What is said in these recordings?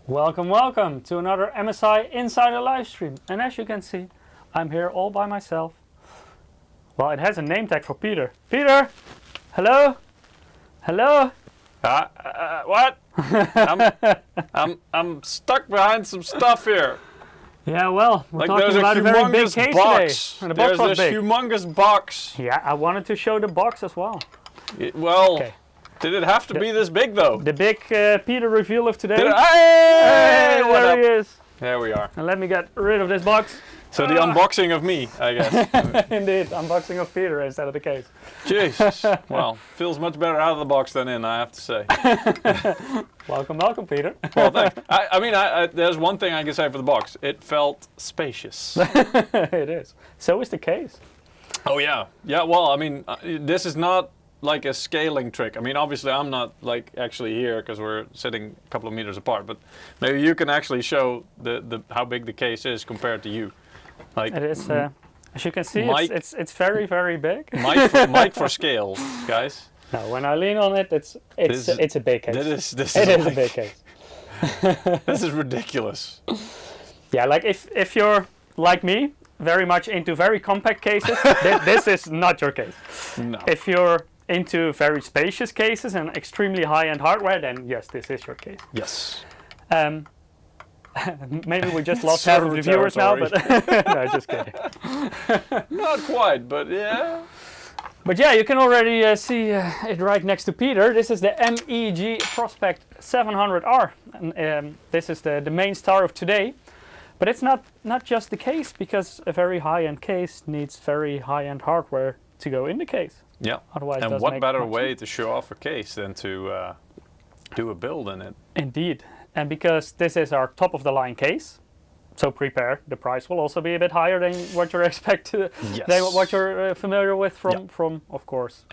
Welcome, welcome to another MSI Insider livestream. And as you can see, I'm here all by myself. Well, it has a name tag for Peter. Peter! Hello? Hello? What? I'm stuck behind some stuff here. Yeah, well, we're Like talking about a very big case box. today. And the box There's was this big. humongous box. Yeah, I wanted to show the box as well. Well, did it have to be this big though? The big Peter reveal of today. Hey, what there up? he is. There we are. And let me get rid of this box. So the unboxing of me, I guess. Indeed, unboxing of Peter instead of the case. Jesus. Well, feels much better out of the box than in, I have to say. Welcome, welcome, Peter. Well, thanks. I mean, there's one thing I can say for the box. It felt spacious. It is. So is the case. Oh yeah. Yeah, well, I mean, this is not like a scaling trick. I mean, obviously I'm not like actually here because we're sitting a couple of meters apart, but maybe you can actually show the how big the case is compared to you. Like it is, as you can see, Mike, it's very, very big. Mike for scale, guys. No, when I lean on it, it's a big case. This is like, a big case. This is ridiculous. Yeah, like if you're like me, very much into very compact cases, this is not your case. No. If you're into very spacious cases and extremely high-end hardware, then yes, this is your case. Yes. Maybe we just lost half of the viewers now, but no, just kidding. Not quite, but yeah. But yeah, you can already see it right next to Peter. This is the MEG PROSPECT 700R. And, this is the main star of today. But it's not just the case, because a very high-end case needs very high-end hardware to go in the case. Yeah. Otherwise, and what better way to show off a case than to do a build in it? Indeed. And because this is our top-of-the-line case, so prepare. The price will also be a bit higher than what you're than what you're familiar with from of course,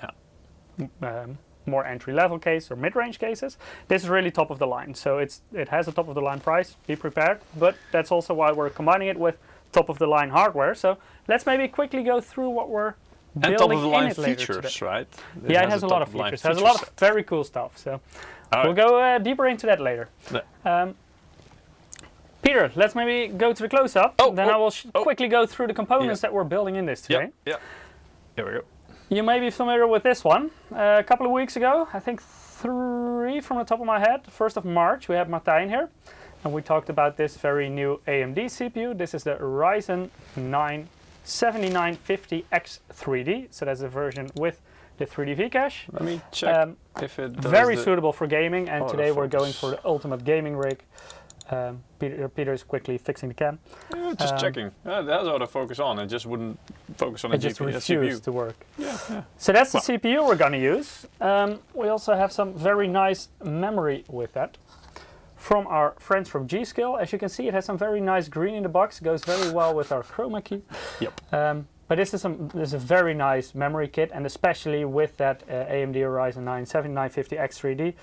more entry-level case or mid-range cases. This is really top of the line, so it has a top-of-the-line price. Be prepared, but that's also why we're combining it with top-of-the-line hardware. So let's maybe quickly go through what we're building top-of-the-line in it later features, today. right? Yeah, it has a lot of features. It has a lot of very cool stuff. So we'll go deeper into that later. Peter, let's maybe go to the close-up. Then I will quickly go through the components that we're building in this today. Yeah. Here we go. You may be familiar with this one. A couple of weeks ago, I think 3 from the top of my head, 1st of March, we had Martijn here. And we talked about this very new AMD CPU. This is the Ryzen 9 7950X3D. So that's the version with the 3D V-cache. Let me check if it does. Very suitable for gaming, and today we're going for the ultimate gaming rig. Peter is quickly fixing the cam. Yeah, just checking. That's autofocus on. It just wouldn't focus on it just refused to work. Yeah. So that's the CPU we're going to use. We also have some very nice memory with that from our friends from G.SKILL. As you can see, it has some very nice green in the box. It goes very well with our chroma key. Yep. But this is a very nice memory kit, and especially with that AMD Ryzen 9 7950X3D,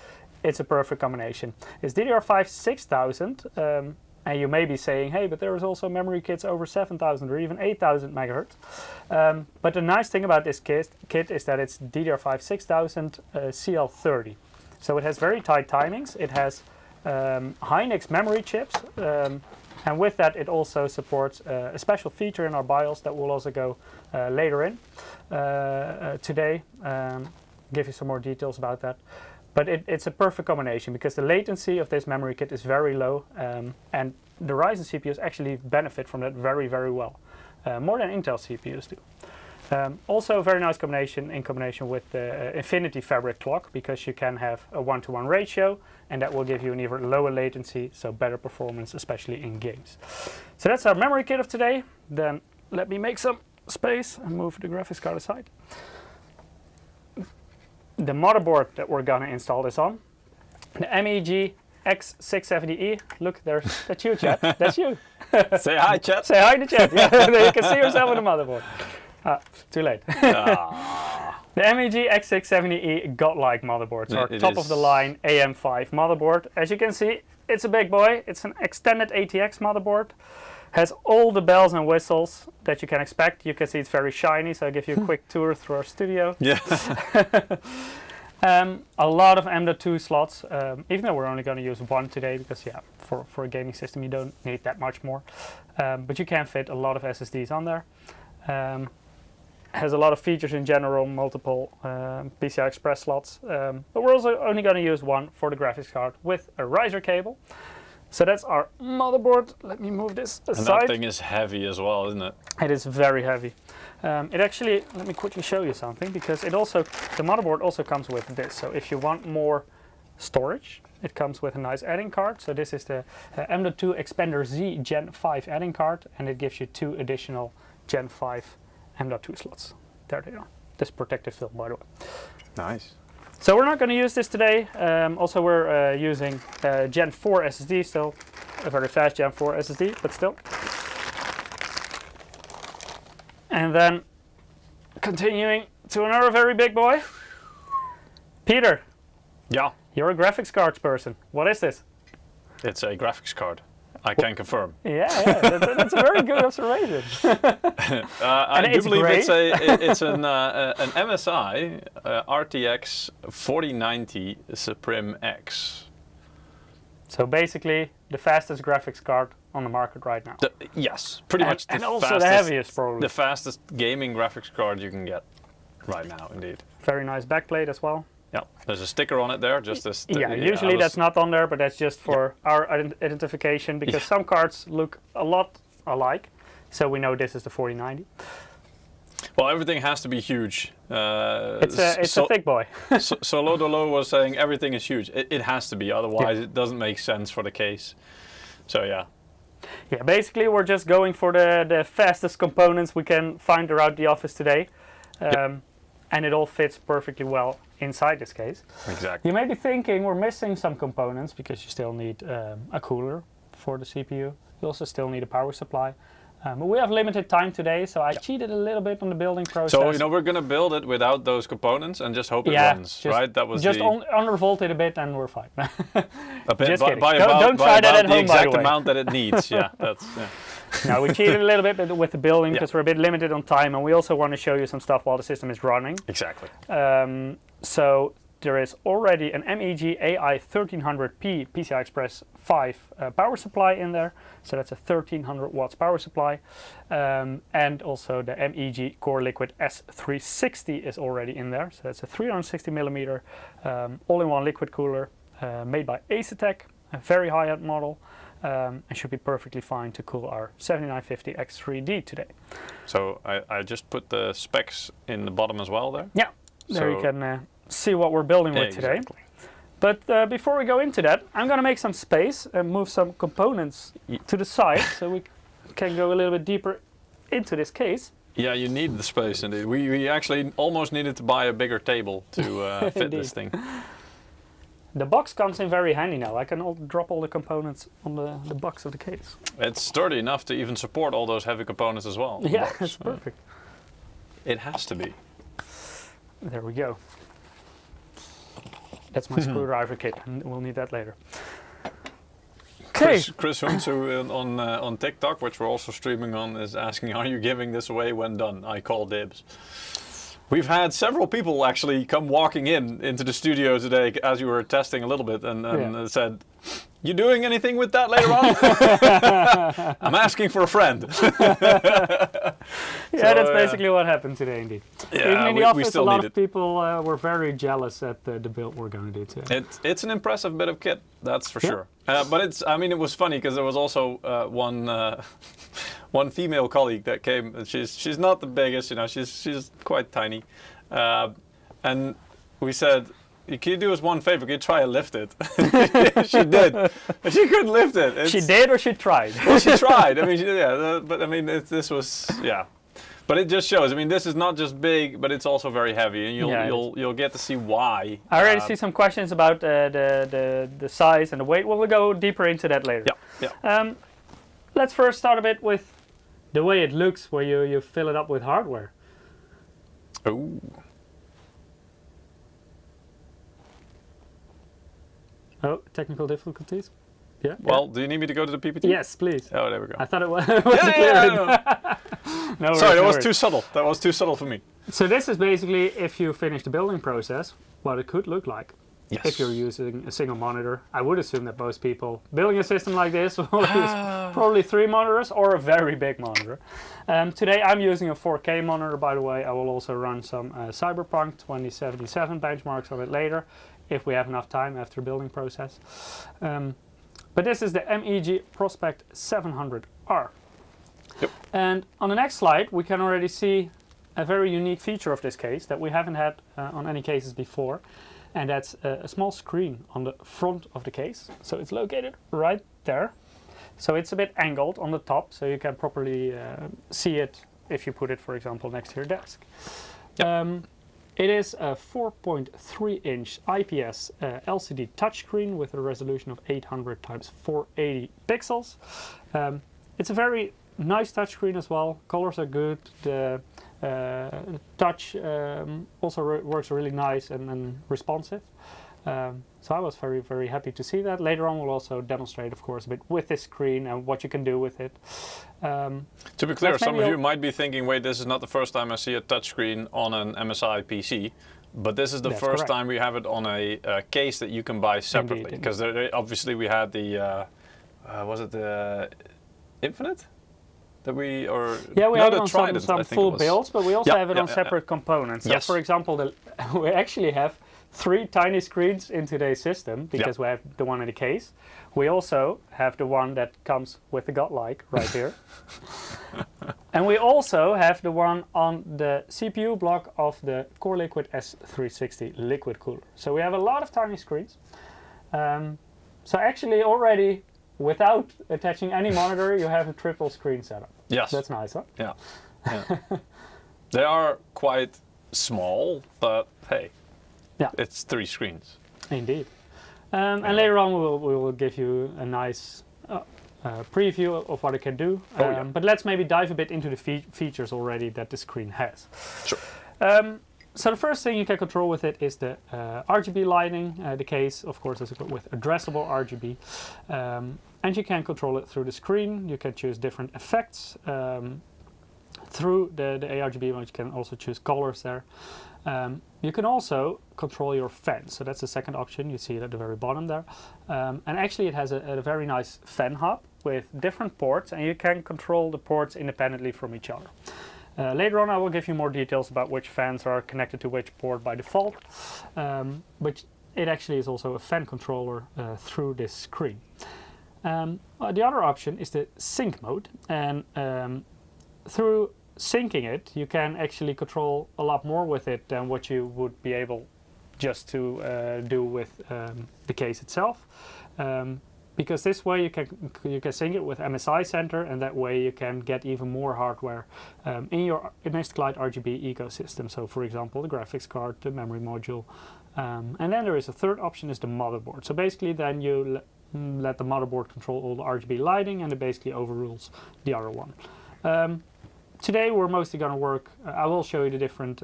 it's a perfect combination. It's DDR5 6000, and you may be saying, hey, but there is also memory kits over 7000 or even 8000 megahertz. But the nice thing about this kit is that it's DDR5 6000 CL30. So it has very tight timings. It has Hynix memory chips, and with that it also supports a special feature in our BIOS that will also go later in today. Give you some more details about that. But it's a perfect combination because the latency of this memory kit is very low, and the Ryzen CPUs actually benefit from that very, very well, more than Intel CPUs do. Also a very nice combination in combination with the Infinity Fabric clock, because you can have a 1-to-1 ratio, and that will give you an even lower latency, so better performance, especially in games. So that's our memory kit of today. Then let me make some space and move the graphics card aside. The motherboard that we're gonna install this on, the MEG X670E. Look, that's you, chat. That's you. Say hi, chat. Say hi in the chat. Yeah, there you can see yourself on the motherboard. Too late. The MEG X670E godlike motherboard, so our top-of-the-line AM5 motherboard. As you can see, it's a big boy. It's an extended ATX motherboard. Has all the bells and whistles that you can expect. You can see it's very shiny, so I'll give you a quick tour through our studio. Yeah. A lot of M.2 slots, even though we're only going to use one today because yeah, for a gaming system you don't need that much more. But you can fit a lot of SSDs on there. Has a lot of features in general, multiple PCI Express slots, but we're also only going to use one for the graphics card with a riser cable. So that's our motherboard. Let me move this aside. And that thing is heavy as well, isn't it? It is very heavy. It actually, let me quickly show you something, because it also, the motherboard also comes with this. So if you want more storage, it comes with a nice adding card. So this is the M.2 Expander Z Gen 5 adding card, and it gives you 2 additional Gen 5 M.2 slots. There they are. This protective film, by the way. Nice. So we're not going to use this today. Also, we're using Gen 4 SSD still, a very fast Gen 4 SSD, but still. And then continuing to another very big boy. Peter. Yeah. You're a graphics cards person. What is this? It's a graphics card. I can confirm. Yeah, that's a very good observation. I do believe it's an MSI RTX 4090 Supreme X. So basically, the fastest graphics card on the market right now. Yes, pretty much and also the heaviest, probably. The fastest gaming graphics card you can get right now, indeed. Very nice backplate as well. Yeah, there's a sticker on it there, just as... Yeah, usually that's not on there, but that's just for our identification, because some cards look a lot alike, so we know this is the 4090. Well, everything has to be huge. It's a thick boy. so Lodolo was saying everything is huge. It has to be, otherwise it doesn't make sense for the case. So yeah. Yeah, basically we're just going for the fastest components we can find around the office today. And it all fits perfectly well inside this case. Exactly. You may be thinking we're missing some components because you still need a cooler for the CPU. You also still need a power supply. But we have limited time today, so I cheated a little bit on the building process. So, you know, we're going to build it without those components and just hope it runs, right? That was just undervolt it a bit and we're fine. A bit, just kidding. Don't try that at home, the exact by the way. amount that it needs, yeah. No, we cheated a little bit with the building because we're a bit limited on time, and we also want to show you some stuff while the system is running. Exactly. So there is already an MEG AI 1300P PCI Express 5 power supply in there. So that's a 1300 watts power supply. And also the MEG Core Liquid S360 is already in there. So that's a 360 millimeter all-in-one liquid cooler made by E-ATX, a very high-end model. And should be perfectly fine to cool our 7950 X3D today. So I just put the specs in the bottom as well there? Yeah, there you can see what we're building with today. But before we go into that, I'm going to make some space and move some components to the side so we can go a little bit deeper into this case. Yeah, you need the space indeed. We actually almost needed to buy a bigger table to fit this thing. The box comes in very handy now. I can drop all the components on the box of the case. It's sturdy enough to even support all those heavy components as well. Yeah, it's perfect. It has to be. There we go. That's my screwdriver kit, and we'll need that later. Okay. Chris Hunsu on TikTok, which we're also streaming on, is asking, are you giving this away when done? I call dibs. We've had several people actually come walking into the studio today as you were testing a little bit and said, you doing anything with that later on? I'm asking for a friend. That's basically what happened today indeed. Yeah, even in the office, a lot of people were very jealous at the build we're going to do today. It's an impressive bit of kit, that's for sure. But it was funny because there was also one female colleague that came, and she's not the biggest, you know, she's quite tiny, and we said, can you do us one favor? Can you try and lift it? She did. She couldn't lift it. She did, or she tried? Well, she tried. I mean, but I mean, this was But it just shows. I mean, this is not just big, but it's also very heavy, and you'll get to see why. I already see some questions about the size and the weight. We'll go deeper into that later. Yeah. Let's first start a bit with the way it looks, where you fill it up with hardware. Oh. Oh, technical difficulties? Yeah. Well, do you need me to go to the PPT? Yes, please. Oh, there we go. I thought it was clear. No. Sorry, that was too subtle. That was too subtle for me. So this is basically if you finish the building process, what it could look like. Yes. If you're using a single monitor. I would assume that most people building a system like this will use probably 3 monitors or a very big monitor. Today I'm using a 4K monitor, by the way. I will also run some Cyberpunk 2077 benchmarks of it later, if we have enough time after the building process. But this is the MEG PROSPECT 700R. Yep. And on the next slide, we can already see a very unique feature of this case that we haven't had on any cases before. And that's a small screen on the front of the case. So it's located right there. So it's a bit angled on the top, so you can properly see it if you put it, for example, next to your desk. Yep. It is a 4.3-inch IPS LCD touchscreen with a resolution of 800 x 480 pixels. It's a very nice touchscreen as well. Colors are good. The touch also works really nice and responsive. So I was very, very happy to see that. Later on we'll also demonstrate, of course, a bit with this screen and what you can do with it. To be clear, some of you might be thinking, wait, this is not the first time I see a touchscreen on an MSI PC. But this is the first time we have it on a case that you can buy separately. Because obviously we had the, was it the Infinite? That we have it on some full builds, but we also have it on separate components. Yes. So for example, we actually have 3 tiny screens in today's system because we have the one in the case. We also have the one that comes with the Godlike right here. And we also have the one on the CPU block of the Core Liquid S360 liquid cooler. So we have a lot of tiny screens. So actually already, without attaching any monitor, you have a triple screen setup. Yes. That's nice, huh? Yeah. They are quite small, but hey, it's 3 screens. Indeed. And later on we will give you a nice preview of what it can do. But let's maybe dive a bit into the features already that the screen has. Sure. So the first thing you can control with it is the RGB lighting. The case, of course, is with addressable RGB. And you can control it through the screen. You can choose different effects through the ARGB, but you can also choose colors there. You can also control your fan. So that's the second option. You see it at the very bottom there. And actually it has a very nice fan hub with different ports, and you can control the ports independently from each other. Later on I will give you more details about which fans are connected to which port by default. But it actually is also a fan controller through this screen. The other option is the sync mode, and through syncing it you can actually control a lot more with it than what you would be able just to do with the case itself. Because this way you can sync it with MSI Center, and that way you can get even more hardware in your Nextglide RGB ecosystem. So for example, the graphics card, the memory module, and then there is a third option, is the motherboard. So basically then you let the motherboard control all the RGB lighting, and it basically overrules the other one. Today we're mostly going to work, I will show you the different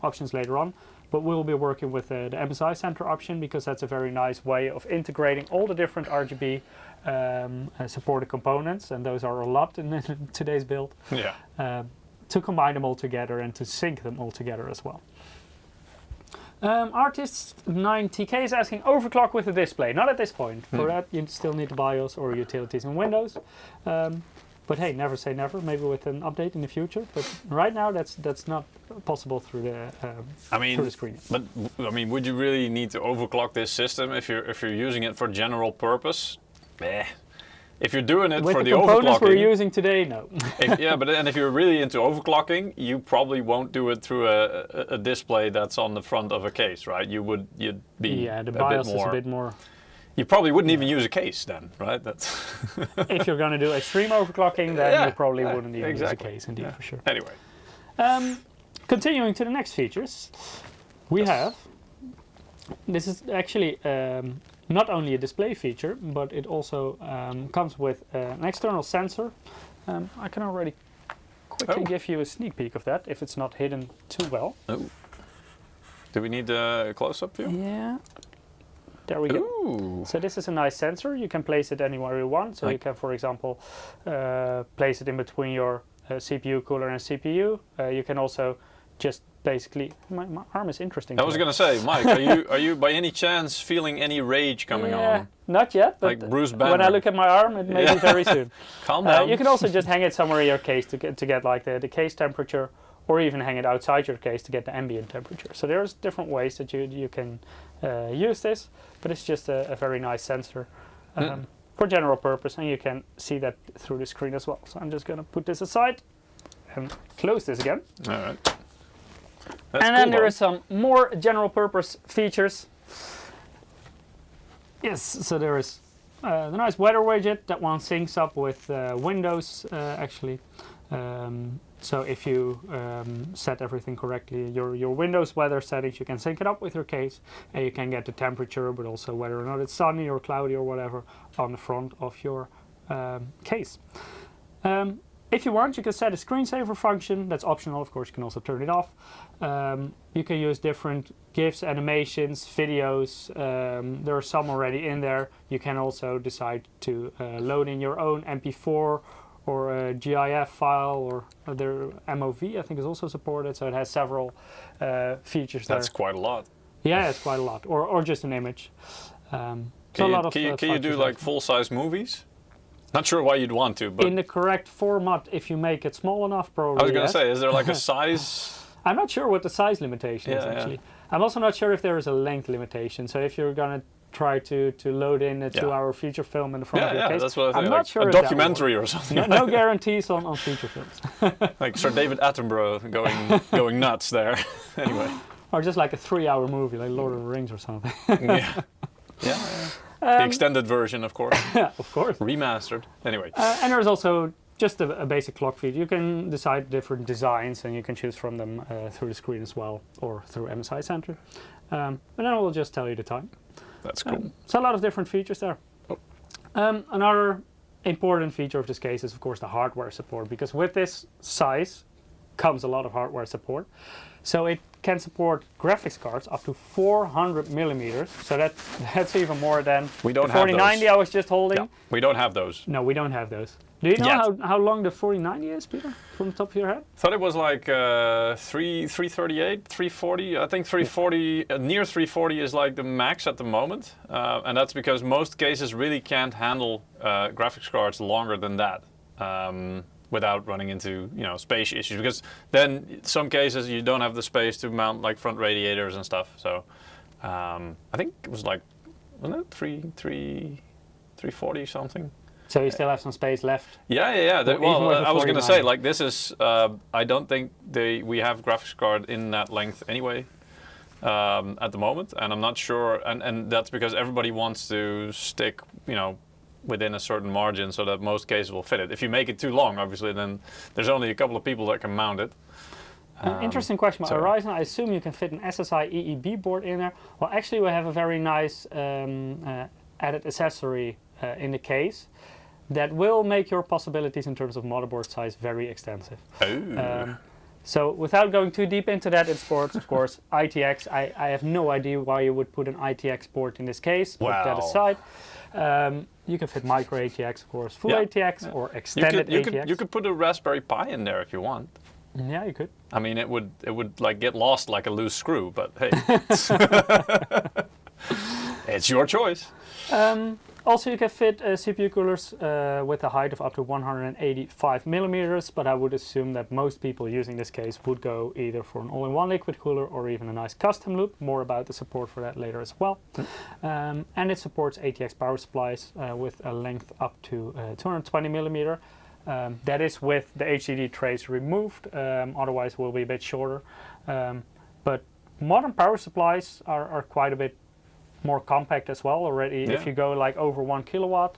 options later on, but we'll be working with the MSI Center option, because that's a very nice way of integrating all the different RGB supported components, and those are a lot in today's build, to combine them all together and to sync them all together as well. Artist9TK is asking, overclock with the display. Not at this point. For that you still need the BIOS or utilities in Windows. But hey, never say never. Maybe with an update in the future. But right now that's not possible through the through the screen. But I mean, would you really need to overclock this system if you're using it for general purpose? If you're doing it with for the components overclocking, we're using today, no. If you're really into overclocking, you probably won't do it through a display that's on the front of a case, right? You'd be the BIOS is a bit more. You probably wouldn't even use a case then, right? That's if you're going to do extreme overclocking, then you probably wouldn't even use a case, indeed, for sure. Anyway. Continuing to the next features, we have, this is actually not only a display feature, but it also comes with an external sensor. I can already quickly give you a sneak peek of that, if it's not hidden too well. Oh. Do we need a close-up view? Yeah. There we go. Ooh. So this is a nice sensor. You can place it anywhere you want. So you can, for example, place it in between your CPU cooler and CPU. You can also just basically, my arm is interesting. I was going to say, Mike, are you by any chance feeling any rage coming on? Not yet, but like Bruce Banner. when I look at my arm, it may be very soon. Calm down. You can also just hang it somewhere in your case to get like the case temperature, or even hang it outside your case to get the ambient temperature. So there's different ways that you can use this, but it's just a very nice sensor for general purpose, and you can see that through the screen as well. So I'm just going to put this aside and close this again. All right. That's and then there is some more general purpose features. Yes, so there is the nice weather widget. That one syncs up with Windows actually. So if you set everything correctly, your Windows weather settings, you can sync it up with your case, and you can get the temperature, but also whether or not it's sunny or cloudy or whatever on the front of your case. If you want, you can set a screensaver function. That's optional, of course. You can also turn it off. You can use different GIFs, animations, videos. There are some already in there. You can also decide to load in your own MP4 or a GIF file, or their MOV, I think, is also supported. So it has several features there. That's quite a lot. Yeah, it's quite a lot. Or just an image. Can you do like full-size movies? Not sure why you'd want to, but in the correct format, if you make it small enough, probably. I was going to say, is there like a size? I'm not sure what the size limitation is actually. I'm also not sure if there is a length limitation. So if you're going to try to load in a 2-hour feature film in the front of your case, that's what I think. I'm like not sure a if documentary or something. No guarantees on feature films. Like Sir David Attenborough going nuts there. Anyway. Or just like a 3-hour movie, like Lord of the Rings or something. Yeah. The extended version, of course. Yeah, of course. Remastered. Anyway. And there's also just a basic clock feed. You can decide different designs, and you can choose from them through the screen as well, or through MSI Center. And then I will just tell you the time. That's cool. So a lot of different features there. Another important feature of this case is, of course, the hardware support, because with this size comes a lot of hardware support. So it can support graphics cards up to 400 millimeters. So that's even more than the 4090 I was just holding. Yeah, we don't have those. No, we don't have those. Do you know how long the 4090 is, Peter, from the top of your head? I thought it was like 338, 340. I think 340, near 340 is like the max at the moment. And that's because most cases really can't handle graphics cards longer than that. Without running into space issues, because then some cases you don't have the space to mount like front radiators and stuff. So I think it was like, wasn't it 340 something? So you still have some space left? Yeah. Well, I was going to say, like, this is I don't think we have graphics card in that length anyway at the moment, and I'm not sure, and that's because everybody wants to stick within a certain margin so that most cases will fit it. If you make it too long, obviously, then there's only a couple of people that can mount it. Interesting question about Horizon. I assume you can fit an SSI EEB board in there. Well, actually, we have a very nice added accessory in the case that will make your possibilities in terms of motherboard size very extensive. Oh. So without going too deep into that, in sports, of course, ITX, I have no idea why you would put an ITX board in this case. Put that aside. You can fit micro ATX, of course, full ATX or extended ATX. You could put a Raspberry Pi in there if you want. Yeah, you could. I mean, it would like get lost like a loose screw, but hey, it's your choice. Also, you can fit CPU coolers with a height of up to 185 millimeters, but I would assume that most people using this case would go either for an all-in-one liquid cooler or even a nice custom loop. More about the support for that later as well. And it supports ATX power supplies with a length up to 220 millimeter. That is with the HDD trays removed, otherwise will be a bit shorter. But modern power supplies are quite a bit more compact as well already. If you go like over 1 kilowatt,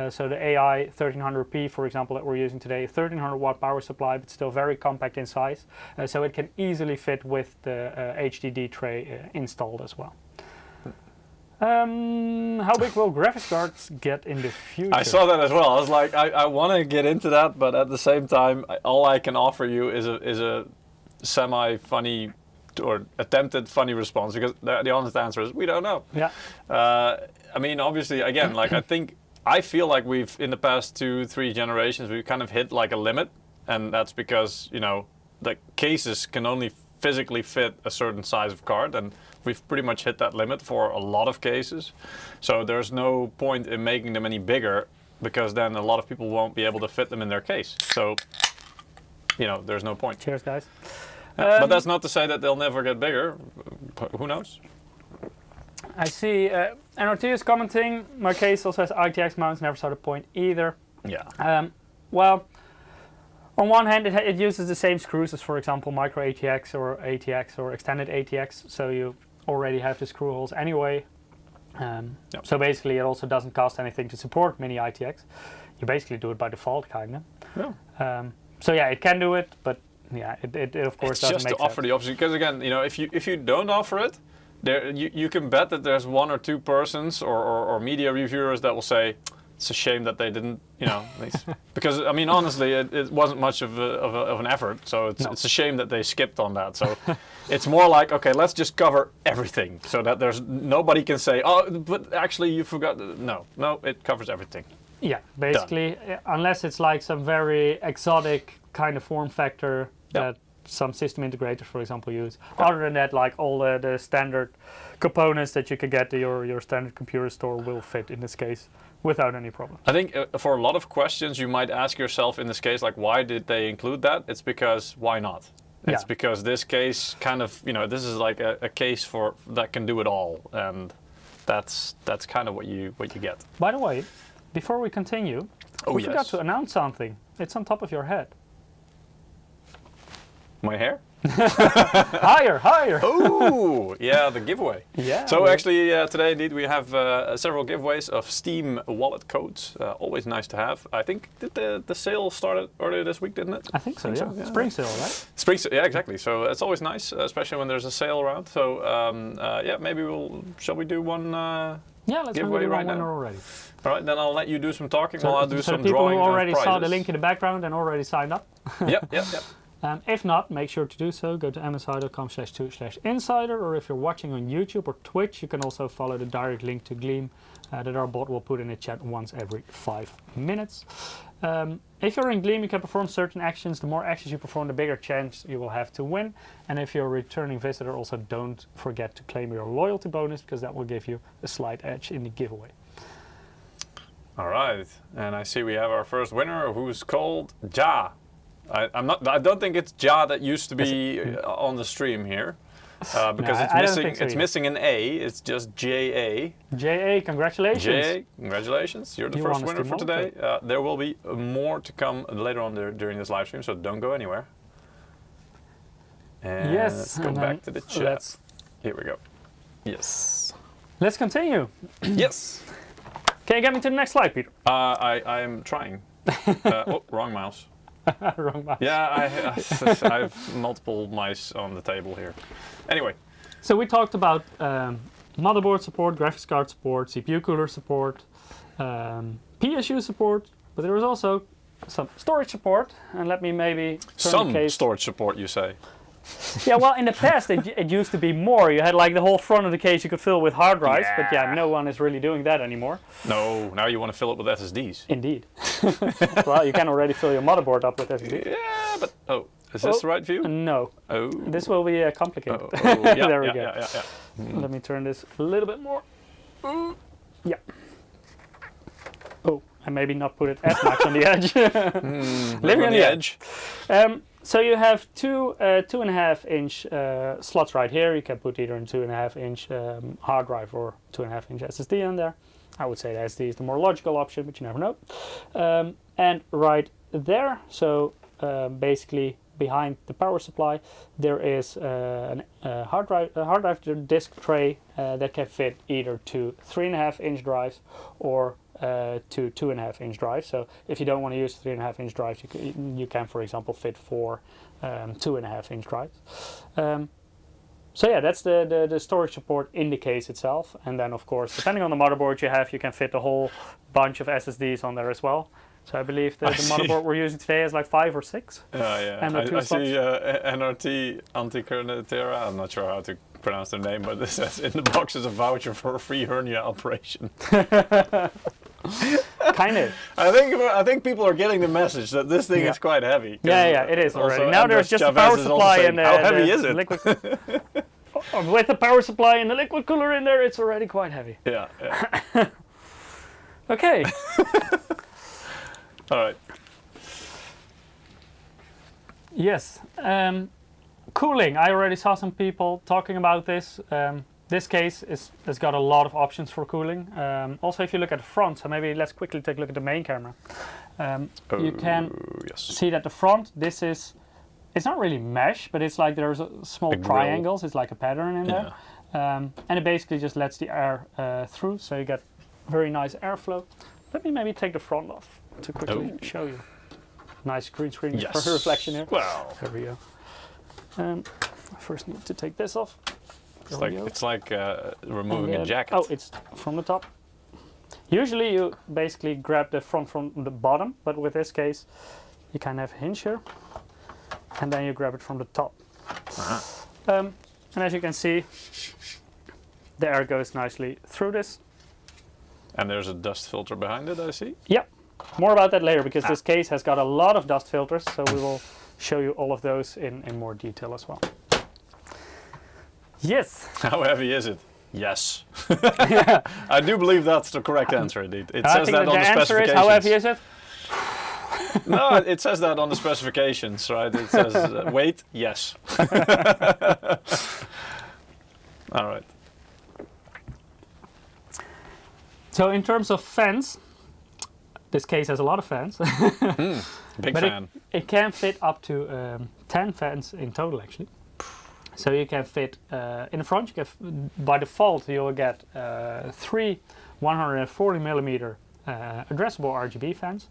so the AI 1300P, for example, that we're using today, 1300 watt power supply, but still very compact in size, so it can easily fit with the HDD tray installed as well. How big will graphics cards get in the future? I saw that as well. I was like, I want to get into that, but at the same time, all I can offer you is a semi-funny or attempted funny response, because the honest answer is we don't know. Yeah. I mean, obviously, again, like I feel like we've in the past 2-3 generations we've kind of hit like a limit, and that's because the cases can only physically fit a certain size of card, and we've pretty much hit that limit for a lot of cases. So there's no point in making them any bigger, because then a lot of people won't be able to fit them in their case. So, you know, there's no point. Cheers, guys. But that's not to say that they'll never get bigger. Who knows? I see NRT is commenting. My case also has ITX mounts, never saw the point either. Yeah. Well, on one hand, it uses the same screws as, for example, micro ATX or ATX or extended ATX, so you already have the screw holes anyway. Yep. So basically, it also doesn't cost anything to support mini ITX. You basically do it by default, kind of. Yeah. So yeah, it can do it, but yeah, it of course it's doesn't just make to sense. offer the option, because again, you know, if you don't offer it, there you can bet that there's 1 or 2 persons or media reviewers that will say it's a shame that they didn't, you know, because I mean honestly, it wasn't much of an effort, so it's a shame that they skipped on that. So it's more like, okay, let's just cover everything so that there's nobody can say, oh, but actually you forgot. No, it covers everything. Yeah, basically, unless it's like some very exotic kind of form factor that some system integrators, for example, use. Other than that, like all the standard components that you can get to your standard computer store will fit in this case without any problem. I think for a lot of questions you might ask yourself in this case, like, why did they include that? It's because why not? It's because this case kind of, you know, this is like a case for that can do it all, and that's kind of what you get. By the way, before we continue, we forgot to announce something. It's on top of your head. My hair? Higher! Oh, yeah, the giveaway. Yeah. So actually, today indeed we have several giveaways of Steam wallet codes. Always nice to have. I think did the sale started earlier this week, didn't it? I think so. Yeah. Spring sale, right? Spring sale, yeah, exactly. So it's always nice, especially when there's a sale around. So yeah, maybe shall we do one? Yeah, let's giveaway do right one now. Already. All right, then I'll let you do some talking while I'll do some people drawing who already of saw the prizes. link in the background and already signed up. Yep. If not, make sure to do so. Go to msi.com/2/insider, or if you're watching on YouTube or Twitch, you can also follow the direct link to Gleam that our bot will put in the chat once every 5 minutes. If you're in Gleam, you can perform certain actions. The more actions you perform, the bigger chance you will have to win. And if you're a returning visitor, also don't forget to claim your loyalty bonus, because that will give you a slight edge in the giveaway. All right, and I see we have our first winner, who's called Ja. I don't think it's Ja that used to be on the stream here, because it's missing an A. It's just JA. JA, congratulations. JA, congratulations. You're the first winner for today. There will be more to come later on during this live stream, so don't go anywhere. And let's go back to the chat. Here we go. Yes. Let's continue. Yes. Can you get me to the next slide, Peter? I am trying. Oh, wrong mouse. Wrong mouse. Yeah, I have multiple mice on the table here. Anyway. So we talked about motherboard support, graphics card support, CPU cooler support, PSU support, but there was also some storage support. And let me maybe turn the case. Storage support, you say? Yeah, well, in the past it used to be more. You had like the whole front of the case you could fill with hard drives, but yeah, no one is really doing that anymore. No, now you want to fill it with SSDs. Indeed. Well, you can already fill your motherboard up with SSD. Yeah, but is this the right view? No. Oh. This will be complicated. Yeah, there we go. Yeah. Let me turn this a little bit more. Yeah. Oh, and maybe not put it as much on the edge. Living on the edge. So you have two 2.5 inch slots right here. You can put either a 2.5 inch hard drive or 2.5 inch SSD in there. I would say the SSD is the more logical option, but you never know. And right there, so basically behind the power supply, there is a hard drive disk tray that can fit either 2 3.5 inch drives or 2 2.5 inch drives. So if you don't want to use 3.5 inch drives, you can, for example, fit 4 2.5 inch drives. So yeah, that's the storage support in the case itself. And then, of course, depending on the motherboard you can fit a whole bunch of SSDs on there as well. So I believe the motherboard we're using today is like 5 or 6. Yeah. I see NRT Antiquernetera. I'm not sure how to pronounce their name, but it says in the box is a voucher for a free hernia operation. Kind of. I think people are getting the message that this thing is quite heavy. Yeah, it is already. Now Andres there's just a Chavez power is supply also and saying, how heavy is it? liquid. With the power supply and the liquid cooler in there, it's already quite heavy. Yeah. Okay. All right. Yes. Cooling. I already saw some people talking about this. This case has got a lot of options for cooling. Also, if you look at the front, so maybe let's quickly take a look at the main camera. You can see that the front, it's not really mesh, but it's like there's small triangles. It's like a pattern in there. And it basically just lets the air through, so you get very nice airflow. Let me maybe take the front off to quickly show you. Nice green screen for reflection here. Wow. There we go. I first need to take this off. It's like removing a jacket. Oh, it's from the top. Usually you basically grab the front from the bottom, but with this case, you kind of have a hinge here, and then you grab it from the top. And as you can see, the air goes nicely through this. And there's a dust filter behind it, I see. Yep. More about that later, because this case has got a lot of dust filters, so we will show you all of those in more detail as well. Yes. How heavy is it? Yes. I do believe that's the correct answer, indeed. It I says think that on the answer specifications. is, how heavy is it? No, it says that on the specifications, right? It says weight, yes. All right. So in terms of fans, this case has a lot of fans. Big but fan. It can fit up to 10 fans in total, actually. So you can fit in the front. You can, by default, you'll get 3 140mm addressable RGB fans.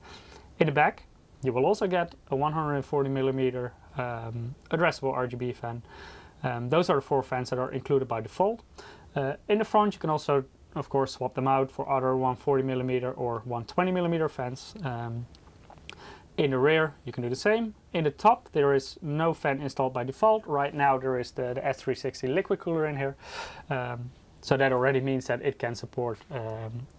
In the back, you will also get a 140mm addressable RGB fan. Those are the 4 fans that are included by default. In the front, you can also, of course, swap them out for other 140mm or 120mm fans. In the rear, you can do the same. In the top, there is no fan installed by default. Right now, there is the S360 liquid cooler in here. So that already means that it can support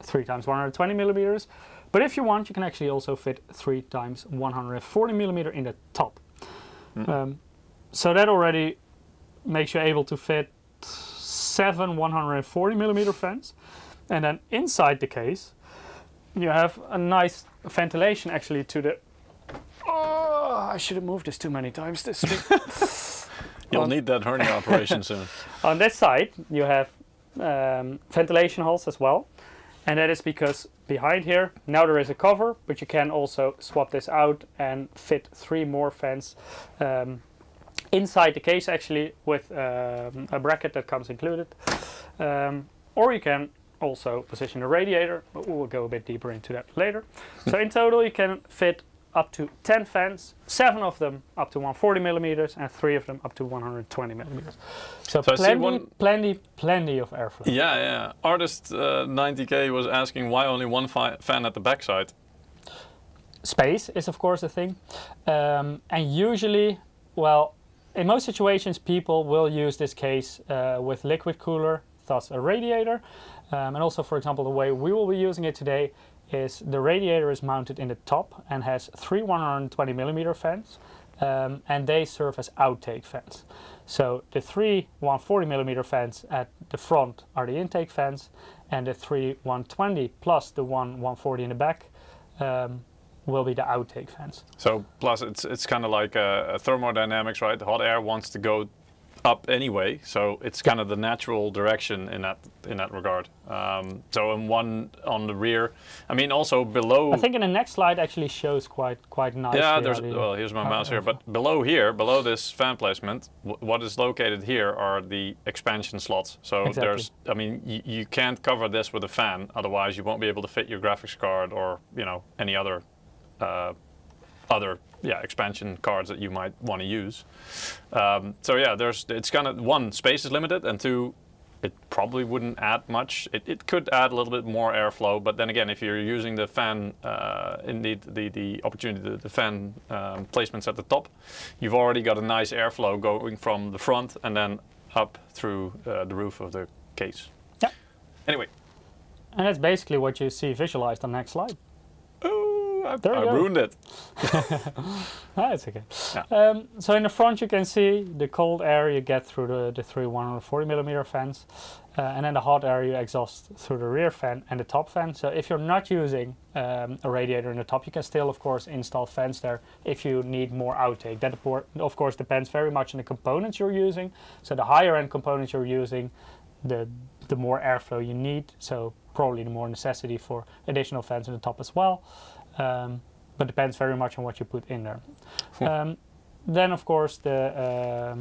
3 times 120mm. But if you want, you can actually also fit 3 times 140mm in the top. So that already makes you able to fit 7 140mm fans. And then inside the case, you have a nice ventilation actually to the... Oh, I should have moved this too many times. You'll need that hernia operation soon. On this side, you have ventilation holes as well. And that is because behind here, now there is a cover, but you can also swap this out and fit 3 more fans inside the case actually with a bracket that comes included. Or you can also position the radiator, but we'll go a bit deeper into that later. So in total you can fit up to 10 fans, 7 of them up to 140mm and 3 of them up to 120mm. So plenty of airflow. Yeah. Artist 90K was asking why only 1 fan at the backside. Space is of course a thing. And usually, well, in most situations people will use this case with liquid cooler, thus a radiator. And also, for example, the way we will be using it today is the radiator is mounted in the top and has 3 120mm fans, and they serve as outtake fans. So the 3 140mm fans at the front are the intake fans, and the 3 120 plus the 1 140 in the back will be the outtake fans. So plus it's kind of like a thermodynamics, right? The hot air wants to go up anyway, so it's kind of the natural direction in that regard. So in one on the rear, I mean also below. I think in the next slide actually shows quite nice. Yeah, well, here's my mouse here, but below this fan placement, what is located here are the expansion slots. So there's, I mean, you can't cover this with a fan, otherwise you won't be able to fit your graphics card or any other expansion cards that you might want to use. So yeah, it's kind of, 1, space is limited, and 2, it probably wouldn't add much. It could add a little bit more airflow, but then again, if you're using the fan, indeed the opportunity, the fan placements at the top, you've already got a nice airflow going from the front and then up through the roof of the case. Yeah. Anyway. And that's basically what you see visualized on the next slide. There you I go. ruined it. It's okay. Yeah. So in the front you can see the cold air you get through the three 140mm fans, and then the hot air you exhaust through the rear fan and the top fan. So if you're not using a radiator in the top, you can still of course install fans there if you need more outtake. That of course depends very much on the components you're using. So the higher end components you're using, the more airflow you need, so probably the more necessity for additional fans in the top as well, but depends very much on what you put in there. Then of course the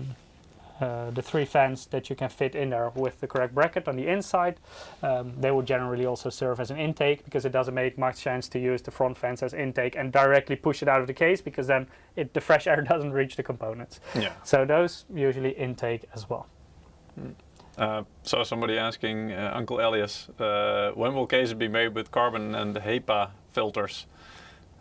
three fans that you can fit in there with the correct bracket on the inside, they will generally also serve as an intake, because it doesn't make much sense to use the front fans as intake and directly push it out of the case, because then the fresh air doesn't reach the components. Yeah. So those usually intake as well. So somebody asking, Uncle Elias, when will cases be made with carbon and HEPA filters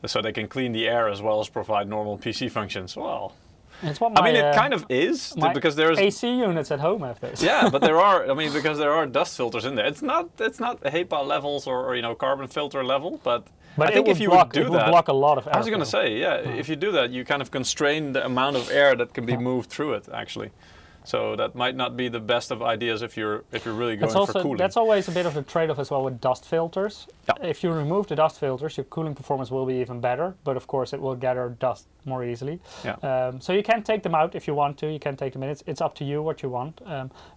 so they can clean the air as well as provide normal PC functions? Well, It's what I mean, it kind of is, because there's AC units at home have this. Yeah, but there are, I mean, because there are dust filters in there. It's not HEPA levels or you know, carbon filter level, but I think if you would do that, block a lot of air. I was going to say, yeah, if you do that, you kind of constrain the amount of air that can be moved through it, actually. So that might not be the best of ideas if you're really going for cooling. That's always a bit of a trade-off as well with dust filters. Yeah. If you remove the dust filters, your cooling performance will be even better, but of course it will gather dust more easily. Yeah. So you can take them out if you want to. You can take them in. It's up to you what you want.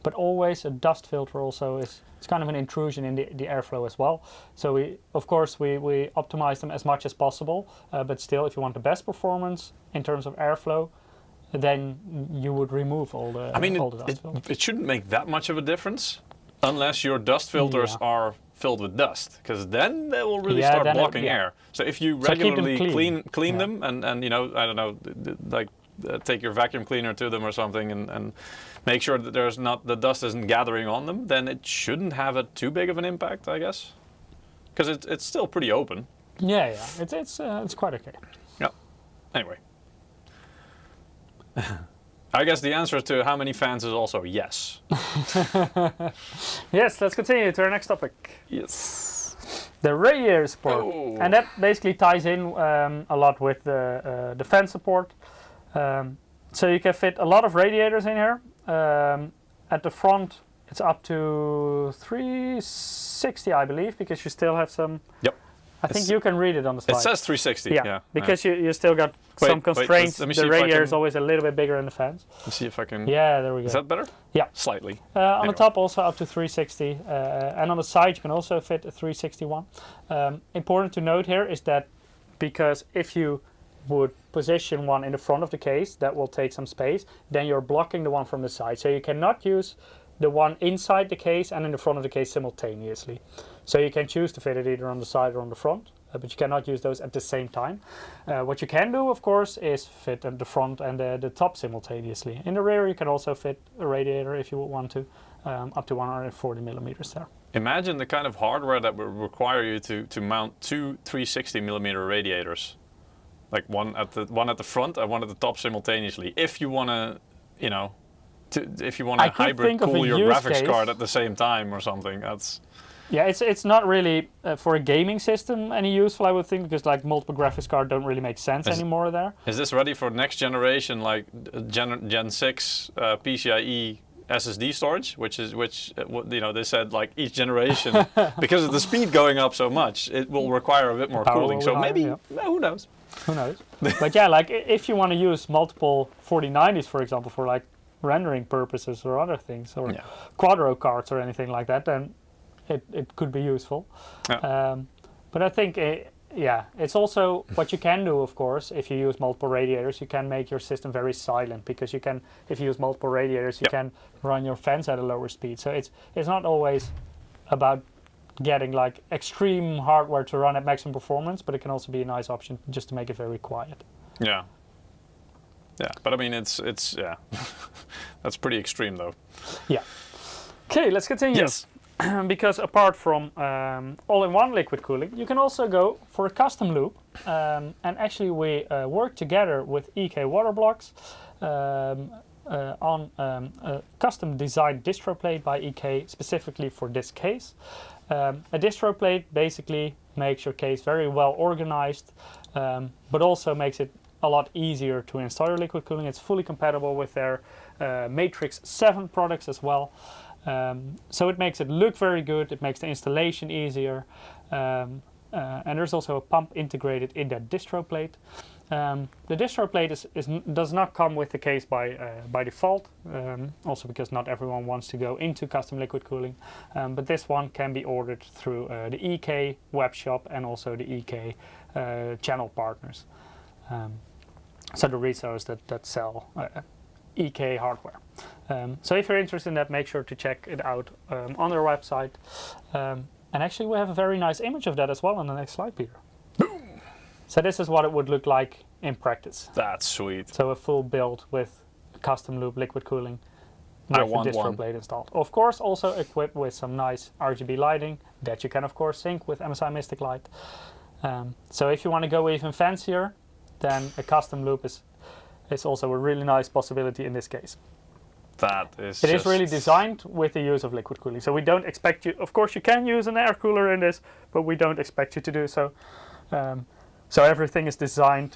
But always a dust filter also it's kind of an intrusion in the airflow as well. So we optimize them as much as possible. But still, if you want the best performance in terms of airflow, then you would remove all the dust filters. It shouldn't make that much of a difference unless your dust filters are filled with dust, because then they will really start blocking air. So if you regularly clean them and you know, I don't know, like take your vacuum cleaner to them or something and make sure that the dust isn't gathering on them, then it shouldn't have too big of an impact, I guess, because it's still pretty open. Yeah, it's quite okay. Yeah. Anyway. I guess the answer to how many fans is also yes. Yes, let's continue to our next topic. Yes. The radiator support. Oh. And that basically ties in a lot with the fan support. So you can fit a lot of radiators in here. At the front, it's up to 360, I believe, because you still have some... Yep. I think you can read it on the slide. It says 360. Yeah, because you still got some constraints. Let me see the if I radiator is can- always a little bit bigger than the fans. Let's see if I can. Yeah, there we go. Is that better? Yeah. Slightly. On Anyway. the top also up to 360, and on the side you can also fit a 361. Important to note here is that because if you would position one in the front of the case, that will take some space, then you're blocking the one from the side. So you cannot use the one inside the case and in the front of the case simultaneously. So you can choose to fit it either on the side or on the front, but you cannot use those at the same time. What you can do, of course, is fit the front and the top simultaneously. In the rear you can also fit a radiator if you would want to, up to 140mm there. Imagine the kind of hardware that would require you to mount two 360mm radiators, like one at the front and one at the top simultaneously. If you want to, you know, if you want to hybrid cool your graphics card at the same time or something, that's... Yeah, it's not really for a gaming system any useful, I would think, because like multiple graphics cards don't really make sense anymore there. Is this ready for next generation, like Gen 6 PCIe SSD storage, which you know, they said like each generation, because of the speed going up so much, it will require a bit more cooling. So maybe, who knows? Who knows? But yeah, like if you want to use multiple 4090s, for example, for like rendering purposes or other things, or Quadro cards or anything like that, then it could be useful. Yeah. But I think, it's also what you can do, of course, if you use multiple radiators, you can make your system very silent, because you can, if you use multiple radiators, you can run your fans at a lower speed. So it's not always about getting like extreme hardware to run at maximum performance, but it can also be a nice option just to make it very quiet. Yeah. Yeah, but I mean, it's that's pretty extreme though. Yeah. Okay, let's continue. Yes. Because apart from all-in-one liquid cooling, you can also go for a custom loop. And actually we work together with EK Water Blocks on a custom designed distro plate by EK specifically for this case. A distro plate basically makes your case very well organized, but also makes it a lot easier to install your liquid cooling. It's fully compatible with their Matrix 7 products as well. So it makes it look very good, it makes the installation easier, and there's also a pump integrated in that distro plate. The distro plate does not come with the case by default, also because not everyone wants to go into custom liquid cooling, but this one can be ordered through the EK web shop and also the EK channel partners. So the resellers that sell EK hardware. So if you're interested in that, make sure to check it out on their website. And actually we have a very nice image of that as well on the next slide, Peter. Boom. So this is what it would look like in practice. That's sweet. So a full build with custom loop liquid cooling with the distro plate installed. Of course also equipped with some nice RGB lighting that you can of course sync with MSI Mystic Light. So if you want to go even fancier, then a custom loop is also a really nice possibility in this case. It is really designed with the use of liquid cooling. So we don't expect you, of course you can use an air cooler in this, but we don't expect you to do so. So everything is designed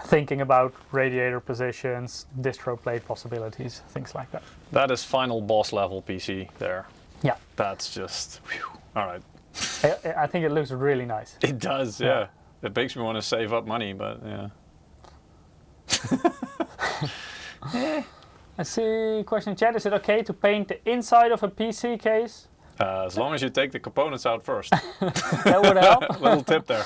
thinking about radiator positions, distro plate possibilities, things like that. That is final boss level PC there. Yeah. That's just, whew. All right. I think it looks really nice. It does, yeah. It makes me want to save up money, but yeah. I see question in chat. Is it okay to paint the inside of a PC case? As long as you take the components out first. That would help. Little tip there.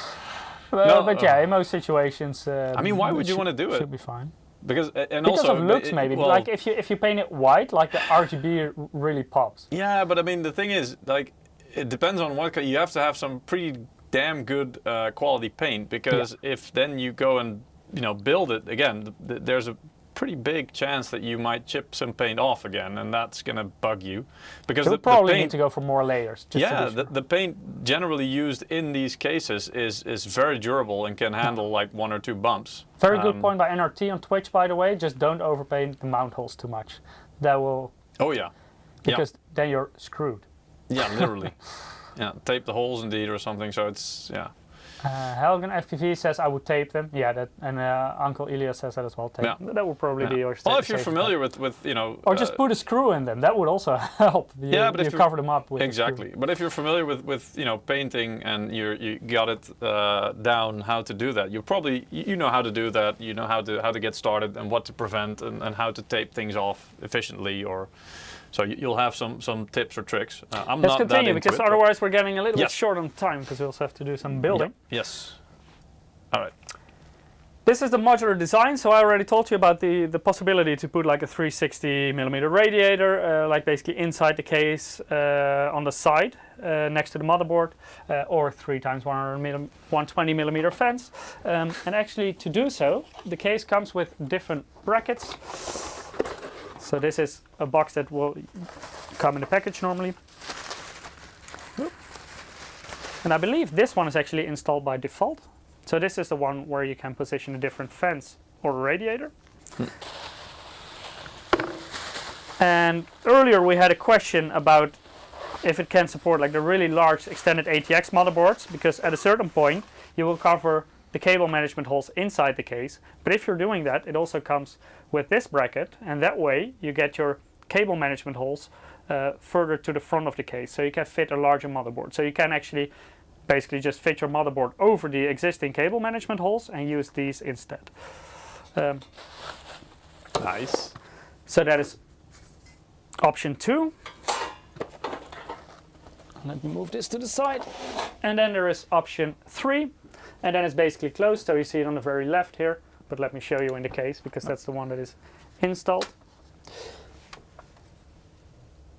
But yeah, in most situations, I mean, why would you want to do it? Should be fine. Because also of looks, maybe. Well, like if you paint it white, like the RGB really pops. Yeah, but I mean the thing is, like, it depends on what you have to have some pretty damn good quality paint, because if then you go and build it again, there's a pretty big chance that you might chip some paint off again, and that's gonna bug you, because you probably need to go for more layers. The paint generally used in these cases is very durable and can handle like 1 or 2 bumps. Very good point by NRT on Twitch, by the way. Just don't overpaint the mount holes too much. That will. Oh yeah. Because then you're screwed. Yeah, literally. Yeah, tape the holes indeed or something. So it's Helgen FPV says I would tape them. Yeah, that, and Uncle Elias says that as well. Tape. That would probably be your. Well, if you're familiar with or just put a screw in them. That would also help. But if you cover them up with exactly. But if you're familiar with painting and you got it down how to do that, you probably know how to do that. You know how to get started and what to prevent and how to tape things off efficiently or. So you'll have some tips or tricks. Let's continue, because otherwise we're getting a little bit short on time, because we also have to do some building. Yes. All right. This is the modular design. So I already told you about the possibility to put like a 360mm radiator, like basically inside the case on the side next to the motherboard, or 3x 120mm fans. And actually to do so, the case comes with different brackets. So this is a box that will come in the package normally. And I believe this one is actually installed by default. So this is the one where you can position a different fence or radiator. And earlier we had a question about if it can support like the really large extended ATX motherboards, because at a certain point you will cover the cable management holes inside the case. But if you're doing that, it also comes with this bracket, and that way you get your cable management holes further to the front of the case, so you can fit a larger motherboard. So you can actually basically just fit your motherboard over the existing cable management holes and use these instead. Nice. So that is option 2. Let me move this to the side. And then there is option 3. And then it's basically closed, so you see it on the very left here. But let me show you in the case, because that's the one that is installed.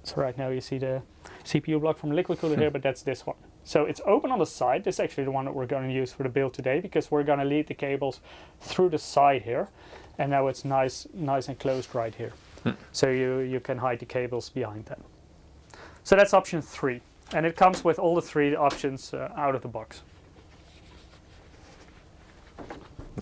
So right now you see the CPU block from Liquid Cooler here, but that's this one. So it's open on the side. This is actually the one that we're going to use for the build today, because we're going to lead the cables through the side here. And now it's nice and closed right here. So you can hide the cables behind that. So that's option 3. And it comes with all the 3 options out of the box.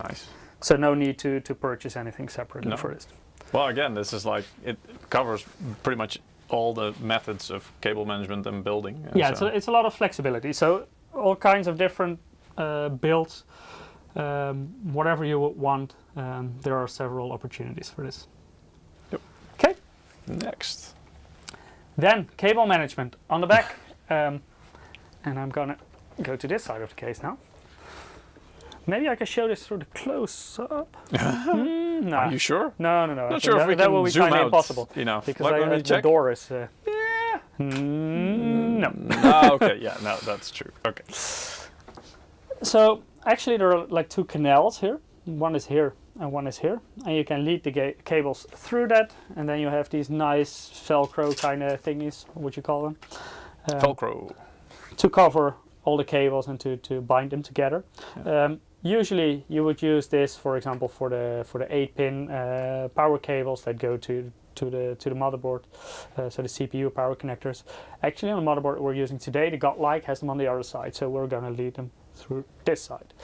Nice. So no need to purchase anything separately for this. Well, again, this is like, it covers pretty much all the methods of cable management and building. Yeah, so it's a lot of flexibility. So all kinds of different builds, whatever you would want. There are several opportunities for this. Yep. Okay. Next. Then cable management on the back, and I'm gonna go to this side of the case now. Maybe I can show this through the close-up. No. Are you sure? No. Not sure if we that will can be zoom kind of out. impossible. Enough. Because the door is. No. Okay. Yeah. No, that's true. Okay. So actually, there are like two canals here. One is here and one is here, and you can lead the cables through that, and then you have these nice Velcro kind of thingies, what you call them. Velcro. To cover all the cables and to bind them together. Yeah. Usually you would use this, for example, for the 8-pin power cables that go to the motherboard, so the CPU power connectors. Actually, on the motherboard we're using today, the Godlike has them on the other side, so we're going to lead them through this side.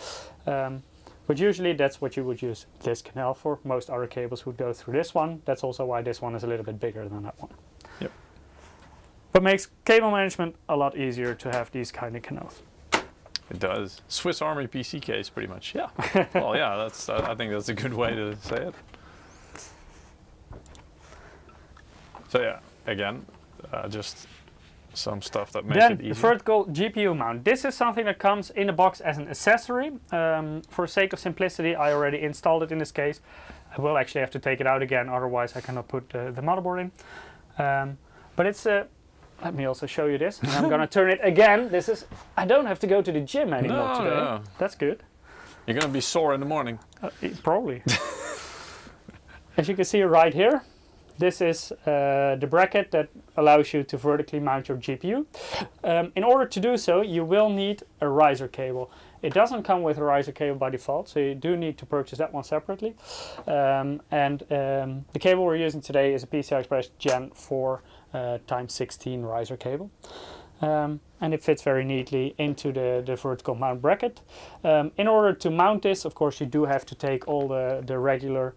But usually that's what you would use this canal for. Most other cables would go through this one. That's also why this one is a little bit bigger than that one. Yep. But makes cable management a lot easier to have these kind of canals. It does. Swiss Army PC case, pretty much. Yeah. Well, yeah. That's. I think that's a good way to say it. So yeah, again, just some stuff that makes it easier. Then the vertical GPU mount. This is something that comes in the box as an accessory. For the sake of simplicity, I already installed it in this case. I will actually have to take it out again, otherwise I cannot put the motherboard in. But it's let me also show you this. And I'm gonna turn it again. This is, I don't have to go to the gym anymore today. No. That's good. You're gonna be sore in the morning. Probably. As you can see right here, this is the bracket that allows you to vertically mount your GPU. In order to do so, you will need a riser cable. It doesn't come with a riser cable by default, so you do need to purchase that one separately. The cable we're using today is a PCI Express Gen 4 x16 riser cable. And it fits very neatly into the vertical mount bracket. In order to mount this, of course, you do have to take all the regular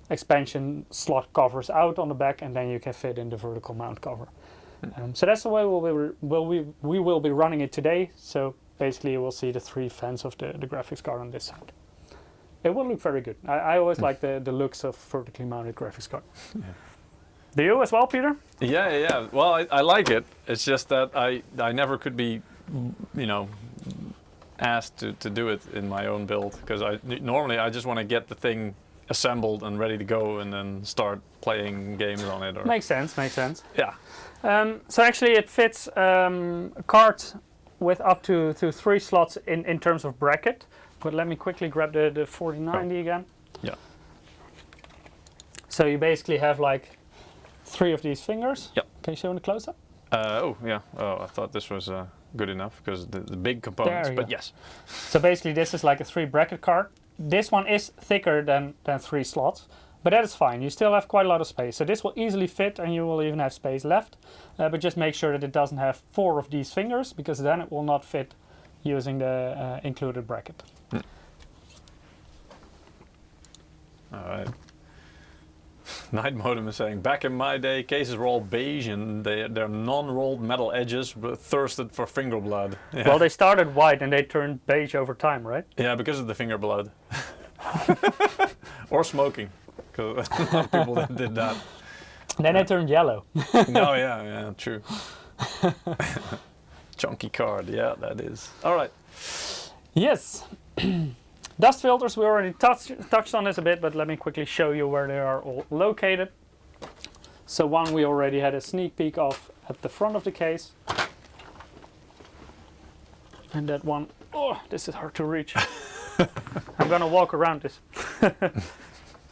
expansion slot covers out on the back, and then you can fit in the vertical mount cover. So that's the way we will be running it today. So basically you will see the 3 fans of the graphics card on this side. It will look very good. I always like the looks of vertically mounted graphics card. Yeah. Do you as well, Peter? Yeah. Well, I like it. It's just that I never could be, asked to do it in my own build, because normally I just want to get the thing assembled and ready to go and then start playing games on it. Makes sense. Yeah. So actually it fits a card with up to 3 slots in terms of bracket. But let me quickly grab the 4090 again. Yeah. So you basically have like 3 of these fingers. Yep. Can you show in the close-up? Oh, yeah. Oh, I thought this was good enough because the big components, but yes. So basically this is like a 3 bracket card. This one is thicker than 3 slots, but that is fine. You still have quite a lot of space. So this will easily fit, and you will even have space left. But just make sure that it doesn't have 4 of these fingers, because then it will not fit using the included bracket. All right. Night Modem is saying, back in my day, cases were all beige and they're non-rolled metal edges but thirsted for finger blood. Yeah. Well, they started white and they turned beige over time, right? Yeah, because of the finger blood. Or smoking, because a lot of people that did that. And then they turned yellow. No, yeah, true. Chunky card, yeah, that is. All right. Yes. Dust filters, we already touched on this a bit, but let me quickly show you where they are all located. So one we already had a sneak peek of at the front of the case. And that one, oh, this is hard to reach. I'm gonna walk around this.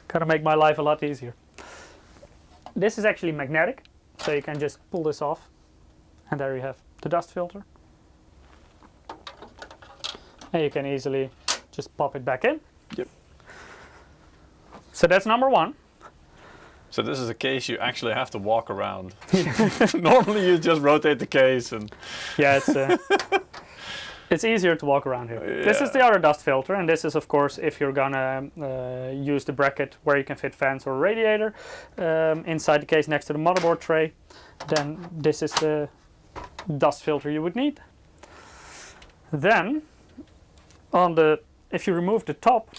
Gotta make my life a lot easier. This is actually magnetic, so you can just pull this off. And there you have the dust filter. And you can easily just pop it back in. Yep. So that's number 1. So this is a case you actually have to walk around. Normally you just rotate the case and... Yeah, it's easier to walk around here. Yeah. This is the other dust filter, and this is of course if you're gonna use the bracket where you can fit fans or radiator inside the case next to the motherboard tray, then this is the dust filter you would need. Then, if you remove the top,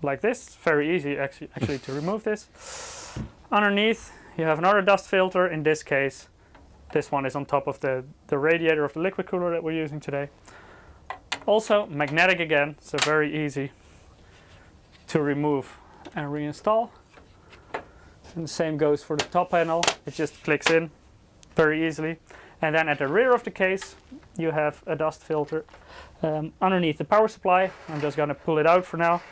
like this, very easy actually to remove this. Underneath, you have another dust filter. In this case, this one is on top of the radiator of the liquid cooler that we're using today. Also magnetic again, so very easy to remove and reinstall. And the same goes for the top panel. It just clicks in very easily. And then at the rear of the case, you have a dust filter underneath the power supply. I'm just going to pull it out for now.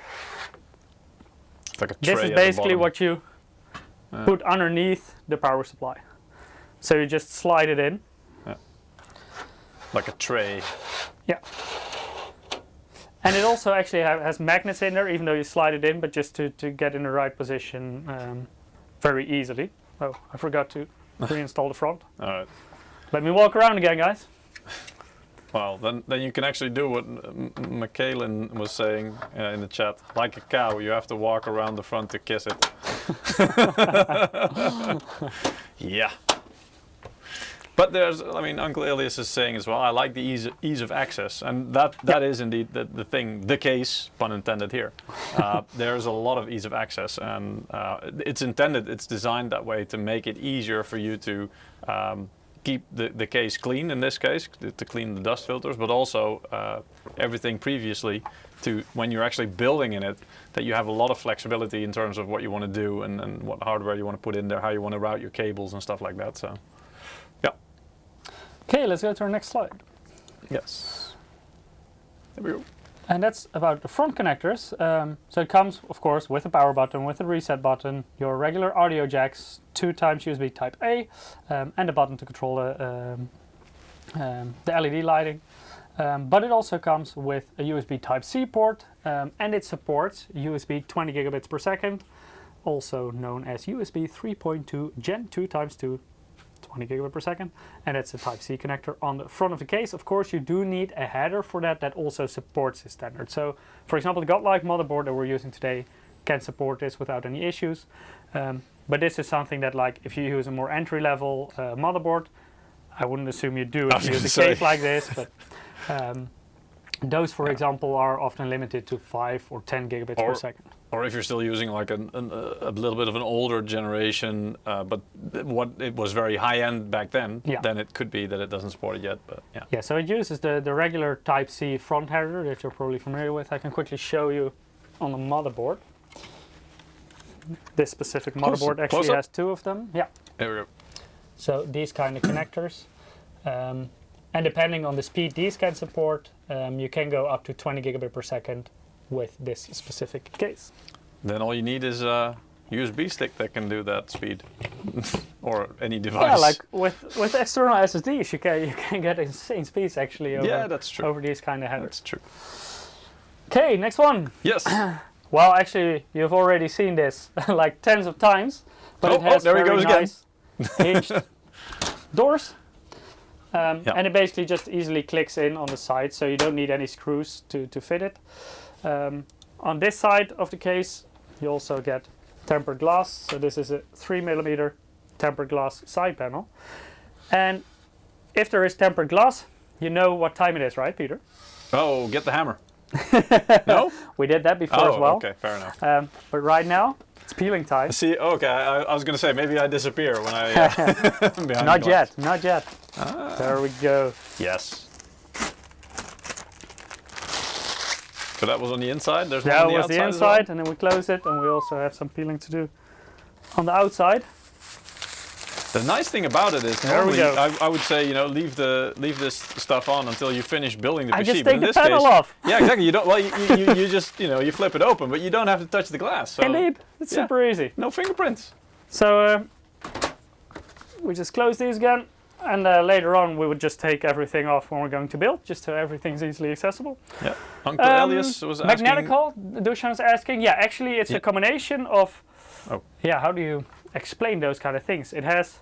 It's like a tray. This is basically what you put underneath the power supply. So you just slide it in. Yeah. Like a tray. Yeah. And it also actually has magnets in there, even though you slide it in, but just to get in the right position very easily. Oh, I forgot to reinstall the front. All right. Let me walk around again, guys. Well, then you can actually do what Michaelin was saying in the chat. Like a cow, you have to walk around the front to kiss it. Yeah. But Uncle Elias is saying as well, I like the ease of access. And that is indeed the case, pun intended here. There's a lot of ease of access, and it's designed that way to make it easier for you to keep the case clean, in this case, to clean the dust filters, but also everything previously to when you're actually building in it, that you have a lot of flexibility in terms of what you want to do and what hardware you want to put in there, how you want to route your cables and stuff like that. So, yeah. Okay, let's go to our next slide. Yes. There we go. And that's about the front connectors. So it comes, of course, with a power button, with a reset button, your regular audio jacks, 2 times USB Type A, and a button to control the LED lighting. But it also comes with a USB Type C port, and it supports USB 20 gigabits per second, also known as USB 3.2 Gen 2 times 2. 20 gigabit per second, and it's a Type-C connector on the front of the case. Of course, you do need a header for that also supports this standard. So, for example, the Godlike motherboard that we're using today can support this without any issues. But this is something that, like, if you use a more entry-level motherboard, I wouldn't assume you do if you use a case like this, but those, for example, are often limited to 5 or 10 gigabits per second. Or if you're still using like a little bit of an older generation, but it was very high-end back then, then it could be that it doesn't support it yet. But yeah. Yeah, so it uses the regular Type-C front header that you're probably familiar with. I can quickly show you on the motherboard. This specific motherboard actually has 2 of them. Yeah. There we go. So these kind of connectors. And depending on the speed these can support, you can go up to 20 gigabit per second with this specific case. Then all you need is a USB stick that can do that speed, or any device. Yeah, like with external SSDs, you can get insane speeds actually over these kind of headers. That's true. Okay, next one. Yes. Well, actually, you've already seen this like tens of times, but it has there very he goes nice hinged doors. And it basically just easily clicks in on the side, so you don't need any screws to fit it. On this side of the case, you also get tempered glass. So this is a 3mm tempered glass side panel. And if there is tempered glass, you know what time it is, right, Peter? Oh, get the hammer. No? We did that before as well. Okay, fair enough. But right now, it's peeling time. See, okay, I was going to say, maybe I disappear when I... Not yet, not yet. Ah. There we go. Yes. So that was on the inside? There's one on the outside? That was the inside, and then we close it, and we also have some peeling to do on the outside. The nice thing about it is, normally I would say, leave this stuff on until you finish building the PC. I just take the panel off. Yeah, exactly. You don't. Well, you just you flip it open, but you don't have to touch the glass. So, indeed, it's super easy. No fingerprints. So we just close these again, and later on we would just take everything off when we're going to build, just so everything's easily accessible. Yeah. Uncle Elias was asking. Magnetical. Dushan was asking. Yeah, actually, it's a combination of. Oh. Yeah. How do you explain those kind of things? It has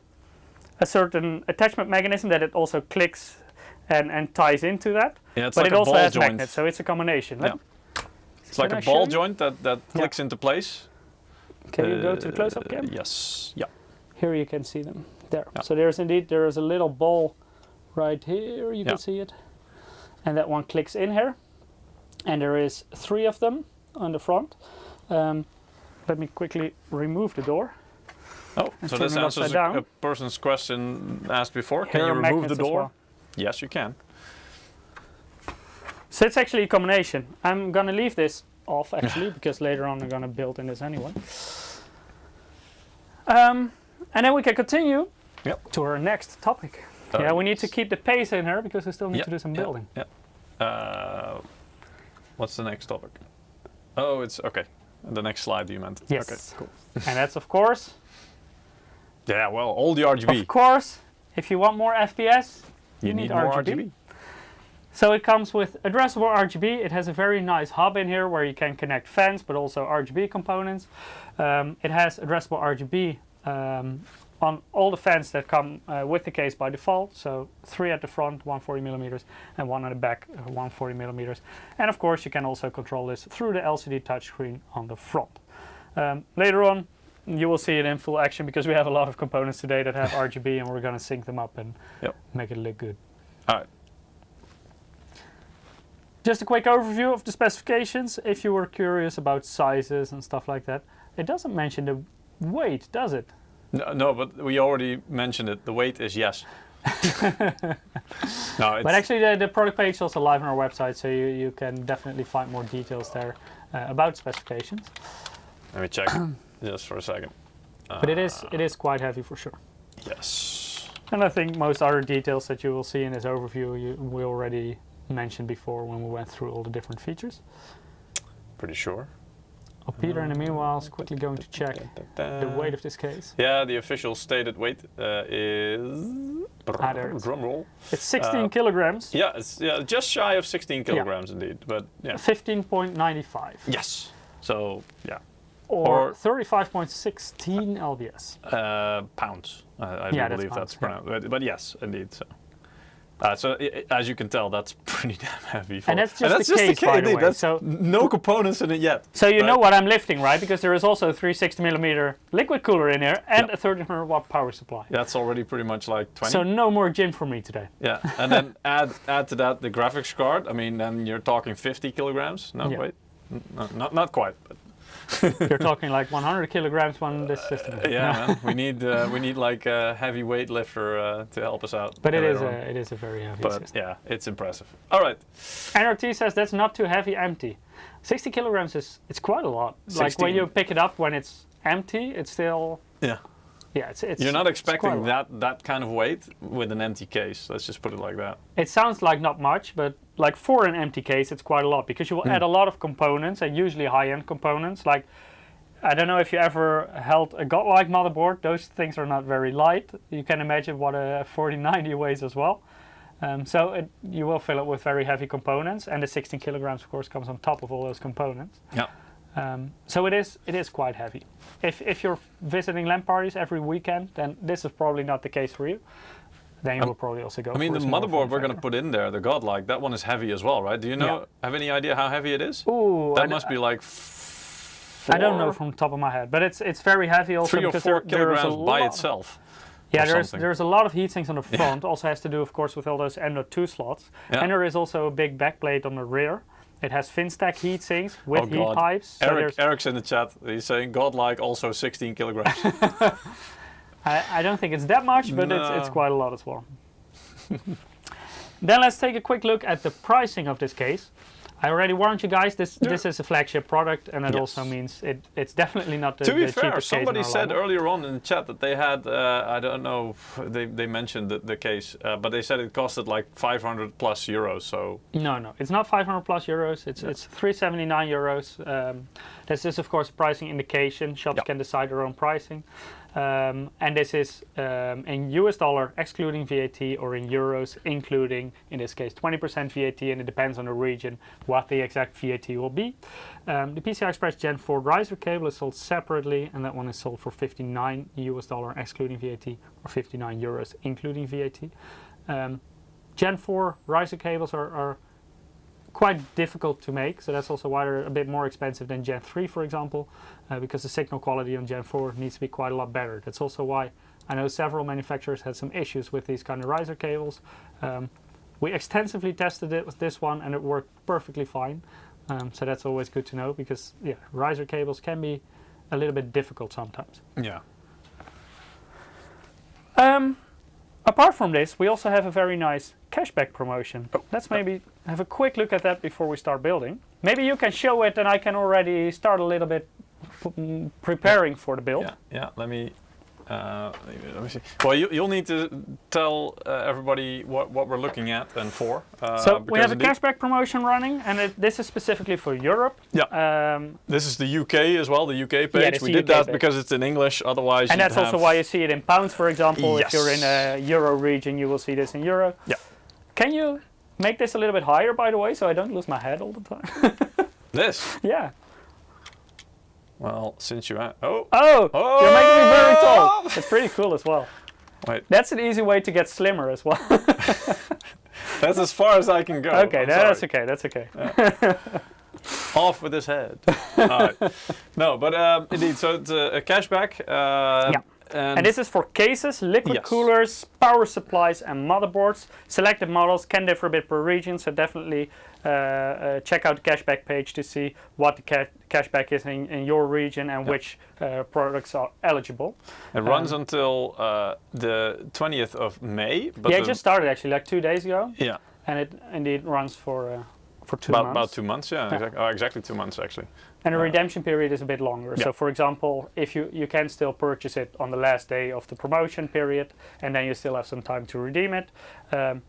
a certain attachment mechanism that it also clicks and ties into that. Yeah, it's but like it also has joint. magnets, so it's a combination. Yeah. It's like a ball joint that clicks into place. Can you go to the close-up cam? Yes. Yeah. Here you can see them. There. Yeah. So there is a little ball right here. You can see it. and that one clicks in here, and there is 3 of them on the front. Let me quickly remove the door. Oh, so this answers a person's question asked before. Can you remove the door? Well. Yes, you can. So it's actually a combination. I'm gonna leave this off actually because later on I'm gonna build in this anyway. And then we can continue to our next topic. Yeah, we need to keep the pace in here because we still need to do some building. What's the next topic? Oh, it's okay. The next slide you meant. Yes. Okay, cool. And that's of course. Yeah, well, all the RGB. Of course, if you want more FPS, you need more RGB. So it comes with addressable RGB. It has a very nice hub in here where you can connect fans, but also RGB components. It has addressable RGB on all the fans that come with the case by default. So 3 at the front, 140mm, and 1 at the back, 140mm. And of course, you can also control this through the LCD touchscreen on the front. Later on, you will see it in full action because we have a lot of components today that have RGB, and we're going to sync them up and make it look good. All right. Just a quick overview of the specifications if you were curious about sizes and stuff like that. It doesn't mention the weight, does it? No, but we already mentioned it. The weight is yes. No, but actually the product page is also live on our website, so you can definitely find more details there about specifications. Let me check just for a second. But it is quite heavy for sure. Yes. And I think most other details that you will see in this overview we already mentioned before when we went through all the different features. Pretty sure. Oh, Peter, in the meanwhile, is quickly going to check the weight of this case. Yeah, the official stated weight is... drum roll. It's 16 kilograms. Yeah, it's just shy of 16 kilograms indeed. But yeah. 15.95. Yes. So, yeah. Or 35.16 lbs. Pounds. I do believe that's pronounced. But yes, indeed. So, as you can tell, that's pretty damn heavy. And that's just the case, by the way. That's so no components in it yet. So you know what I'm lifting, right? Because there is also a 360mm liquid cooler in here and a 1300 watt power supply. That's already pretty much like 20. So no more gym for me today. Yeah, and then add to that the graphics card. I mean, then you're talking 50 kilograms. No, wait, not quite, but. You're talking like 100 kilograms when this system is. Yeah, man. we need like a heavy weightlifter to help us out. But it is a very heavy system. Yeah, it's impressive. All right. NRT says that's not too heavy empty. 60 kilograms it's quite a lot. 16. Like when you pick it up when it's empty, it's still. Yeah. Yeah, it's you're not expecting that kind of weight with an empty case. Let's just put it like that. It sounds like not much, but like for an empty case, it's quite a lot because you will add a lot of components and usually high-end components. Like, I don't know if you ever held a godlike motherboard. Those things are not very light. You can imagine what a 4090 weighs as well. So you will fill it with very heavy components, and the 16 kilograms, of course, comes on top of all those components. Yeah. So it is quite heavy. If you're visiting LAN parties every weekend, then this is probably not the case for you. Then you will probably also go. I mean, the motherboard we're going to put in there, the Godlike, that one is heavy as well, right? Do you know? Have any idea how heavy it is? Ooh, that must be like. I don't know from the top of my head, but it's very heavy also. 3 or 4 kilograms by itself. Yeah, there's a lot of heat sinks on the front. Also has to do, of course, with all those Endo2 slots. Yeah. And there is also a big backplate on the rear. It has FinStack heat sinks with heat pipes. So Eric's in the chat. He's saying Godlike also 16 kilograms. I don't think it's that much, but it's quite a lot as well. Then let's take a quick look at the pricing of this case. I already warned you guys, this is a flagship product, and that also means it's definitely not the cheapest case. To be fair, somebody said earlier on in the chat that they had, I don't know, they mentioned the case, but they said it costed like 500 plus euros. So no, it's not 500 plus euros. It's 379 euros. This is of course pricing indication. Shops can decide their own pricing. And this is in US dollar excluding VAT or in euros including, in this case, 20% VAT, and it depends on the region what the exact VAT will be. The PCI Express Gen 4 riser cable is sold separately, and that one is sold for $59 US excluding VAT or 59 euros including VAT. Gen 4 riser cables are quite difficult to make, so that's also why they're a bit more expensive than Gen 3, for example, because the signal quality on Gen 4 needs to be quite a lot better. That's also why I know several manufacturers had some issues with these kind of riser cables. We extensively tested it with this one and it worked perfectly fine. So that's always good to know because yeah, riser cables can be a little bit difficult sometimes. Yeah. Apart from this, we also have a very nice cashback promotion. Let's maybe have a quick look at that before we start building. Maybe you can show it and I can already start a little bit preparing for the build. Yeah. Let me see. Well, you'll need to tell everybody what we're looking at and for. So we have a cashback promotion running, and this is specifically for Europe. Yeah. This is the UK as well, the UK page. Yeah, we did UK that page. because it's in English. Otherwise, and that's also why you see it in pounds, for example. Yes. If you're in a Euro region, you will see this in Euro. Yeah. Can you make this a little bit higher, by the way, so I don't lose my head all the time? This? Yeah. Well, since you Oh, you're making me very tall. It's pretty cool as well. Wait. That's an easy way to get slimmer as well. That's as far as I can go. Okay, that's okay. That's okay. Yeah. Off with his head. All right. No, but indeed, so it's a cashback. Yeah. And this is for cases, liquid coolers, power supplies, and motherboards. Selected models can differ a bit per region, so definitely check out the cashback page to see what the cashback is in your region and which products are eligible. It runs until the 20th of May. But yeah, it just started actually like 2 days ago. Yeah. And it indeed runs for 2 months. About 2 months, yeah. Exactly 2 months actually. And the redemption period is a bit longer. Yeah. So for example, if you can still purchase it on the last day of the promotion period, and then you still have some time to redeem it,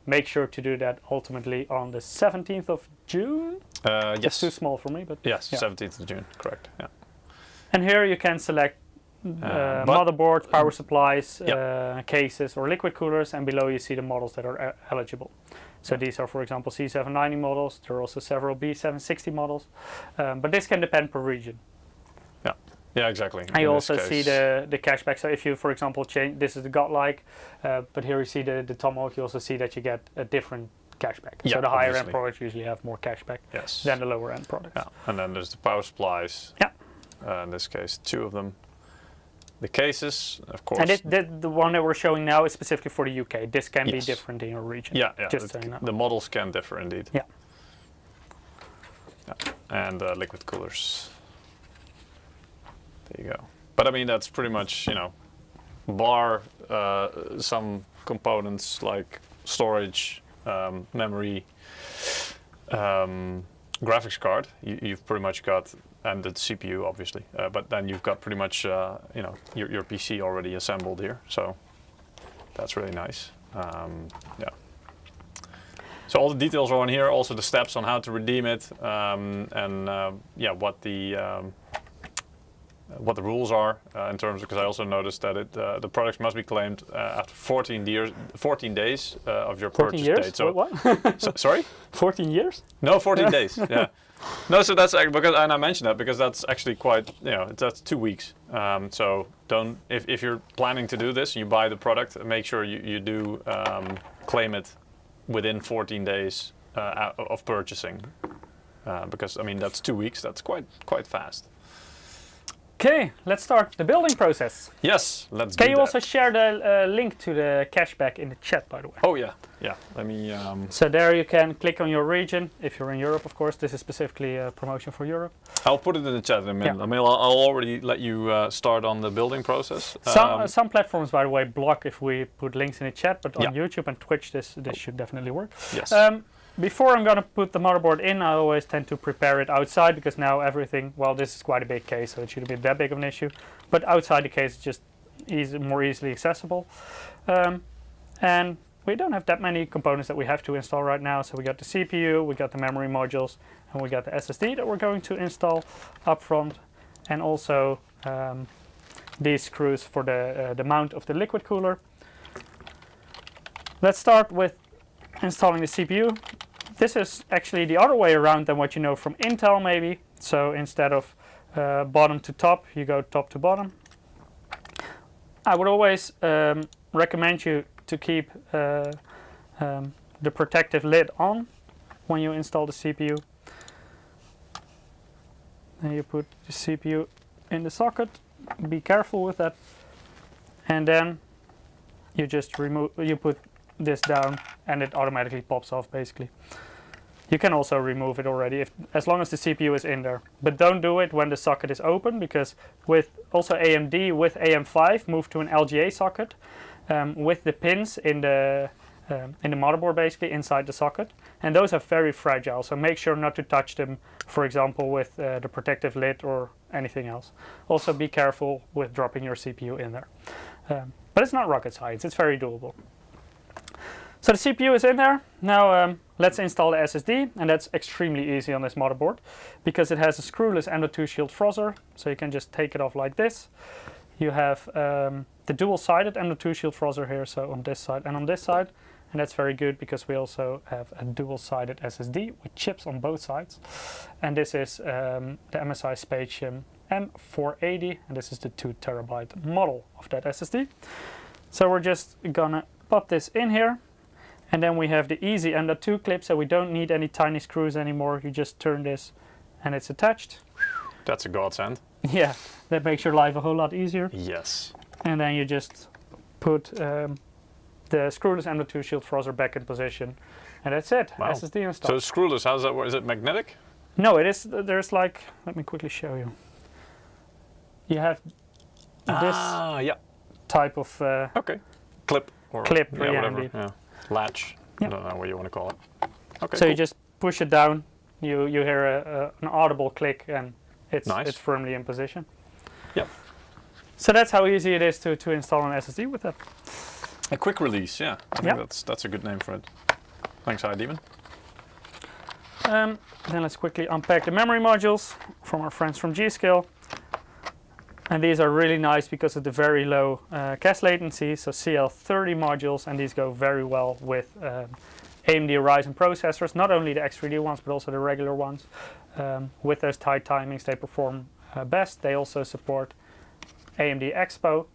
make sure to do that ultimately on the 17th of June. Yes. It's too small for me, but yes, 17th of June, correct. Yeah. And here you can select motherboards, power supplies, cases, or liquid coolers, and below you see the models that are eligible. So these are, for example, C790 models. There are also several B760 models, but this can depend per region. Yeah, yeah, exactly. And you also see the cashback. So if you, for example, change, this is the Godlike, but here you see the Tomahawk, you also see that you get a different cashback. Yeah, so the higher obviously. end products usually have more cashback yes. than the lower end products. Yeah, and then there's the power supplies. Yeah. In this case, 2 of them. The cases, of course. And the one that we're showing now is specifically for the UK. This can be Yes. different in your region. Yeah, yeah. Just so you know. The models can differ indeed. Yeah. And liquid coolers. There you go. But I mean, that's pretty much, bar some components like storage, memory, graphics card. You've pretty much got, and the CPU obviously, but then you've got pretty much your PC already assembled here, so that's really nice. Yeah. So all the details are on here, also the steps on how to redeem it, and what the rules are in terms of, because I also noticed that the products must be claimed after 14 days of your purchase date. So what? Sorry? 14 years? No, 14 days. Yeah. No, so that's because, and I mentioned that because that's actually quite, that's 2 weeks. So don't, if you're planning to do this, you buy the product, make sure you do claim it within 14 days of purchasing, because I mean that's 2 weeks. That's quite fast. Okay, let's start the building process. Yes, let's do that. Can you also share the link to the cashback in the chat, by the way? Oh yeah, yeah. Let me. So there you can click on your region. If you're in Europe, of course, this is specifically a promotion for Europe. I'll put it in the chat in a minute. Yeah. I mean, I'll already let you start on the building process. Some platforms, by the way, block if we put links in the chat, but on YouTube and Twitch, this should definitely work. Yes. Before I'm going to put the motherboard in, I always tend to prepare it outside, because now everything, well, this is quite a big case, so it shouldn't be that big of an issue. But outside the case, it's just more easily accessible. And we don't have that many components that we have to install right now. So we got the CPU, we got the memory modules, and we got the SSD that we're going to install up front. And also these screws for the mount of the liquid cooler. Let's start with installing the CPU. This is actually the other way around than what you know from Intel maybe. So instead of bottom to top, you go top to bottom. I would always recommend you to keep the protective lid on when you install the CPU. Then you put the CPU in the socket. Be careful with that. And then you just put this down and it automatically pops off basically. You can also remove it already as long as the CPU is in there. But don't do it when the socket is open, because with also AMD with AM5 moved to an LGA socket with the pins in the motherboard basically inside the socket, and those are very fragile, so make sure not to touch them, for example with the protective lid or anything else. Also be careful with dropping your CPU in there. But it's not rocket science, it's very doable. So the CPU is in there. Now let's install the SSD, and that's extremely easy on this motherboard because it has a screwless M.2 shield frozzer, so you can just take it off like this. You have the dual-sided M.2 shield frozzer here, so on this side and on this side, and that's very good because we also have a dual-sided SSD with chips on both sides. And this is the MSI Spatium M480, and this is the 2 terabyte model of that SSD. So we're just gonna pop this in here. And then we have the easy M.2 clip, so we don't need any tiny screws anymore. You just turn this and it's attached. That's a godsend. Yeah, that makes your life a whole lot easier. Yes. And then you just put the screwless M.2 shield frozzer back in position. And that's it, wow. SSD installed. So screwless, how does that work? Is it magnetic? No, it is, there's like, let me quickly show you. You have this type of okay. Clip. Or, clip, yeah, whatever. indeed. Yeah. Latch. Yep. I don't know what you want to call it. Okay. So cool. you just push it down, you hear an audible click, and it's firmly in position. Yep. So that's how easy it is to install an SSD with that. A quick release, yeah. I think that's a good name for it. Thanks, Demon. Then let's quickly unpack the memory modules from our friends from G.SKILL. And these are really nice because of the very low cache latency, so CL30 modules, and these go very well with AMD Ryzen processors, not only the X3D ones, but also the regular ones. With those tight timings, they perform best. They also support AMD Expo,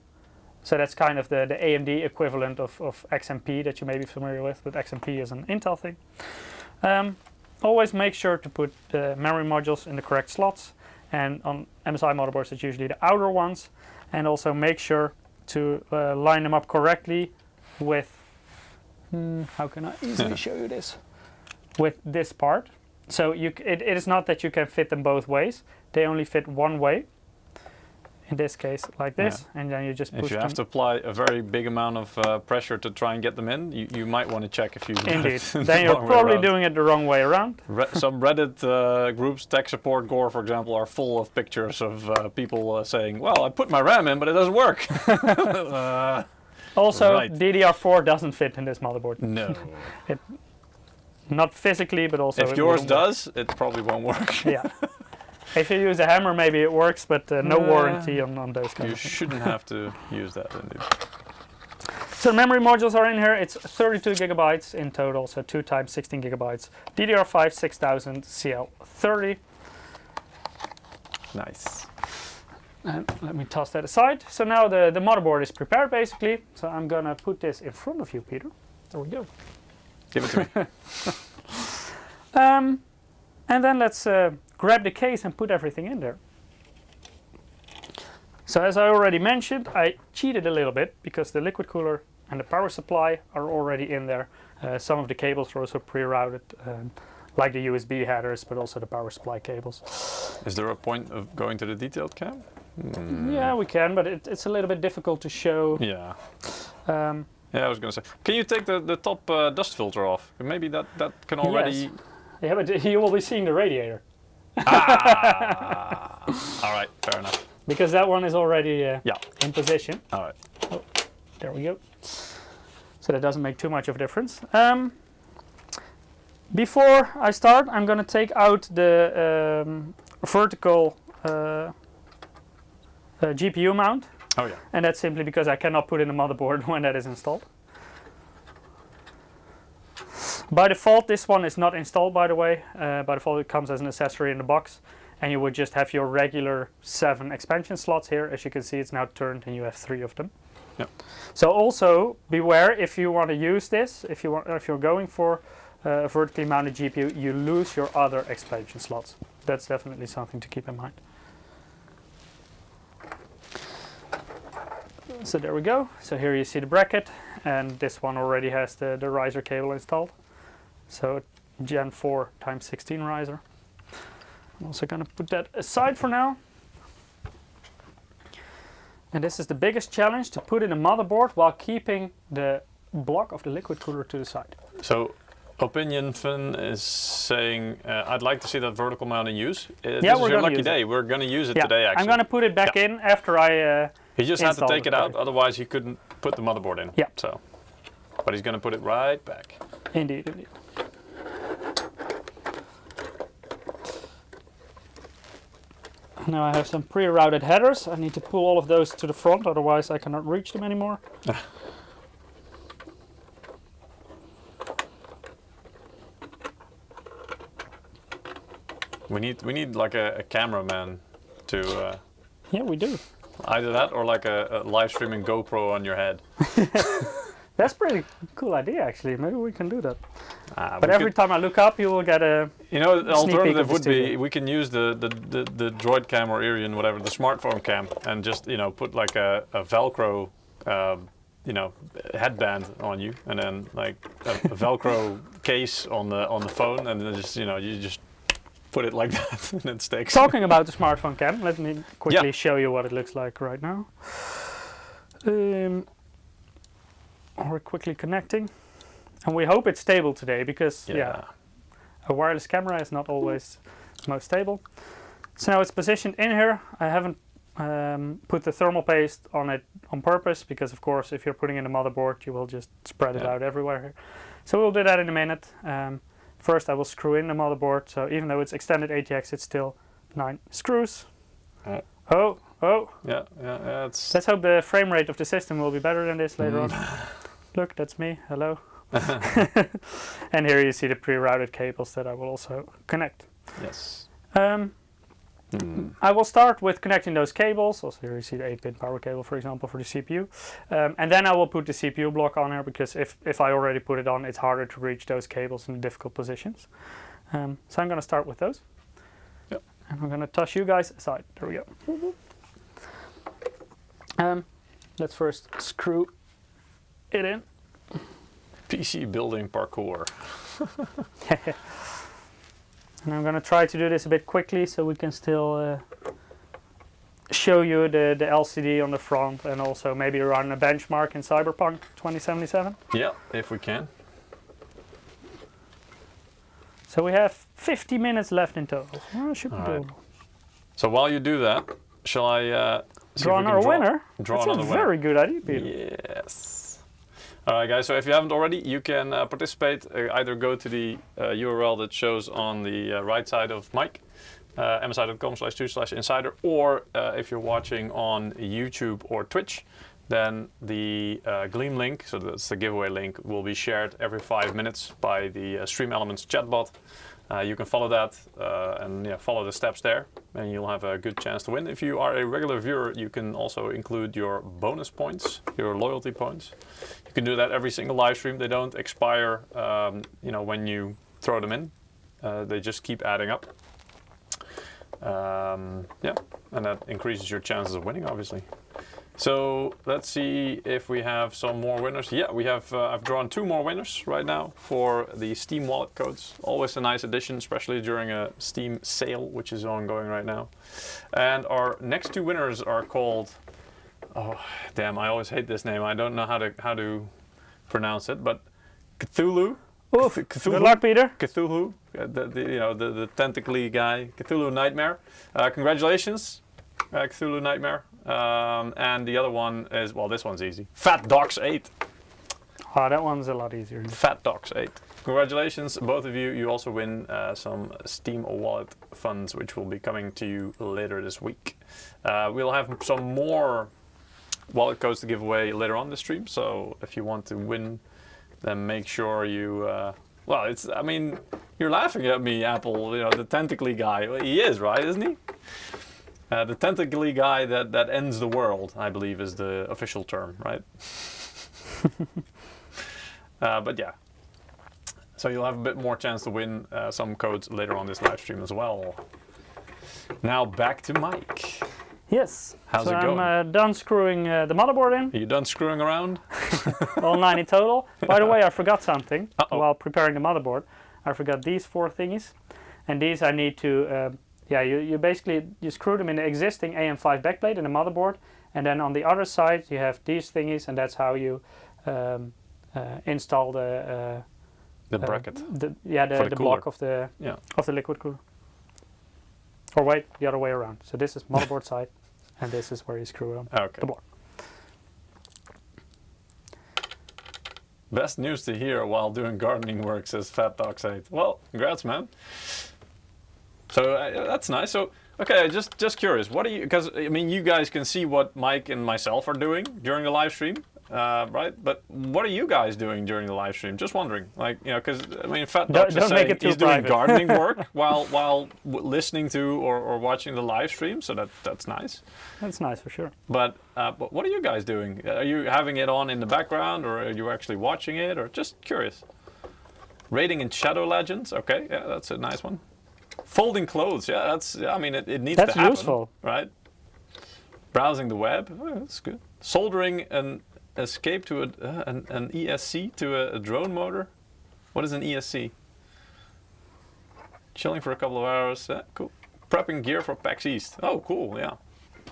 so that's kind of the AMD equivalent of XMP that you may be familiar with, but XMP is an Intel thing. Always make sure to put the memory modules in the correct slots. And on MSI motherboards, it's usually the outer ones. And also make sure to line them up correctly with, how can I easily show you this? With this part. So it is not that you can fit them both ways. They only fit one way. In this case, like this, and then you just push them. If you have to apply a very big amount of pressure to try and get them in, you might want to check if you indeed. Then you're probably doing it the wrong way around. Some Reddit groups, tech support Gore, for example, are full of pictures of people saying, "Well, I put my RAM in, but it doesn't work." Also, DDR4 doesn't fit in this motherboard. No. Not physically, but also. If yours does, it probably won't work. Yeah. If you use a hammer, maybe it works, but no warranty on those kind of things. You shouldn't have to use that, indeed. So the memory modules are in here. It's 32 gigabytes in total, so 2 times 16 gigabytes. DDR5 6000 CL30. Nice. And let me toss that aside. So now the motherboard is prepared, basically. So I'm gonna put this in front of you, Peter. There we go. Give it to me. And then let's grab the case and put everything in there. So as I already mentioned, I cheated a little bit because the liquid cooler and the power supply are already in there. Some of the cables are also pre-routed, like the USB headers, but also the power supply cables. Is there a point of going to the detailed cam? Yeah, we can, but it's a little bit difficult to show. Yeah. Yeah, I was going to say, can you take the top dust filter off? Maybe that can already... Yes. Yeah, but you will be seeing the radiator. Ah! All right, fair enough. Because that one is already in position. All right. Oh, there we go. So that doesn't make too much of a difference. Before I start, I'm going to take out the vertical GPU mount. Oh yeah. And that's simply because I cannot put in a motherboard when that is installed. By default, this one is not installed, by the way. By default, it comes as an accessory in the box. And you would just have your regular 7 expansion slots here. As you can see, it's now turned and you have 3 of them. Yep. So also beware if you want to use this, if you're going for a vertically mounted GPU, you lose your other expansion slots. That's definitely something to keep in mind. So there we go. So here you see the bracket, and this one already has the riser cable installed. So Gen 4 x 16 riser. I'm also going to put that aside for now. And this is the biggest challenge, to put in a motherboard while keeping the block of the liquid cooler to the side. So Opinion Finn is saying, I'd like to see that vertical mount in use. Yeah, this is your lucky day. We're going to use it today, actually. I'm going to put it back in after I he just had to take it out, otherwise he couldn't put the motherboard in. Yeah. So, but he's going to put it right back. Indeed, indeed. Now I have some pre-routed headers. I need to pull all of those to the front, otherwise I cannot reach them anymore. We need like a cameraman to. Yeah, we do. Either that or like a live streaming GoPro on your head. That's a pretty cool idea, actually. Maybe we can do that. But every time I look up, you will get a. You know, the alternative would be we can use the Droid cam or Irion, whatever, the smartphone cam, and just put like a Velcro, headband on you, and then like a Velcro case on the phone, and then just you just put it like that, and it sticks. Talking about the smartphone cam, let me quickly show you what it looks like right now. We're quickly connecting, and we hope it's stable today, because a wireless camera is not always most stable. So now it's positioned in here. I haven't put the thermal paste on it on purpose, because of course if you're putting in a motherboard you will just spread it out everywhere here. So we'll do that in a minute. First I will screw in the motherboard, so even though it's extended ATX, it's still 9 screws. Oh. Yeah. Let's hope the frame rate of the system will be better than this later on. Look, that's me. Hello. And here you see the pre-routed cables that I will also connect. Yes. I will start with connecting those cables. Also here you see the 8-pin power cable, for example, for the CPU. And then I will put the CPU block on here, because if I already put it on, it's harder to reach those cables in difficult positions. So I'm going to start with those. Yep. And I'm going to toss you guys aside. There we go. Let's first screw it in. PC building parkour. And I'm going to try to do this a bit quickly, so we can still show you the LCD on the front, and also maybe run a benchmark in Cyberpunk 2077. Yeah, if we can. So we have 50 minutes left in total. Oh, should be doable. So while you do that, shall I draw another winner? That's a very good idea, Peter. Yes. All right, guys, so if you haven't already, you can participate. Either go to the URL that shows on the right side of Mike, msi.com/2/insider, or if you're watching on YouTube or Twitch, then the Gleam link, so that's the giveaway link, will be shared every 5 minutes by the Stream Elements chatbot. You can follow that and follow the steps there, and you'll have a good chance to win. If you are a regular viewer, you can also include your bonus points, your loyalty points. You can do that every single live stream. They don't expire, when you throw them in. They just keep adding up. And that increases your chances of winning, obviously. So let's see if we have some more winners. Yeah, we have. I've drawn 2 more winners right now for the Steam wallet codes. Always a nice addition, especially during a Steam sale, which is ongoing right now. And our next 2 winners are called. Oh, damn! I always hate this name. I don't know how to pronounce it, but Cthulhu. Oof, Cthulhu. Good luck, Peter. Cthulhu, the tentacly guy, Cthulhu Nightmare. Congratulations, Cthulhu Nightmare. And the other one is, well, this one's easy. Fat Docs 8. Oh, that one's a lot easier. Fat Docs 8. Congratulations, both of you. You also win some Steam wallet funds, which will be coming to you later this week. We'll have some more wallet codes to give away later on the stream. So if you want to win, then make sure you. You're laughing at me, Apple. The tentacly guy. Well, he is, right? Isn't he? The tentacly guy that ends the world, I believe, is the official term, right? But yeah. So you'll have a bit more chance to win some codes later on this live stream as well. Now back to Mike. Yes. How's so it going? I'm done screwing the motherboard in. Are you done screwing around? All 9 in total. By the way, I forgot something Uh-oh. while preparing the motherboard. I forgot these 4 thingies. And these I need to, you basically, you screw them in the existing AM5 backplate in the motherboard. And then on the other side you have these thingies, and that's how you install the bracket. the cooler. block of the liquid cooler. Or wait, the other way around. So this is motherboard side, and this is where you screw on Okay. the board. Best news to hear while doing gardening work, says Fat Dog 8. Well, congrats, man. So that's nice. So okay, just curious, what are you? Because I mean, you guys can see what Mike and myself are doing during the live stream, right? But what are you guys doing during the live stream? Just wondering, like, you know, because I mean, Fat Dog is saying he's doing gardening work while listening to or watching the live stream. So that's nice. That's nice for sure. But what are you guys doing? Are you having it on in the background, or are you actually watching it, or just curious? Raiding in Shadow Legends. Okay, yeah, that's a nice one. Folding clothes, yeah, that's. I mean, it needs to happen. That's useful, right? Browsing the web, oh, that's good. Soldering an escape to an ESC to a drone motor. What is an ESC? Chilling for a couple of hours. Cool. Prepping gear for PAX East. Oh, cool. Yeah,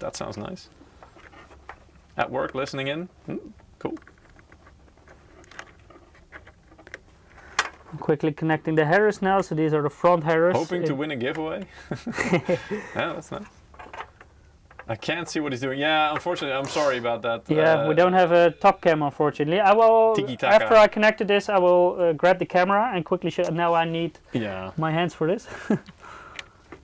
that sounds nice. At work, listening in. Cool. Quickly connecting the headers now, so these are the front headers. Hoping to win a giveaway. Yeah, that's nice. I can't see what he's doing. Yeah, unfortunately, I'm sorry about that. Yeah, we don't have a top cam, unfortunately. I will, after I connected this, I will grab the camera and quickly show. Now I need my hands for this.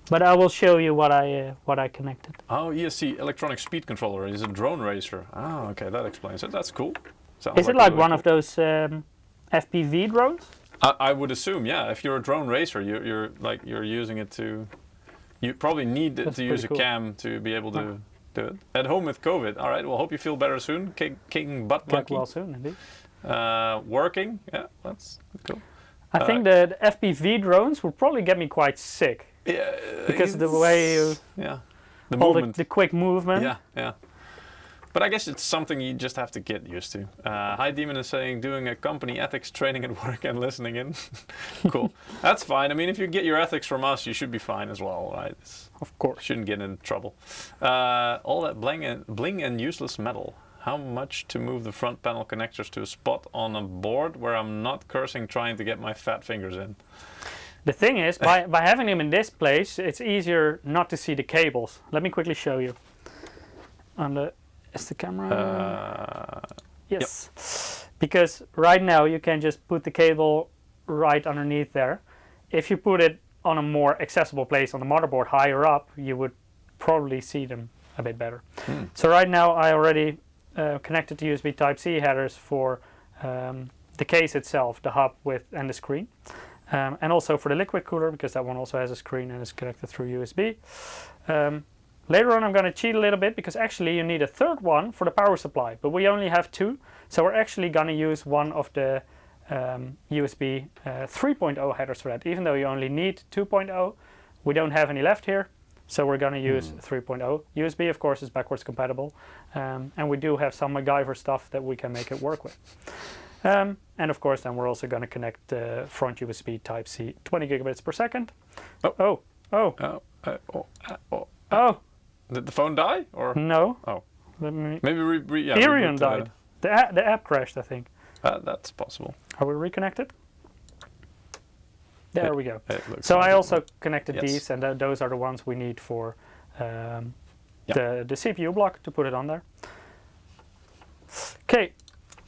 But I will show you what I connected. Oh, ESC electronic speed controller is a drone racer. Oh, okay, that explains it. That's cool. Sounds is it like one of those FPV drones? I would assume, yeah. If you're a drone racer, you're using it to. You probably need to use a cam to be able to do it. At home with COVID. All right. Well, hope you feel better soon. Kicking butt monkey. Get well soon, indeed. Working. Yeah, that's cool. I think the FPV drones will probably get me quite sick. Yeah. Because of the way you. Yeah. The all movement. the quick movement. Yeah. Yeah. But I guess it's something you just have to get used to. Hi Demon is saying doing a company ethics training at work and listening in. Cool. That's fine. I mean, if you get your ethics from us, you should be fine as well, right? Of course. Shouldn't get in trouble. All that bling and useless metal. How much to move the front panel connectors to a spot on a board where I'm not cursing trying to get my fat fingers in? The thing is, by having them in this place, it's easier not to see the cables. Let me quickly show you. Is the camera? Yes. Yep. Because right now you can just put the cable right underneath there. If you put it on a more accessible place on the motherboard higher up, you would probably see them a bit better. So right now I already connected the USB Type-C headers for the case itself, the hub and the screen. And also for the liquid cooler, because that one also has a screen and is connected through USB. Later on I'm going to cheat a little bit, because actually you need a third one for the power supply, but we only have 2, so we're actually going to use one of the USB 3.0 headers for that. Even though you only need 2.0, we don't have any left here, so we're going to use 3.0. USB of course is backwards compatible, and we do have some MacGyver stuff that we can make it work with. And of course then we're also going to connect the front USB Type-C 20 gigabits per second. Oh! Did the phone die, or no? Oh, maybe Ethereum died. The app crashed, I think. That's possible. Are we reconnected? There we go. So I also connected these, and those are the ones we need for the CPU block to put it on there. Okay,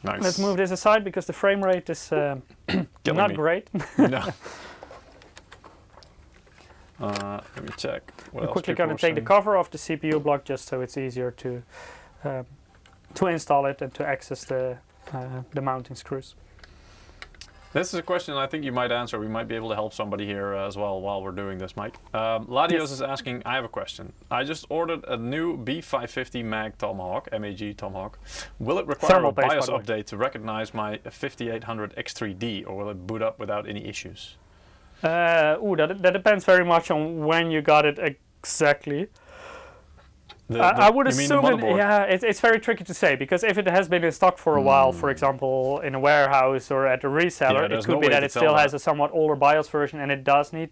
nice. Let's move this aside because the frame rate is not great. No. Let me check. I'm quickly going to take the cover off the CPU block just so it's easier to install it and to access the mounting screws. This is a question I think you might answer. We might be able to help somebody here as well while we're doing this, Mike. Ladios is asking, I have a question. I just ordered a new B550 MAG Tomahawk, MAG Tomahawk. Will it require a BIOS update to recognize my 5800 X3D, or will it boot up without any issues? That depends very much on when you got it exactly. I would you mean the assume, motherboard? yeah, it's very tricky to say, because if it has been in stock for a while, for example, in a warehouse or at a reseller, it there's could no be way that to it tell still that. has a somewhat older BIOS version and it does need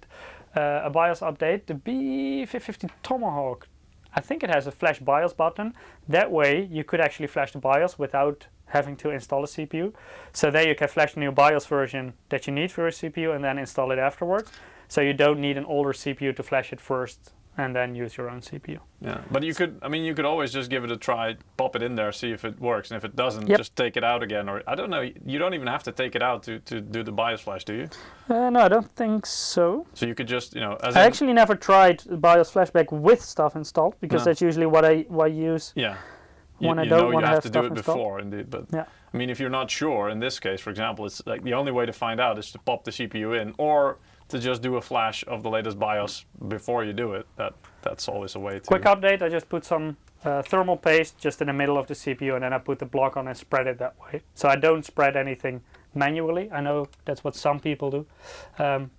a BIOS update. The B550 Tomahawk, I think it has a flash BIOS button. That way you could actually flash the BIOS without having to install a CPU. So there you can flash the new BIOS version that you need for your CPU and then install it afterwards. So you don't need an older CPU to flash it first and then use your own CPU. Yeah, but you could, I mean, you could always just give it a try, pop it in there, see if it works, and if it doesn't, Yep. just take it out again. Or I don't know, you don't even have to take it out to do the BIOS flash, do you? No, I don't think so. So you could just, you know, as I in- actually never tried BIOS flashback with stuff installed, because No. that's usually what I use. yeah. When I you don't know wanna you have have to do stuff it installed. before, indeed. But Yeah. I mean, if you're not sure, in this case, for example, it's like the only way to find out is to pop the CPU in, or to just do a flash of the latest BIOS before you do it. That's always a way to. Quick update, I just put some thermal paste just in the middle of the CPU, and then I put the block on and spread it that way. So I don't spread anything manually. I know that's what some people do,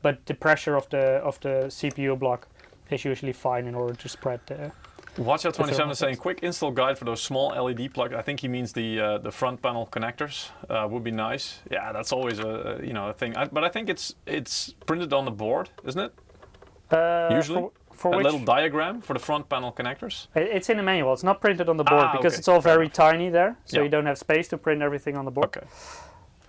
but the pressure of the CPU block is usually fine in order to spread the Watchout27 is saying paste. quick install guide for those small LED plugs. I think he means the front panel connectors. Would be nice. Yeah, that's always a a thing. But I think it's printed on the board, isn't it? Usually for a which little diagram for the front panel connectors. it's in the manual. It's not printed on the board because Okay. it's all Fair very enough. tiny there, so Yeah. you don't have space to print everything on the board. Okay.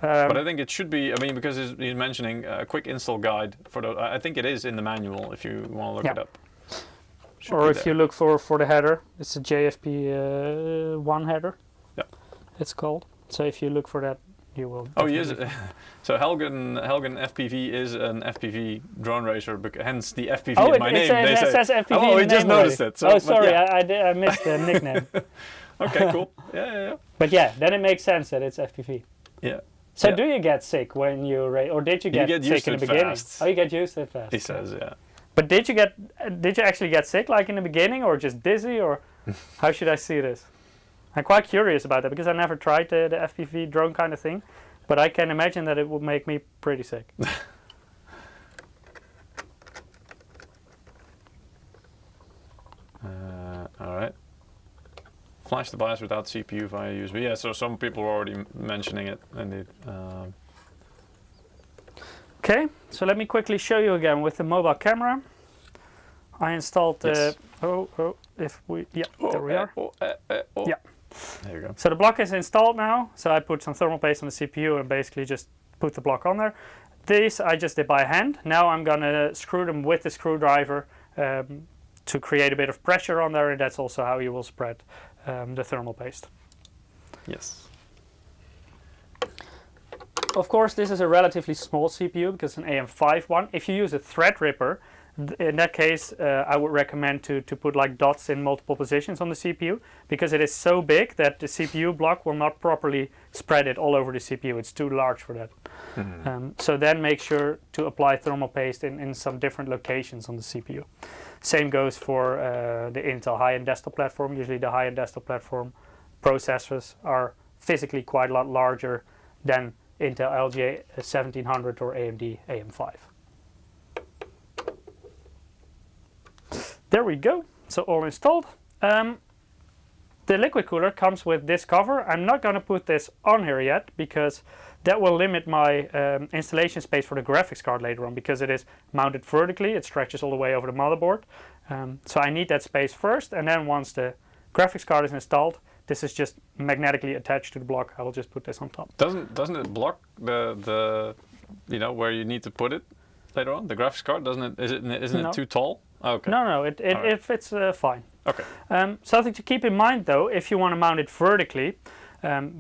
But I think it should be. I mean, because he's mentioning a quick install guide for the. I think it is in the manual if you want to look Yeah. it up. Should Or be if there. you look for the header, it's a JFP1 header. Yeah. It's called. So if you look for that, you will. Oh, he is. definitely- So Helgen FPV is an FPV drone racer, hence the FPV Oh, in my name. it They say. says FPV. Oh, in we the just name noticed already. it. So, Oh, but sorry, yeah. I missed the nickname. Okay, cool. Yeah. But yeah, then it makes sense that it's FPV. Yeah. So Yeah. do you get sick when you or did you You get, get sick used in to the it beginning? fast. Oh, you get used to it fast. He says, yeah. But did you actually get sick like in the beginning, or just dizzy, or how should I see this? I'm quite curious about that because I never tried the FPV drone kind of thing, but I can imagine that it would make me pretty sick. All right. Flash the BIOS without CPU via USB. Yeah, so some people are already mentioning it, indeed. Okay, so let me quickly show you again with the mobile camera. I installed Yes. there we are. Yeah. There you go. So the block is installed now. So I put some thermal paste on the CPU and basically just put the block on there. These I just did by hand. Now I'm gonna screw them with the screwdriver to create a bit of pressure on there, and that's also how you will spread the thermal paste. Yes. Of course, this is a relatively small CPU because it's an AM5 one. If you use a Threadripper, in that case, I would recommend to put like dots in multiple positions on the CPU because it is so big that the CPU block will not properly spread it all over the CPU. It's too large for that. So then make sure to apply thermal paste in some different locations on the CPU. Same goes for the Intel high-end desktop platform. Usually the high-end desktop platform processors are physically quite a lot larger than Intel LGA 1700 or AMD AM5. There we go. So all installed. The liquid cooler comes with this cover. I'm not going to put this on here yet because that will limit my installation space for the graphics card later on because it is mounted vertically. It stretches all the way over the motherboard. So I need that space first, and then once the graphics card is installed, this is just magnetically attached to the block. I will just put this on top. Doesn't it block the where you need to put it later on? The graphics card, doesn't it? Isn't No. it too tall? Oh, okay. No, it Alright. fits fine. Okay. Something to keep in mind though, if you want to mount it vertically,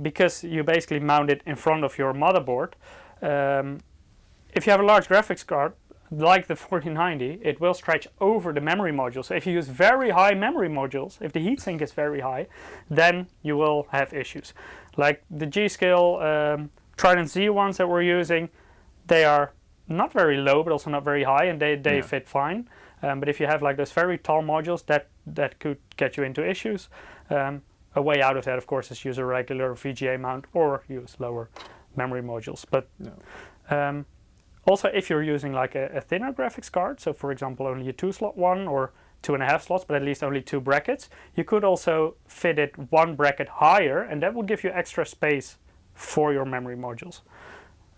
because you basically mount it in front of your motherboard, if you have a large graphics card, like the 4090, it will stretch over the memory module. So if you use very high memory modules, if the heatsink is very high, then you will have issues. Like the G.SKILL Trident Z ones that we're using, they are not very low, but also not very high, and they fit fine. But if you have like those very tall modules, that could get you into issues. A way out of that, of course, is use a regular VGA mount or use lower memory modules. But also, if you're using like a thinner graphics card, so for example only a 2-slot one or 2.5 slots, but at least only 2 brackets. You could also fit it 1 bracket higher, and that would give you extra space for your memory modules.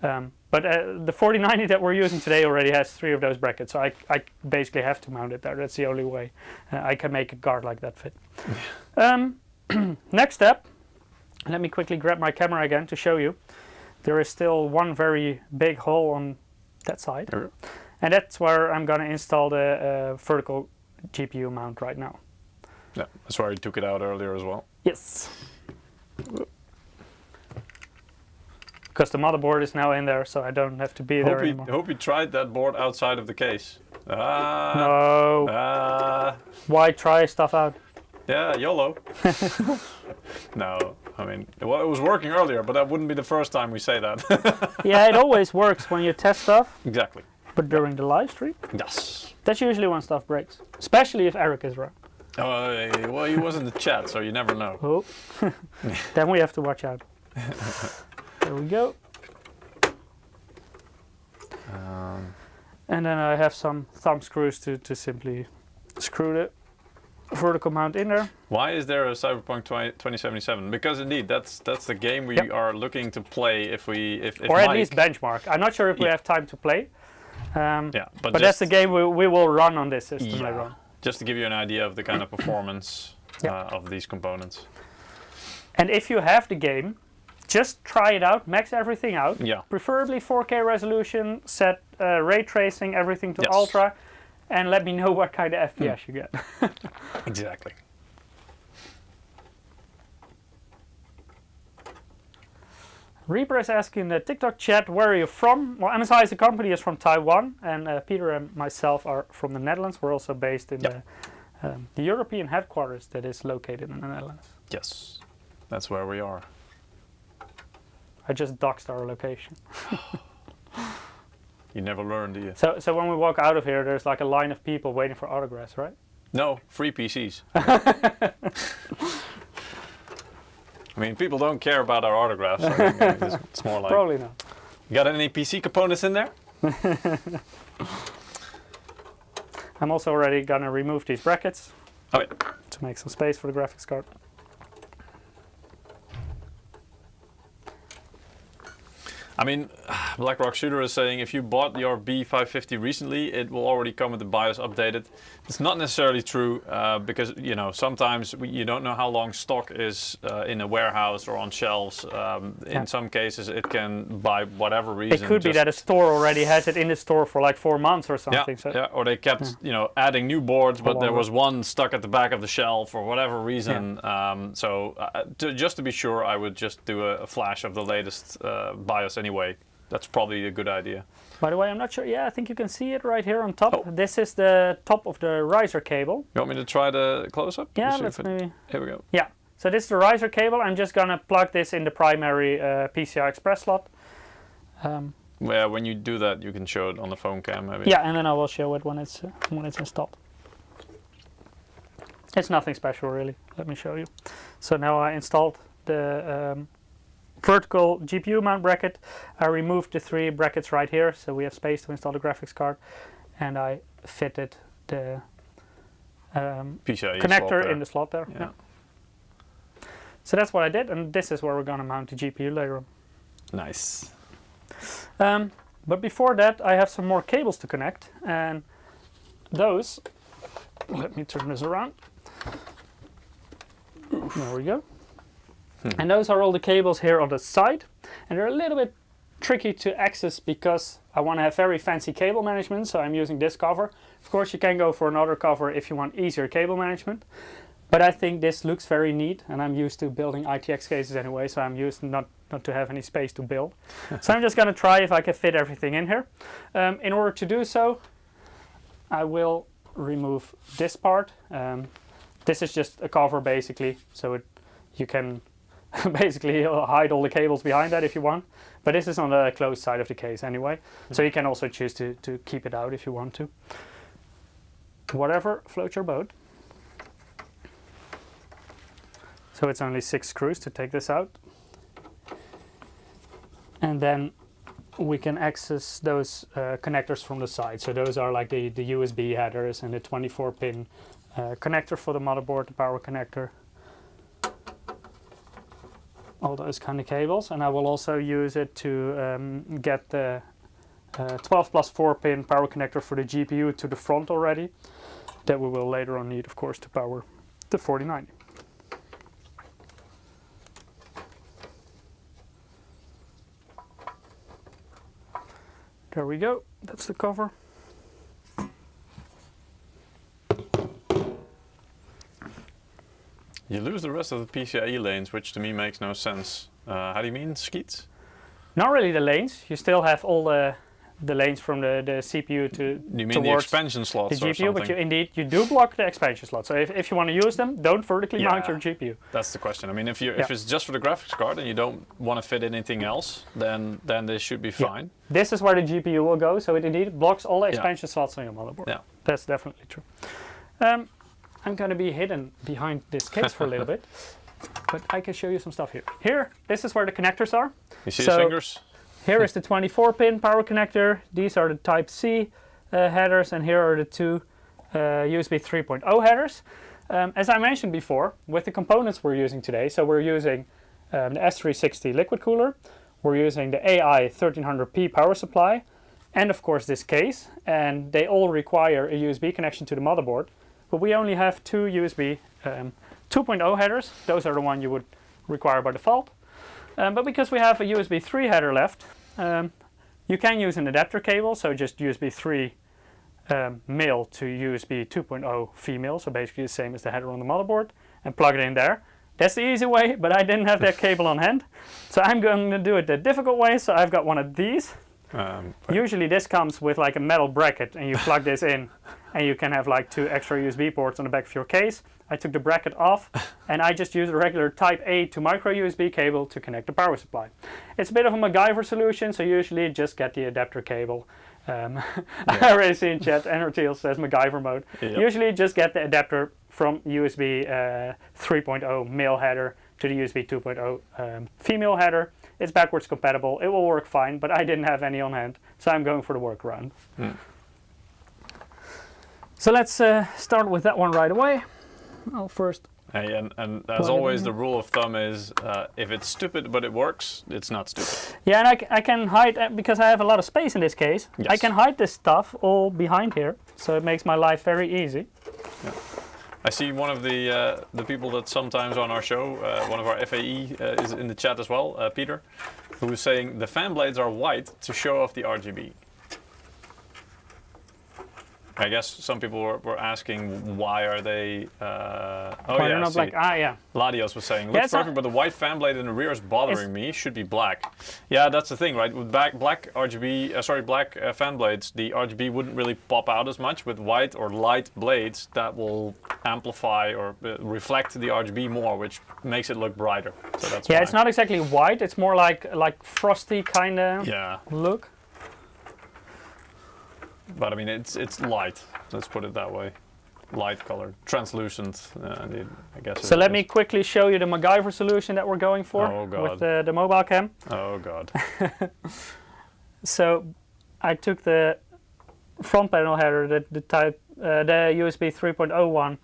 But the 4090 that we're using today already has 3 of those brackets, so I basically have to mount it there. That's the only way I can make a card like that fit. Next step, let me quickly grab my camera again to show you. There is still one very big hole on that side, and that's where I'm going to install the vertical GPU mount right now. Yeah, that's why I took it out earlier as well. Yes. Because the motherboard is now in there, so I don't have to be there anymore. Hope you tried that board outside of the case. No. Why try stuff out? Yeah, YOLO. No, I mean, well, it was working earlier, but that wouldn't be the first time we say that. Yeah, it always works when you test stuff. Exactly. But during the live stream? Yes. That's usually when stuff breaks. Especially if Eric is around. Well, he was in the chat, so you never know. Oh. Then we have to watch out. There we go. And then I have some thumb screws to simply screw the vertical mount in there. Why is there a Cyberpunk 2077? Because indeed, that's the game we are looking to play if or at least benchmark. I'm not sure if we have time to play. But that's the game we will run on this system later on. Just to give you an idea of the kind of performance of these components. And if you have the game, just try it out, max everything out. Yeah. Preferably 4K resolution, set ray tracing, everything to ultra, and let me know what kind of FPS you get. Exactly. Reaper is asking in the TikTok chat, where are you from? Well, MSI as a company is from Taiwan, and Peter and myself are from the Netherlands. We're also based in the European headquarters that is located in the Netherlands. Yes, that's where we are. I just doxed our location. You never learn, do you? So when we walk out of here, there's like a line of people waiting for autographs, right? No, free PCs. I mean, people don't care about our autographs. So I think it's more like... Probably not. You got any PC components in there? I'm also already gonna remove these brackets to make some space for the graphics card. I mean, BlackRock Shooter is saying if you bought your B550 recently, it will already come with the BIOS updated. It's not necessarily true because sometimes you don't know how long stock is in a warehouse or on shelves. In some cases, it can, by whatever reason, it could be that a store already has it in the store for like 4 months or something. Or they kept adding new boards, but there was one stuck at the back of the shelf for whatever reason. Just to be sure, I would just do a flash of the latest BIOS anyway. That's probably a good idea. By the way, I'm not sure. Yeah, I think you can see it right here on top. This is the top of the riser cable. You want me to try the close-up? Yeah, let's maybe. Here we go. Yeah, so this is the riser cable. I'm just gonna plug this in the primary PCI Express slot. Yeah, when you do that, you can show it on the phone cam, maybe. Yeah, and then I will show it when it's installed. It's nothing special, really. Let me show you. So now I installed the vertical GPU mount bracket. I removed the 3 brackets right here, so we have space to install the graphics card, and I fitted the PCIe connector in the slot there. Yeah. So that's what I did, and this is where we're gonna mount the GPU later on. Nice. But before that, I have some more cables to connect, and those, let me turn this around. There we go. And those are all the cables here on the side, and they're a little bit tricky to access because I want to have very fancy cable management, so I'm using this cover. Of course, you can go for another cover if you want easier cable management, but I think this looks very neat, and I'm used to building ITX cases anyway, so I'm used not to have any space to build. So I'm just going to try if I can fit everything in here. In order to do so, I will remove this part. This is just a cover basically, so you can basically hide all the cables behind that if you want, but this is on the closed side of the case anyway, so you can also choose to keep it out if you want to. Whatever floats your boat. So it's only 6 screws to take this out, and then we can access those connectors from the side. So those are like the USB headers and the 24-pin connector for the motherboard, the power connector. All those kind of cables. And I will also use it to get the 12 plus 4-pin power connector for the GPU to the front already. That we will later on need, of course, to power the 4090. There we go, that's the cover. You lose the rest of the PCIe lanes, which to me makes no sense. How do you mean, skeets? Not really the lanes, you still have all the lanes from the CPU to You mean the expansion slots the or GPU, something? but you do block the expansion slots. So if you want to use them, don't vertically mount your GPU. That's the question. I mean, if it's just for the graphics card and you don't want to fit anything else, then this should be fine. This is where the GPU will go, so it indeed blocks all the expansion slots on your motherboard. Yeah. That's definitely true. I'm going to be hidden behind this case for a little bit, but I can show you some stuff here. Here, this is where the connectors are. You see his fingers? Here is the 24-pin power connector. These are the Type-C headers, and here are the two USB 3.0 headers. As I mentioned before, with the components we're using today, so we're using the S360 liquid cooler, we're using the AI 1300P power supply, and of course this case, and they all require a USB connection to the motherboard, but we only have two USB 2.0 headers. Those are the one you would require by default. But because we have a USB 3 header left, you can use an adapter cable, so just USB 3 male to USB 2.0 female, so basically the same as the header on the motherboard, and plug it in there. That's the easy way, but I didn't have that cable on hand, so I'm going to do it the difficult way. So I've got one of these. Usually this comes with like a metal bracket, and you plug this in, and you can have like two extra USB ports on the back of your case. I took the bracket off, and I just used a regular Type A to micro USB cable to connect the power supply. It's a bit of a MacGyver solution, so usually just get the adapter cable. I already see in chat, Enertil says MacGyver mode. Yep. Usually just get the adapter from USB 3.0 male header to the USB 2.0 female header. It's backwards compatible, it will work fine, but I didn't have any on hand, so I'm going for the workaround. So let's start with that one right away. I'll first. Hey, and as always, the rule of thumb is if it's stupid but it works, it's not stupid. Yeah, and I can hide, because I have a lot of space in this case, yes. I can hide this stuff all behind here, so it makes my life very easy. Yeah. I see one of the people that sometimes on our show, one of our FAE is in the chat as well, Peter, who is saying the fan blades are white to show off the RGB. I guess some people were asking why are they. Oh yeah, not black. Yeah. Ladios was saying looks perfect, but the white fan blade in the rear is bothering me. Should be black. Yeah, that's the thing, right? With black RGB, black fan blades, the RGB wouldn't really pop out as much. With white or light blades, that will amplify or reflect the RGB more, which makes it look brighter. So that's why. It's not exactly white. It's more like frosty kind of look. But I mean, it's light. Let's put it that way. Light colored, translucent. I guess. So let me quickly show you the MacGyver solution that we're going for with the mobile cam. Oh god. So I took the front panel header, the USB 3.0 one,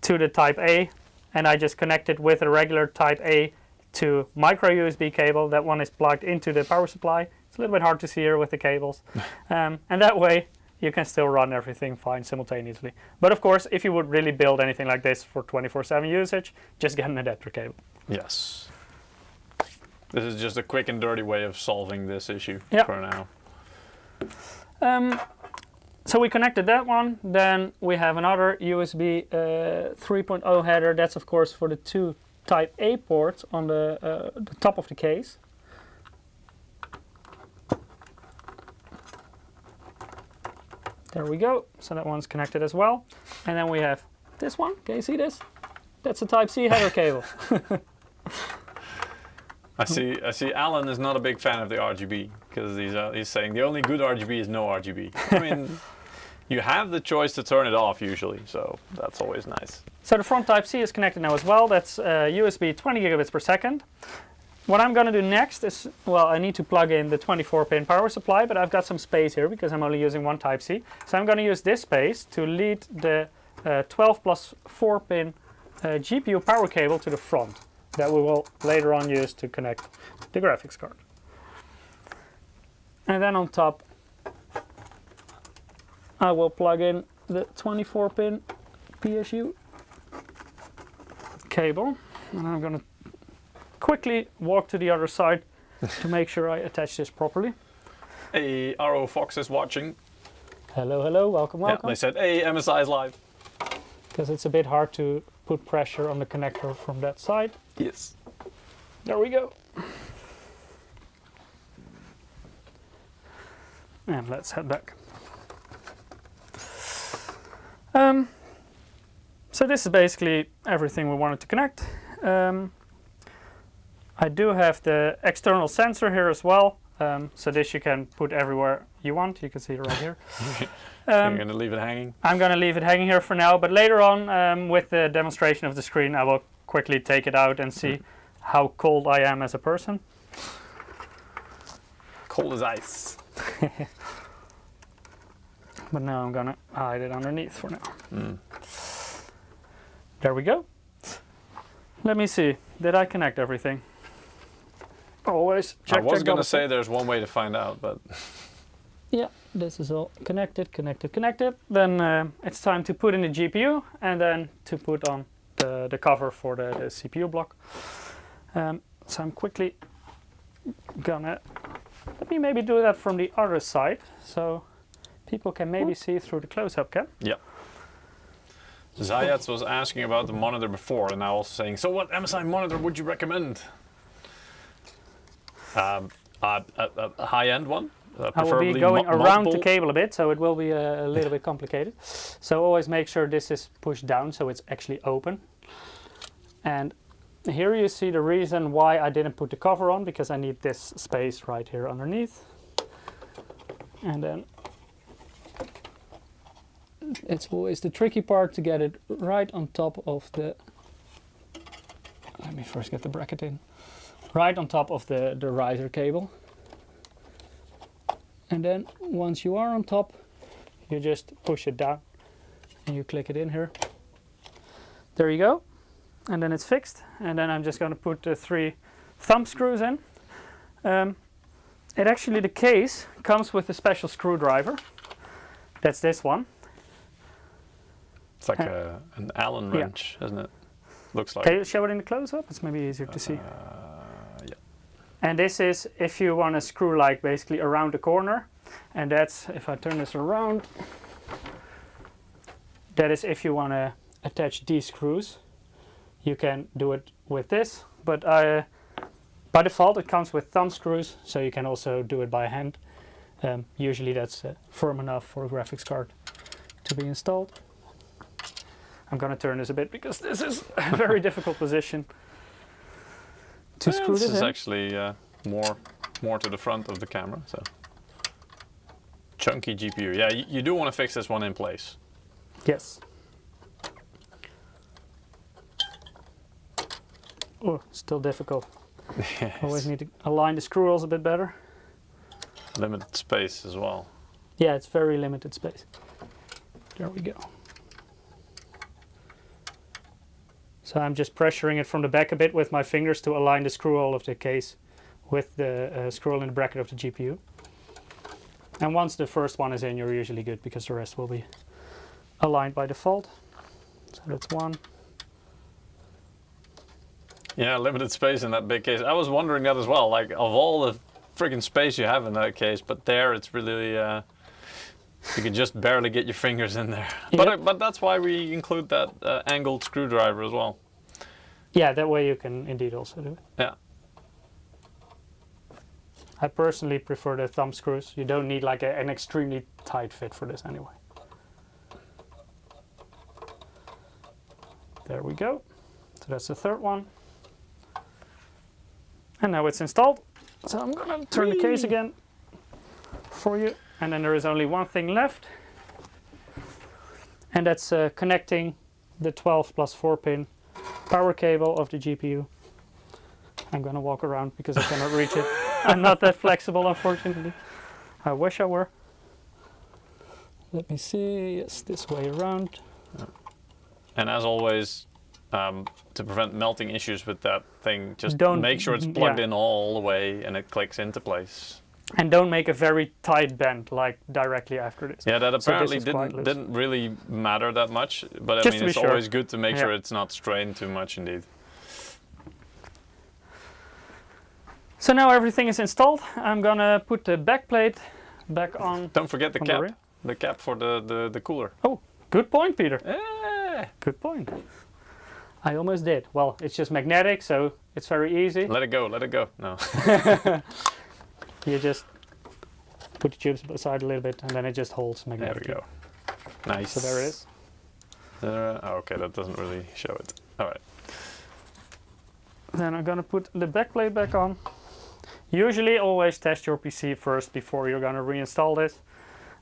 to the Type A, and I just connected with a regular Type A to micro USB cable. That one is plugged into the power supply. It's a little bit hard to see here with the cables. And that way you can still run everything fine simultaneously. But of course, if you would really build anything like this for 24/7 usage, just get an adapter cable. Yes. This is just a quick and dirty way of solving this issue for now. So we connected that one. Then we have another USB 3.0 header. That's of course for the two Type A ports on the top of the case. There we go, so that one's connected as well. And then we have this one, can you see this? That's a Type-C header cable. I see Alan is not a big fan of the RGB, because he's saying the only good RGB is no RGB. I mean, you have the choice to turn it off usually, so that's always nice. So the front Type-C is connected now as well. That's USB 20 gigabits per second. what I'm going to do next is, well, I need to plug in the 24-pin power supply, but I've got some space here because I'm only using one Type-C. So I'm going to use this space to lead the 12 plus 4-pin GPU power cable to the front that we will later on use to connect the graphics card. And then on top, I will plug in the 24-pin PSU cable, and I'm going to quickly walk to the other side to make sure I attach this properly. Hey, RO Fox is watching. Hello, hello, welcome, welcome. Yeah, they said, hey, MSI is live. Because it's a bit hard to put pressure on the connector from that side. Yes. There we go. And let's head back. So this is basically everything we wanted to connect. I do have the external sensor here as well. So this you can put everywhere you want. You can see it right here. You're going to leave it hanging? I'm going to leave it hanging here for now, but later on with the demonstration of the screen I will quickly take it out and see how cold I am as a person. Cold as ice. But now I'm going to hide it underneath for now. There we go. Let me see. Did I connect everything? Always check. I was going to say there's one way to find out, but... Yeah, this is all connected, connected, connected. Then it's time to put in the GPU and then to put on the cover for the CPU block. So I'm quickly gonna... Let me maybe do that from the other side so people can maybe see through the close-up cam. Yeah. Zayats was asking about the monitor before and now also saying, so what MSI monitor would you recommend? A high-end one? I will be going around the cable a bit, so it will be a little bit complicated. So always make sure this is pushed down so it's actually open. And here you see the reason why I didn't put the cover on, because I need this space right here underneath. And then it's always the tricky part to get it right on top of the... Let me first get the bracket in. Right on top of the riser cable. And then once you are on top, you just push it down and you click it in here. There you go. And then it's fixed. And then I'm just going to put the 3 thumb screws in. The case comes with a special screwdriver. That's this one. It's like an Allen wrench, isn't it? Looks like. Can you show it in the close-up? It's maybe easier to see. Yeah. And this is if you want to screw like basically around the corner. And that's, if I turn this around, that is if you want to attach these screws. You can do it with this, but by default it comes with thumb screws, so you can also do it by hand. Usually that's firm enough for a graphics card to be installed. I'm going to turn this a bit because this is a very difficult position to screw this in. This is actually more to the front of the camera. So chunky GPU. Yeah, you do want to fix this one in place. Yes. Oh, still difficult. Yes. Always need to align the screw holes a bit better. Limited space as well. Yeah, it's very limited space. There we go. So I'm just pressuring it from the back a bit with my fingers to align the screw hole of the case with the screw hole in the bracket of the GPU. And once the first one is in, you're usually good because the rest will be aligned by default. So that's one. Yeah, limited space in that big case. I was wondering that as well. Like, of all the friggin' space you have in that case, but there it's really, you can just barely get your fingers in there. Yep. But that's why we include that angled screwdriver as well. Yeah, that way you can indeed also do it. Yeah. I personally prefer the thumb screws. You don't need like an extremely tight fit for this anyway. There we go. So that's the third one. And now it's installed. So I'm going to turn the case again for you. And then there is only one thing left. And that's connecting the 12 plus 4 pin power cable of the GPU. I'm gonna walk around because I cannot reach it. I'm not that flexible, unfortunately. I wish I were. Let me see. Yes, this way around. And as always, to prevent melting issues with that thing, just Don't- make sure it's plugged in all the way and it clicks into place. And don't make a very tight bend like directly after this. Yeah, that So this apparently is quite loose. didn't really matter that much, but I Just mean to be it's sure. always good to make sure Yeah. it's not strained too much indeed. So now everything is installed. I'm gonna put the back plate back on. Don't forget the On the cap. rear? The cap for the cooler. Oh, good point, Peter. Eh, Good point. I almost did. Well, it's just magnetic, so it's very easy. let it go, let it go. No. You just put the tubes aside a little bit, and then it just holds There magnetically. we go. Nice. So there it is. Oh, okay, that doesn't really show it. All right. Then I'm gonna put the back plate back on. Usually always test your PC first before you're gonna reinstall this.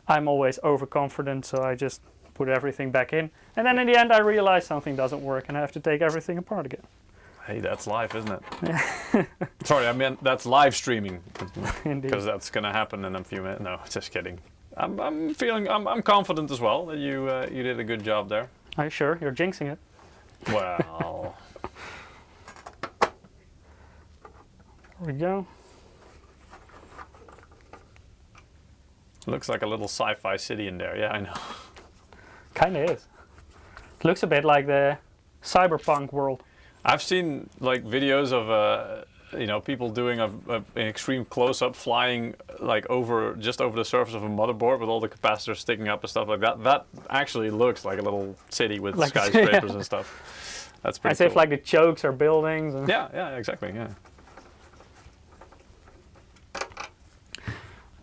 I'm always overconfident, so I just put everything back in. And then in the end I realize something doesn't work and I have to take everything apart again. Hey, that's live, isn't it? Sorry, I meant that's live streaming. Indeed. Because that's gonna happen in a few minutes. No, just kidding. I'm confident as well that you did a good job there. Are you sure? You're jinxing it. Well, There we go. looks like a little sci-fi city in there. Yeah, I know. Kinda is. It looks a bit like the cyberpunk world. I've seen like videos of people doing an extreme close-up, flying like just over the surface of a motherboard with all the capacitors sticking up and stuff like that. That actually looks like a little city with Like- skyscrapers and stuff. That's pretty As cool. if like the chokes are buildings. And Yeah, exactly. Yeah.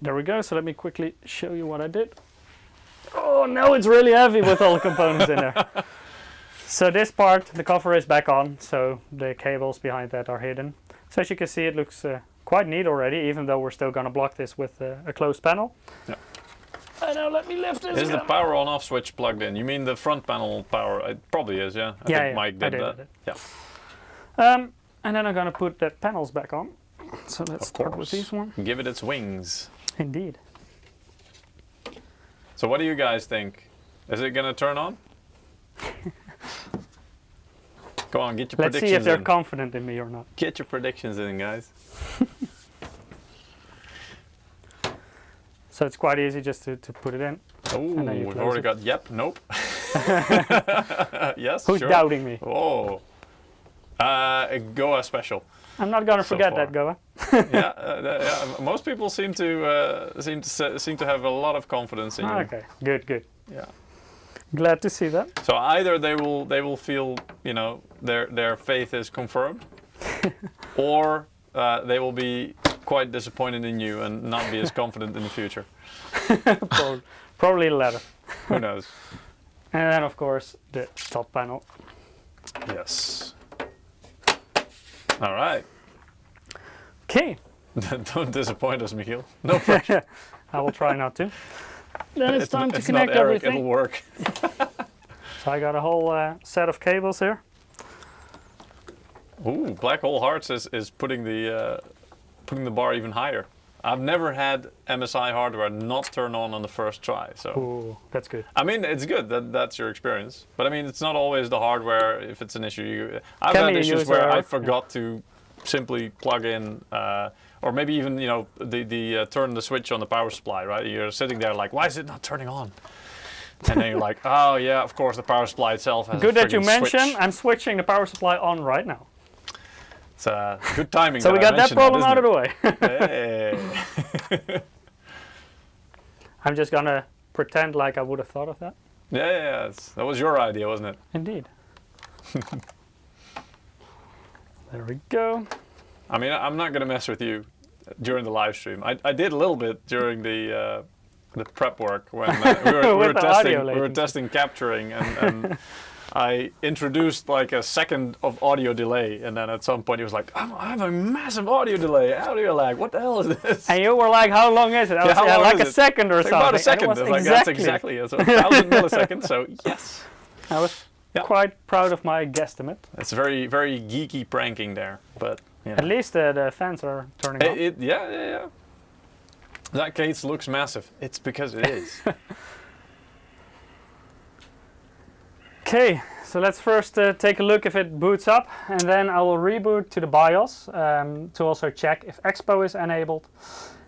There we go. So let me quickly show you what I did. Oh no, it's really heavy with all the components in there. So this part, the cover is back on, so the cables behind that are hidden. So as you can see, it looks quite neat already, even though we're still going to block this with a closed panel. Yeah. And now let me lift this. Is the again. power on-off switch plugged in? You mean the front panel power? It probably is, yeah. I think Mike I did did, that. I Yeah. And then I'm going to put the panels back on. So let's Of start course. with this one. Give it its wings. Indeed. So what do you guys think? Is it gonna turn on? Go on, get your Let's see predictions if they're in. confident in me or not. Get your predictions in, guys. So it's quite easy just to put it in. Oh, then you we've close already it. got yep, nope. Yes, Who's sure. doubting me? Oh, a Goa special. I'm not going to So forget far. that, Goa. Yeah. Most people seem to have a lot of confidence in you. Okay, good. Yeah. Glad to see that. So either they will feel their faith is confirmed, or they will be quite disappointed in you and not be as confident in the future. Probably the latter. Who knows? And then, of course, the top panel. Yes. All right. Okay, Don't disappoint us, Michiel. No pressure. I will try not to. Then it's time to it's connect not Eric, everything. It'll work. So I got a whole set of cables here. Ooh, Black Hole Hearts is putting the bar even higher. I've never had MSI hardware not turn on the first try. So Ooh, that's good. I mean, it's good that's your experience. But I mean, it's not always the hardware. If it's an issue, I've Can had be a issues user where I error. forgot to simply plug in, or maybe even the turn the switch on the power supply. Right, you're sitting there like, why is it not turning on? And then you're like, oh yeah, of course the power supply itself has Good a that you friggin' mentioned. switch. I'm switching the power supply on right now. It's good timing. So we got that problem out of the way. Hey. I'm just gonna pretend like I would have thought of that. Yeah, that was your idea, wasn't it? Indeed. There we go. I mean, I'm not gonna mess with you during the live stream. I did a little bit during the prep work when we were the audio latency. testing capturing, and I introduced like a second of audio delay, and then at some point he was like, "I have a massive audio delay, audio lag. What the hell is this?" And you were like, how long is it? I was how long like is a it? second or Like something. about a And second. it was It's like that's exactly it. So 1,000 milliseconds. So yes, I was Yeah. quite proud of my guesstimate. it's very very geeky pranking there, but You know. At least the fans are turning on. Yeah. That case looks massive. It's because it is. Okay, so let's first take a look if it boots up, and then I will reboot to the BIOS to also check if Expo is enabled,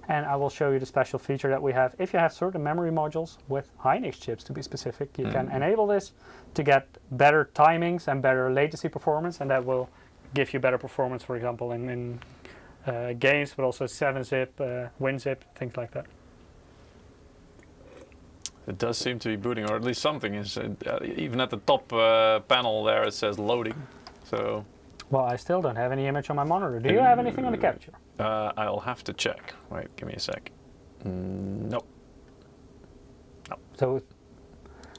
and I will show you the special feature that we have. If you have certain memory modules with Hynix chips, to be specific, you can enable this to get better timings and better latency performance, and that will give you better performance, for example, in games, but also 7-zip, WinZip, things like that. It does seem to be booting, or at least something is. Even at the top panel there, it says loading. So. Well, I still don't have any image on my monitor. Do you have anything on the capture? I'll have to check. Wait, give me a sec. Nope. So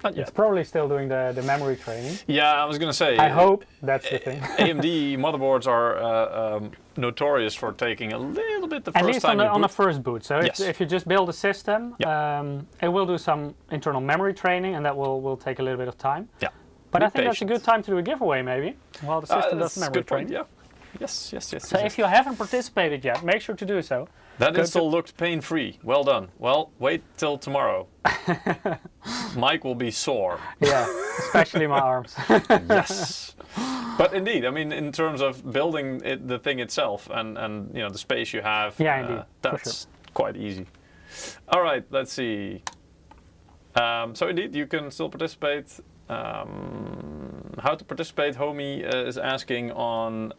Not yet. it's probably still doing the memory training. Yeah, I was gonna say. I hope that's the thing. AMD motherboards are notorious for taking a little bit the At first least time on the first boot. So Yes. if you just build a system, it will do some internal memory training, and that will take a little bit of time. Yeah. But Be I think that's a patient. good time to do a giveaway, maybe, while the system does That's a memory good point. training. Yeah. Yes. So if you haven't participated yet, make sure to do so. That Go install looked pain-free. Well done. Well, wait till tomorrow. Mike will be sore. Yeah, especially my arms. Yes. But indeed, I mean, in terms of building the thing itself and you know the space you have, Yeah, indeed, for that's quite easy. All right, let's see. So indeed, you can still participate. How to participate, Homie is asking on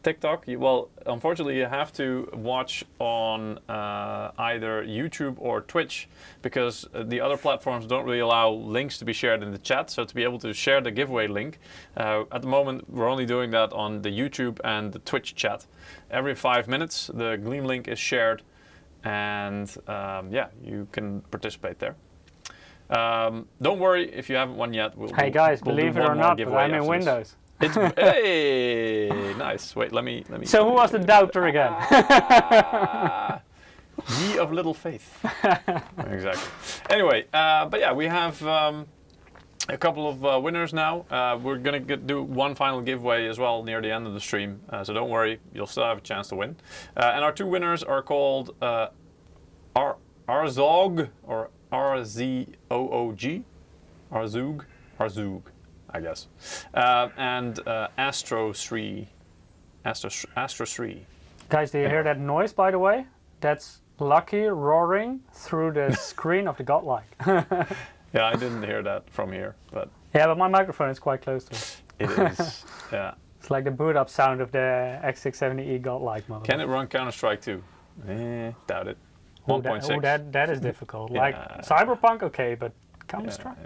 TikTok. Well, unfortunately, you have to watch on either YouTube or Twitch because the other platforms don't really allow links to be shared in the chat. So to be able to share the giveaway link, at the moment we're only doing that on the YouTube and the Twitch chat. Every 5 minutes, the Gleam link is shared, and yeah, you can participate there. Don't worry if you haven't won yet. Hey guys, we'll believe do it or one more not, but giveaway I'm in after this. Windows. It's, hey, nice. Wait, let me. So who was the doubter again? Ye of little faith. Exactly. Anyway, but yeah, we have a couple of winners now. We're gonna do one final giveaway as well near the end of the stream. So don't worry, you'll still have a chance to win. And our two winners are called Arzog or RZOOG, Arzug, I guess, and Astro 3. Guys, do you hear that noise, by the way? That's Lucky roaring through the screen of the Godlike. Yeah, I didn't hear that from here, but Yeah, but my microphone is quite close to it. it is. Yeah. It's like the boot up sound of the X670E Godlike model. Can it run Counter-Strike 2? Doubt it. Oh, 1.6. that is difficult. Yeah. Like Cyberpunk, okay, but Counter-Strike?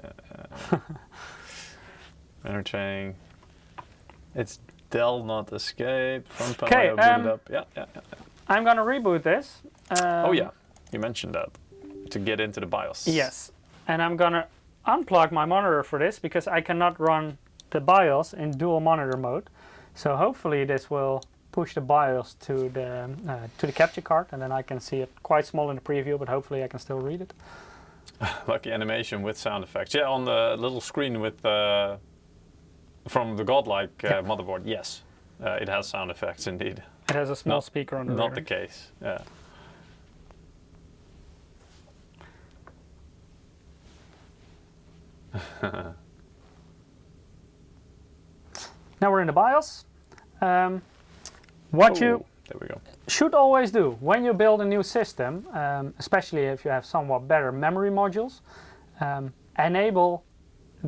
Entertaining. It's Dell not escape. Front panel Okay, booted up. Yeah. I'm gonna reboot this. Oh yeah, you mentioned that. To get into the BIOS. Yes, and I'm gonna unplug my monitor for this because I cannot run the BIOS in dual monitor mode. So hopefully this will push the BIOS to the capture card, and then I can see it quite small in the preview, but hopefully I can still read it. Lucky animation with sound effects. Yeah, on the little screen with from the Godlike motherboard. Yes, it has sound effects indeed. It has a small speaker on the Not rear. the case. Yeah. Now we're in the BIOS. What you there we go. should always do when you build a new system, especially if you have somewhat better memory modules, enable,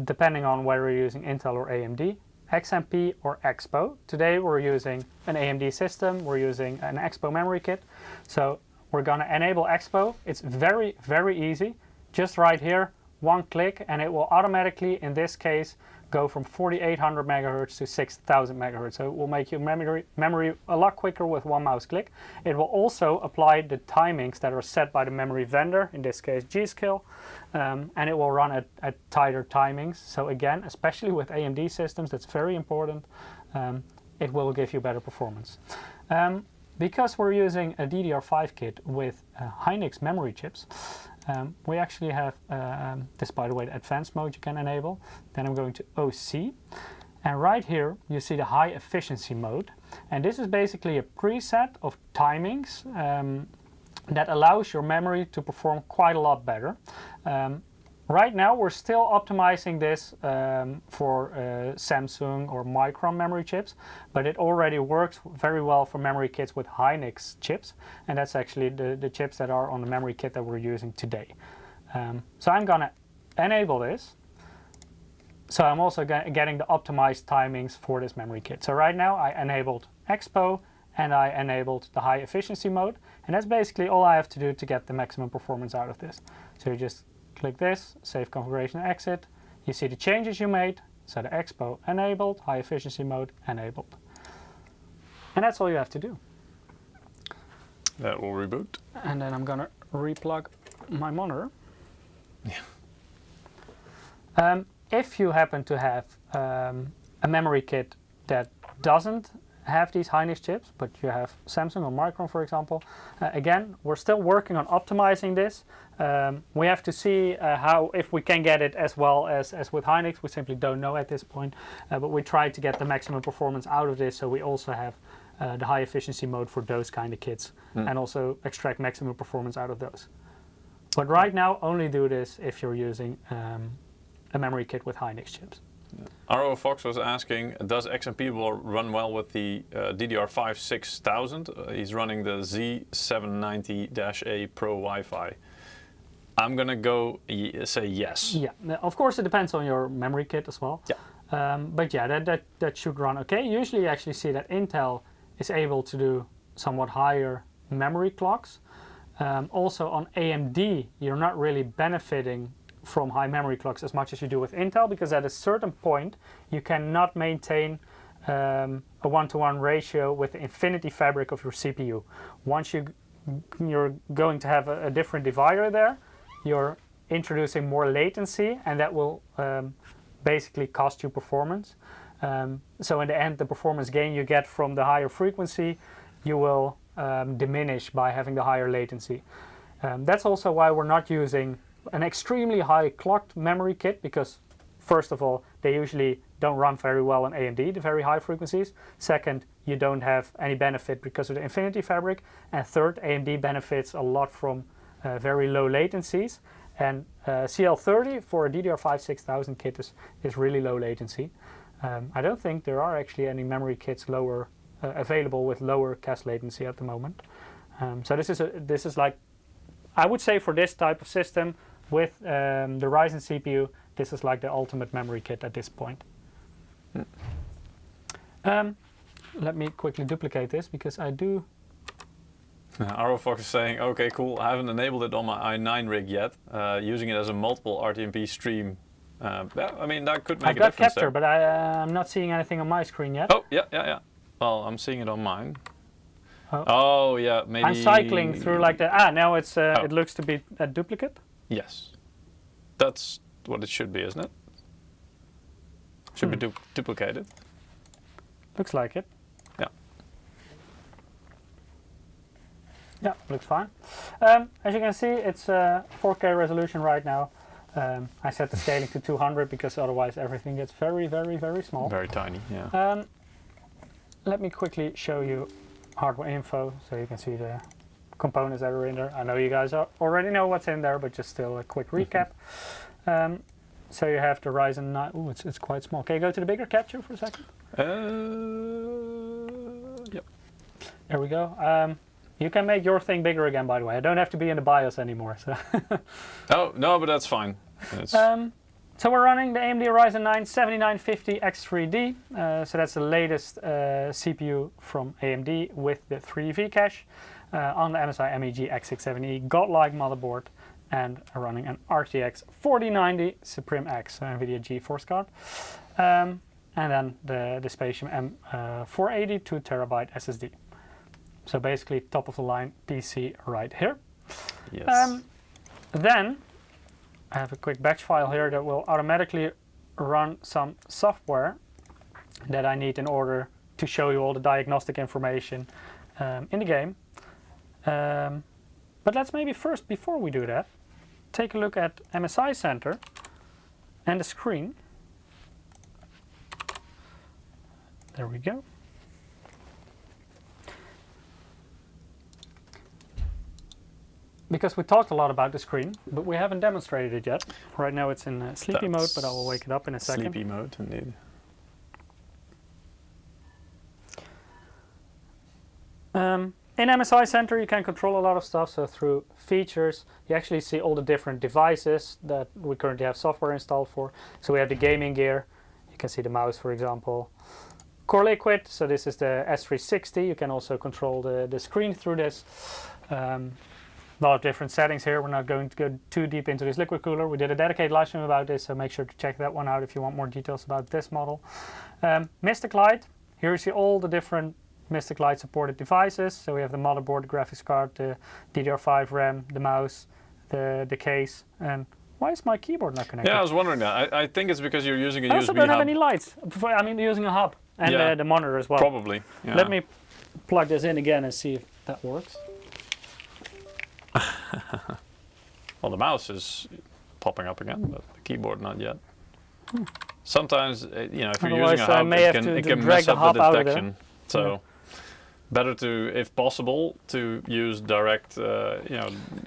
depending on whether you're using Intel or AMD, XMP or Expo. Today we're using an AMD system, we're using an Expo memory kit. So we're gonna enable Expo. It's very, very easy. Just right here, one click, and it will automatically, in this case, go from 4800 megahertz to 6000 megahertz. So it will make your memory a lot quicker with one mouse click. It will also apply the timings that are set by the memory vendor, in this case G.SKILL, and it will run at tighter timings. So again, especially with AMD systems, that's very important. It will give you better performance. Because we're using a DDR5 kit with Hynix memory chips, we actually have this, by the way, the advanced mode you can enable. Then I'm going to OC. And right here you see the high efficiency mode, and this is basically a preset of timings that allows your memory to perform quite a lot better. Right now we're still optimizing this for Samsung or Micron memory chips, but it already works very well for memory kits with Hynix chips, and that's actually the chips that are on the memory kit that we're using today. So I'm gonna enable this. So I'm also getting the optimized timings for this memory kit. So right now I enabled Expo and I enabled the high efficiency mode, and that's basically all I have to do to get the maximum performance out of this. So you just click this, save configuration, exit. You see the changes you made. So the Expo enabled, high efficiency mode enabled. And that's all you have to do. That will reboot. And then I'm gonna replug my monitor. Yeah. If you happen to have a memory kit that doesn't have these Hynix chips, but you have Samsung or Micron, for example, again, we're still working on optimizing this. We have to see if we can get it as well as with Hynix. We simply don't know at this point, but we try to get the maximum performance out of this, so we also have the high efficiency mode for those kind of kits, and also extract maximum performance out of those. But right now, only do this if you're using a memory kit with Hynix chips. Yeah. RO Fox was asking, does XMP will run well with the DDR5 6000? He's running the Z790-A Pro Wi-Fi. I'm gonna go say yes. Yeah, of course it depends on your memory kit as well. Yeah. But yeah, that should run okay. Usually you actually see that Intel is able to do somewhat higher memory clocks. Also on AMD, you're not really benefiting from high memory clocks as much as you do with Intel, because at a certain point you cannot maintain a one-to-one ratio with the infinity fabric of your CPU. Once you're going to have a different divider there, you're introducing more latency, and that will basically cost you performance. So in the end, the performance gain you get from the higher frequency, you will diminish by having the higher latency. That's also why we're not using an extremely high clocked memory kit, because first of all, they usually don't run very well on AMD, the very high frequencies. Second, you don't have any benefit because of the infinity fabric. And third, AMD benefits a lot from very low latencies. And CL30 for a DDR5 6000 kit is really low latency. I don't think there are actually any memory kits available with lower cache latency at the moment. So this is like, I would say for this type of system with the Ryzen CPU, this is like the ultimate memory kit at this point. Let me quickly duplicate this because I do. Arofox is saying, okay, cool, I haven't enabled it on my i9 rig yet, using it as a multiple RTMP stream. Yeah, I mean, that could make a difference. I've got capture, there. But I'm not seeing anything on my screen yet. Oh, yeah. Well, I'm seeing it on mine. Oh, yeah, maybe. I'm cycling through like the, now it's, it looks to be a duplicate. Yes. That's what it should be, isn't it? Should be duplicated. Looks like it. Yeah. Yeah, looks fine. As you can see, it's 4K resolution right now. I set the scaling to 200 because otherwise everything gets very, very, very small. Very tiny, yeah. Let me quickly show you hardware info so you can see the components that are in there. I know you guys already know what's in there, but just still a quick recap. So you have the Ryzen 9. Ooh, it's quite small. Can you go to the bigger capture for a second? Yep. There we go. You can make your thing bigger again, by the way. I don't have to be in the BIOS anymore. So. Oh, no, but that's fine. So we're running the AMD Ryzen 9 7950 X3D. So that's the latest CPU from AMD with the 3V cache on the MSI MEG X67E godlike motherboard, and running an RTX 4090 Supreme X NVIDIA GeForce card. And then the Spatium M480 2TB SSD. So basically top of the line PC right here. Yes. Then I have a quick batch file here that will automatically run some software that I need in order to show you all the diagnostic information in the game. But let's maybe first, before we do that, take a look at MSI Center and the screen. There we go. Because we talked a lot about the screen, but we haven't demonstrated it yet. Right now it's in sleepy mode, but I will wake it up in a second. Sleepy mode, indeed. In MSI Center, you can control a lot of stuff. So through features, you actually see all the different devices that we currently have software installed for. So we have the gaming gear. You can see the mouse, for example. Core Liquid, so this is the S360. You can also control the screen through this. A lot of different settings here. We're not going to go too deep into this liquid cooler. We did a dedicated live stream about this, so make sure to check that one out if you want more details about this model. Mystic Light, here you see all the different Mystic Light supported devices. So we have the motherboard, the graphics card, the DDR5 RAM, the mouse, the case. And why is my keyboard not connected? Yeah, I was wondering that. I think it's because you're using a USB hub. I also don't have any lights. I mean, using a hub and the monitor as well. Probably. Yeah. Let me plug this in again and see if that works. Well, the mouse is popping up again, but the keyboard not yet. Sometimes, if you're Otherwise, using a hub, it can mess up the detection. So, better to, if possible, to use direct,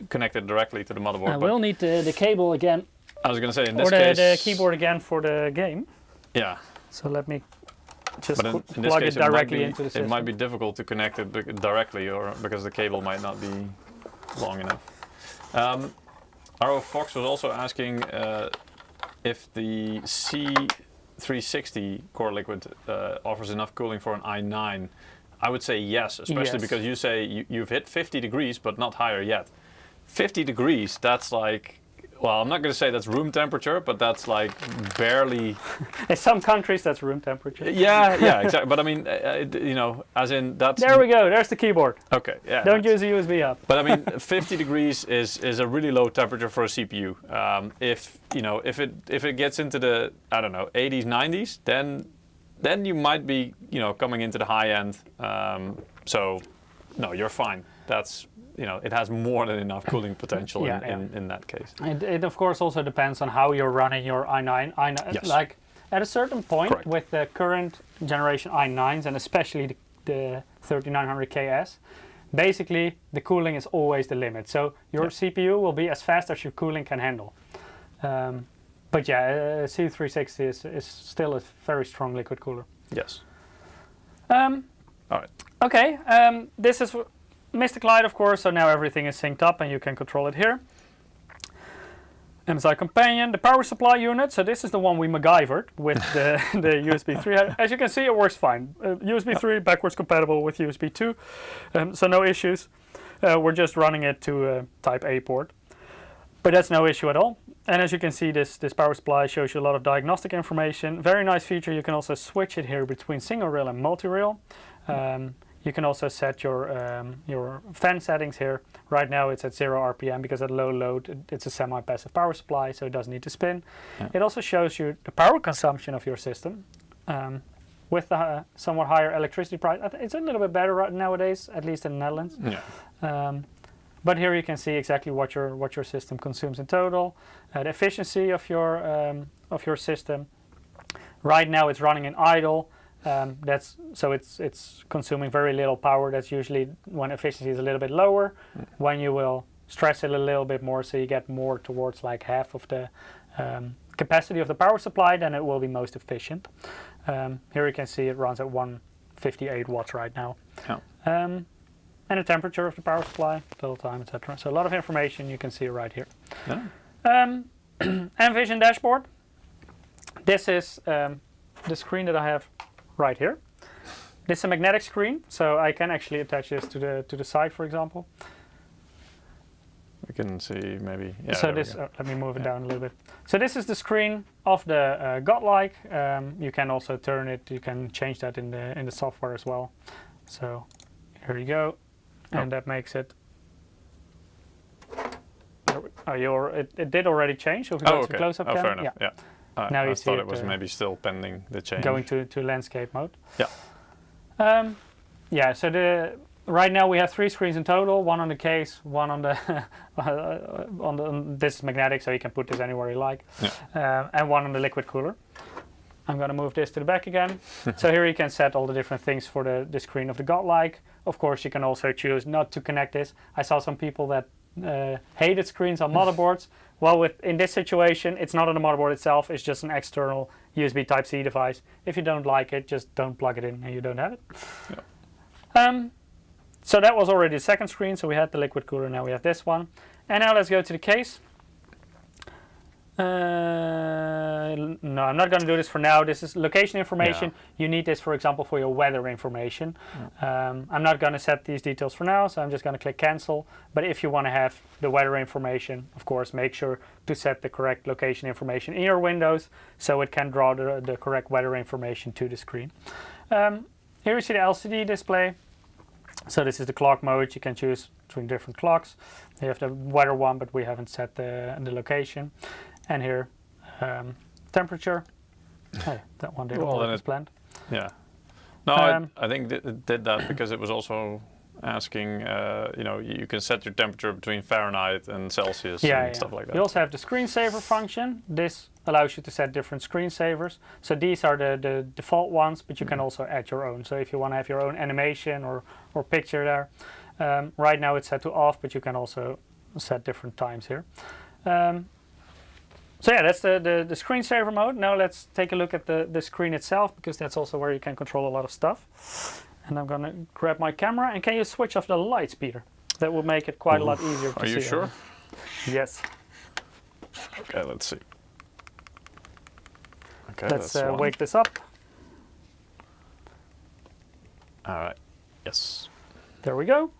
connect it directly to the motherboard. I will need the cable again. I was going to say, in this case, the keyboard again for the game. Yeah. So let me just in plug it directly into the system. It might be difficult to connect it directly, or because the cable might not be long enough. R.O. Fox was also asking if the C360 Core Liquid offers enough cooling for an i9. I would say yes, especially because you say you've hit 50 degrees, but not higher yet. 50 degrees, that's like, well, I'm not going to say that's room temperature, but that's like barely. In some countries, that's room temperature. Yeah, exactly. But I mean, as in that's. There we go. There's the keyboard. Okay. Yeah. Don't use a USB hub. But I mean, 50 degrees is a really low temperature for a CPU. If it gets into the 80s, 90s, then you might be coming into the high end. So no, you're fine. That's. It has more than enough cooling potential in that case. It of course also depends on how you're running your i9. Yes. Like at a certain point, correct, with the current generation i9s and especially the 3900KS, basically the cooling is always the limit. So your CPU will be as fast as your cooling can handle. But yeah, C360 is still a very strong liquid cooler. Yes. All right. Okay. This is Mystic Light, of course, so now everything is synced up and you can control it here. MSI Companion, the power supply unit, so this is the one we MacGyvered with the USB 3. As you can see, it works fine. USB 3 backwards compatible with USB 2, so no issues. We're just running it to a Type A port, but that's no issue at all. And as you can see, this power supply shows you a lot of diagnostic information. Very nice feature. You can also switch it here between single rail and multi-rail. You can also set your fan settings here. Right now it's at 0 RPM because at low load it's a semi-passive power supply, so it doesn't need to spin. Yeah. It also shows you the power consumption of your system with the somewhat higher electricity price. It's a little bit better right nowadays, at least in the Netherlands. Yeah. But here you can see exactly what your system consumes in total, the efficiency of your system. Right now it's running in idle. It's consuming very little power. That's usually when efficiency is a little bit lower. When you will stress it a little bit more, so you get more towards like half of the capacity of the power supply, then it will be most efficient. Here you can see it runs at 158 watts right now. Yeah. And the temperature of the power supply, total time, etc. So a lot of information you can see right here. Yeah. Envision dashboard. This is the screen that I have right here. This is a magnetic screen, so I can actually attach this to the side, for example. We can see maybe. Yeah, so this, let me move it down a little bit. So this is the screen of the Godlike. You can also turn it. You can change that in the software as well. So here you go, and that makes it. It did already change. So if we go to close-up cam, fair enough. Yeah. Now I thought it was maybe still pending the change. Going to landscape mode. Yeah. So right now we have 3 screens in total. One on the case, one on the this is magnetic, so you can put this anywhere you like, and one on the liquid cooler. I'm going to move this to the back again. So here you can set all the different things for the screen of the Godlike. Of course, you can also choose not to connect this. I saw some people that hated screens on motherboards. Well, in this situation, it's not on the motherboard itself. It's just an external USB Type-C device. If you don't like it, just don't plug it in and you don't have it. Yeah. So that was already the second screen. So we had the liquid cooler. Now we have this one. And now let's go to the case. No, I'm not going to do this for now. This is location information. Yeah. You need this, for example, for your weather information. I'm not going to set these details for now, so I'm just going to click cancel. But if you want to have the weather information, of course, make sure to set the correct location information in your windows so it can draw the correct weather information to the screen. Here you see the LCD display. So this is the clock mode. You can choose between different clocks. You have the weather one, but we haven't set the location. And here, temperature. Hey, that one didn't work as planned. Yeah. No, I think it did that because it was also asking, you know, you can set your temperature between Fahrenheit and Celsius and stuff like that. You also have the screensaver function. This allows you to set different screensavers. So these are the default ones, but you can also add your own. So if you want to have your own animation or picture there, right now it's set to off, but you can also set different times here. So yeah, that's the screensaver mode. Now let's take a look at the screen itself, because that's also where you can control a lot of stuff. And I'm going to grab my camera. And can you switch off the lights, Peter? That will make it quite a lot easier to see. Are you sure? Yes. Okay, let's see. Okay, let's wake this up. All right. Yes. There we go.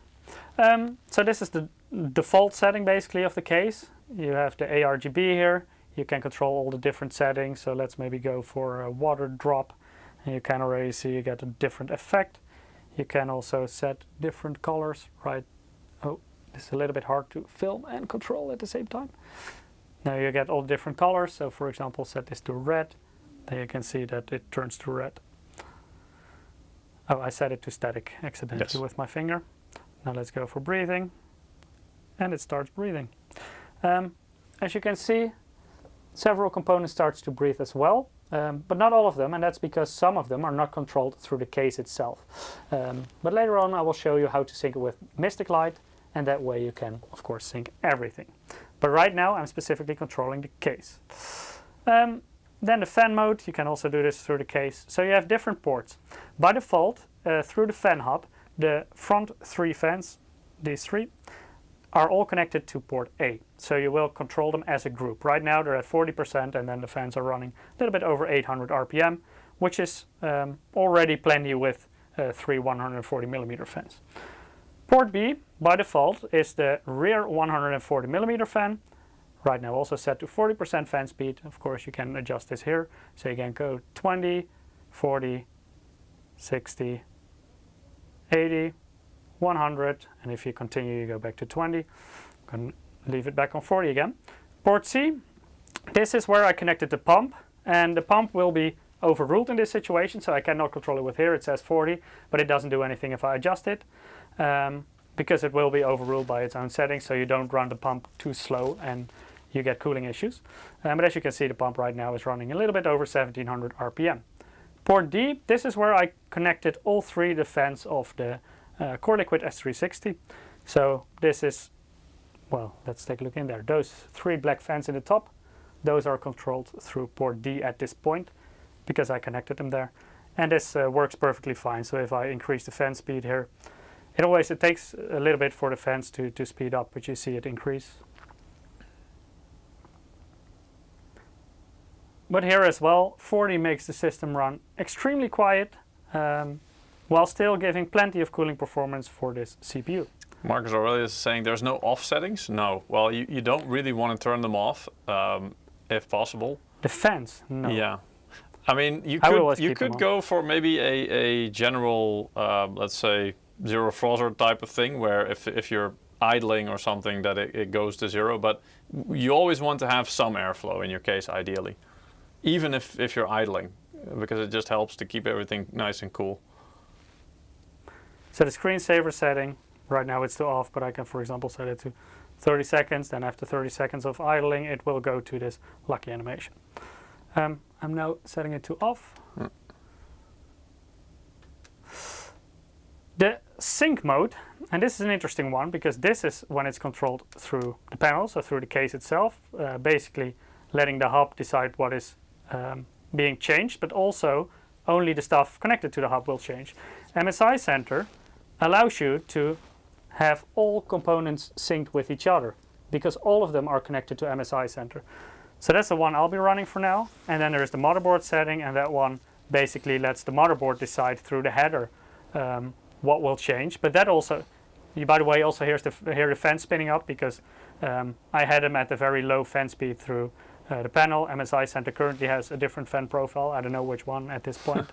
So this is the default setting, basically, of the case. You have the ARGB here. You can control all the different settings. So let's maybe go for a water drop. And you can already see you get a different effect. You can also set different colors, right? Oh, this is a little bit hard to film and control at the same time. Now you get all different colors. So for example, set this to red. Then you can see that it turns to red. Oh, I set it to static accidentally with my finger. Now let's go for breathing. And it starts breathing. As you can see, several components starts to breathe as well, but not all of them, and that's because some of them are not controlled through the case itself. But later on I will show you how to sync it with Mystic Light, and that way you can, of course, sync everything. But right now I'm specifically controlling the case. Then the fan mode, you can also do this through the case. So you have different ports. By default, through the fan hub, the front three fans, these three, are all connected to port A. So you will control them as a group. Right now they're at 40%, and then the fans are running a little bit over 800 RPM, which is already plenty with 3 140mm fans. Port B, by default, is the rear 140mm fan. Right now also set to 40% fan speed. Of course you can adjust this here. So you can go 20, 40, 60, 80, 100, and if you continue you go back to 20. You can leave it back on 40 again. Port C, this is where I connected the pump, and the pump will be overruled in this situation, so I cannot control it with here. It says 40, but it doesn't do anything if I adjust it, because it will be overruled by its own settings, so you don't run the pump too slow and you get cooling issues. But as you can see, the pump right now is running a little bit over 1700 RPM. Port D, this is where I connected all three the fans of the Core Liquid S360. So this is, well, let's take a look in there. Those three black fans in the top, those are controlled through port D at this point because I connected them there. And this works perfectly fine. So if I increase the fan speed here, it takes a little bit for the fans to speed up, but you see it increase. But here as well, 40 makes the system run extremely quiet, while still giving plenty of cooling performance for this CPU. Marcus Aurelius is saying there's no off settings? No. Well, you don't really want to turn them off, if possible. The fans? No. Yeah. I mean, you could go for maybe a general, let's say, zero frozzer type of thing, where if you're idling or something that it goes to zero, but you always want to have some airflow in your case, ideally. Even if you're idling, because it just helps to keep everything nice and cool. So the screensaver setting, right now it's to off, but I can, for example, set it to 30 seconds. Then after 30 seconds of idling, it will go to this lucky animation. I'm now setting it to off. The sync mode, and this is an interesting one because this is when it's controlled through the panel, so through the case itself, basically letting the hub decide what is being changed, but also only the stuff connected to the hub will change. MSI Center allows you to have all components synced with each other because all of them are connected to MSI Center. So that's the one I'll be running for now. And then there's the motherboard setting, and that one basically lets the motherboard decide through the header what will change. But that also, by the way, also hear the fan spinning up because I had them at a very low fan speed through the panel. MSI Center currently has a different fan profile. I don't know which one at this point.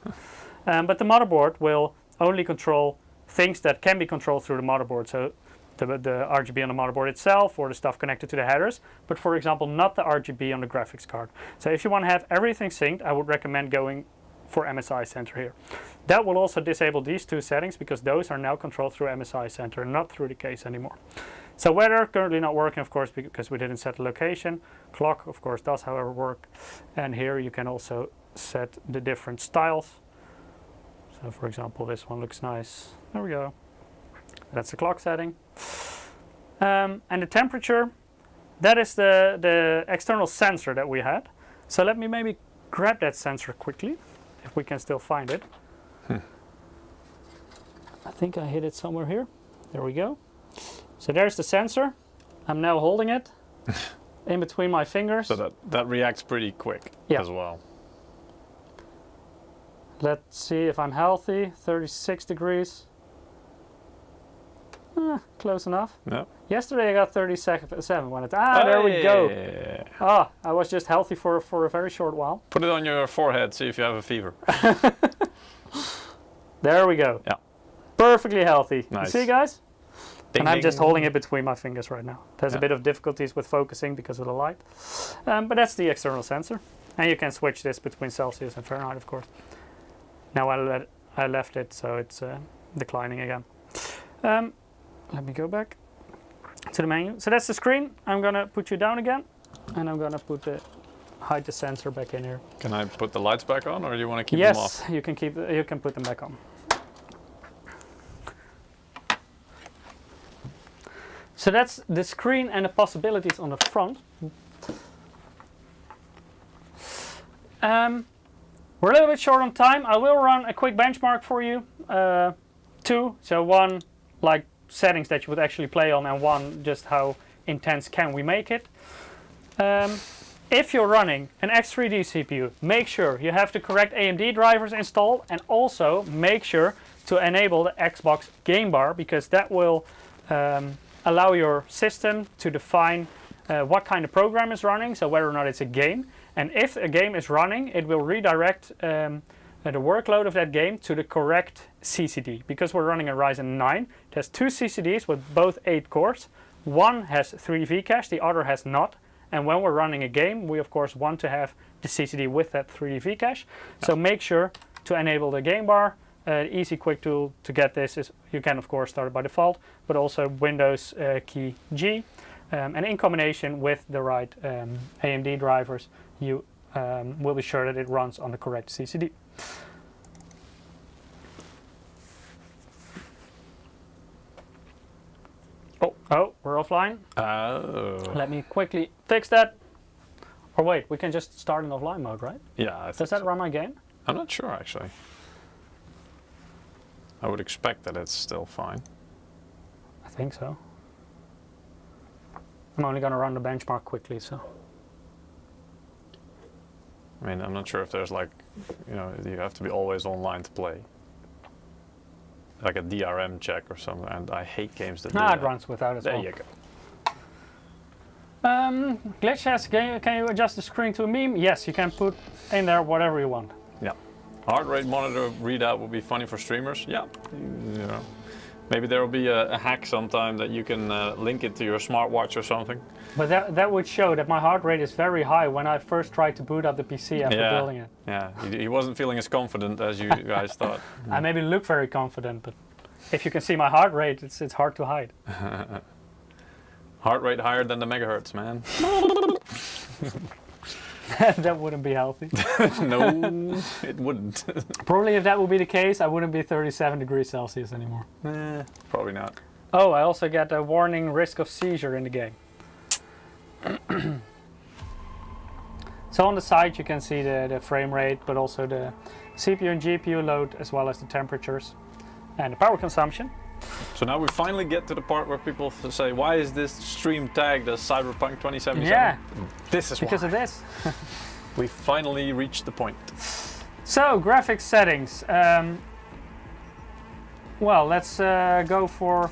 But the motherboard will only control things that can be controlled through the motherboard. So the RGB on the motherboard itself or the stuff connected to the headers, but for example, not the RGB on the graphics card. So if you want to have everything synced, I would recommend going for MSI Center here. That will also disable these two settings because those are now controlled through MSI Center, not through the case anymore. So weather currently not working, of course, because we didn't set the location. Clock, of course, does however work. And here you can also set the different styles. So for example, this one looks nice. There we go. That's the clock setting. And the temperature, that is the external sensor that we had. So let me maybe grab that sensor quickly, if we can still find it. I think I hid it somewhere here. There we go. So there's the sensor. I'm now holding it in between my fingers. So that reacts pretty quick as well. Let's see if I'm healthy. 36 degrees. Close enough. Yeah. Yesterday I got 37 when it. There we go. I was just healthy for a very short while. Put it on your forehead, see if you have a fever. There we go. Yeah. Perfectly healthy. Nice. You see, guys? Ding, and I'm ding. just holding it between my fingers right now. There's a bit of difficulties with focusing because of the light. But that's the external sensor. And you can switch this between Celsius and Fahrenheit, of course. Now I left it so it's declining again. Let me go back to the menu. So that's the screen. I'm gonna put you down again, and I'm gonna hide the sensor back in here. Can I put the lights back on, or do you want to keep them off? Yes, you can put them back on. So that's the screen and the possibilities on the front. We're a little bit short on time. I will run a quick benchmark for you. Two, so one like settings that you would actually play on, and one just how intense can we make it. If you're running an X3D CPU, make sure you have the correct AMD drivers installed, and also make sure to enable the Xbox game bar, because that will allow your system to define what kind of program is running, so whether or not it's a game. And if a game is running, it will redirect the workload of that game to the correct CCD. Because we're running a Ryzen 9, it has two CCDs with both 8 cores. One has 3 Vcache, the other has not. And when we're running a game, we of course want to have the CCD with that 3 Vcache. So make sure to enable the game bar. Easy quick tool to get this is you can of course start it by default, but also Windows key G. And in combination with the right AMD drivers, you will be sure that it runs on the correct CCD. Oh, we're offline. Oh. Let me quickly fix that. Or wait, we can just start in offline mode, right? Yeah. Does that run my game? I'm not sure actually. I would expect that it's still fine. I think so. I'm only going to run the benchmark quickly, so. I mean, I'm not sure if there's like, you have to be always online to play. Like a DRM check or something, and I hate games that do that. It runs without as well. There you go. Glitch says, can you adjust the screen to a meme? Yes, you can put in there whatever you want. Yeah. Heart rate monitor readout would be funny for streamers. Yeah. Maybe there will be a hack sometime that you can link it to your smartwatch or something. But that would show that my heart rate is very high when I first tried to boot up the PC after building it. Yeah, he wasn't feeling as confident as you guys thought. I maybe look very confident, but if you can see my heart rate, it's hard to hide. Heart rate higher than the megahertz, man. That wouldn't be healthy. No, it wouldn't. Probably if that would be the case, I wouldn't be 37 degrees Celsius anymore. Probably not. Oh, I also get a warning risk of seizure in the game. So on the side you can see the frame rate, but also the CPU and GPU load, as well as the temperatures and the power consumption. So now we finally get to the part where people say, why is this stream tagged as Cyberpunk 2077? Yeah, this is because why. of this. We finally reached the point. So graphics settings. Well, let's go for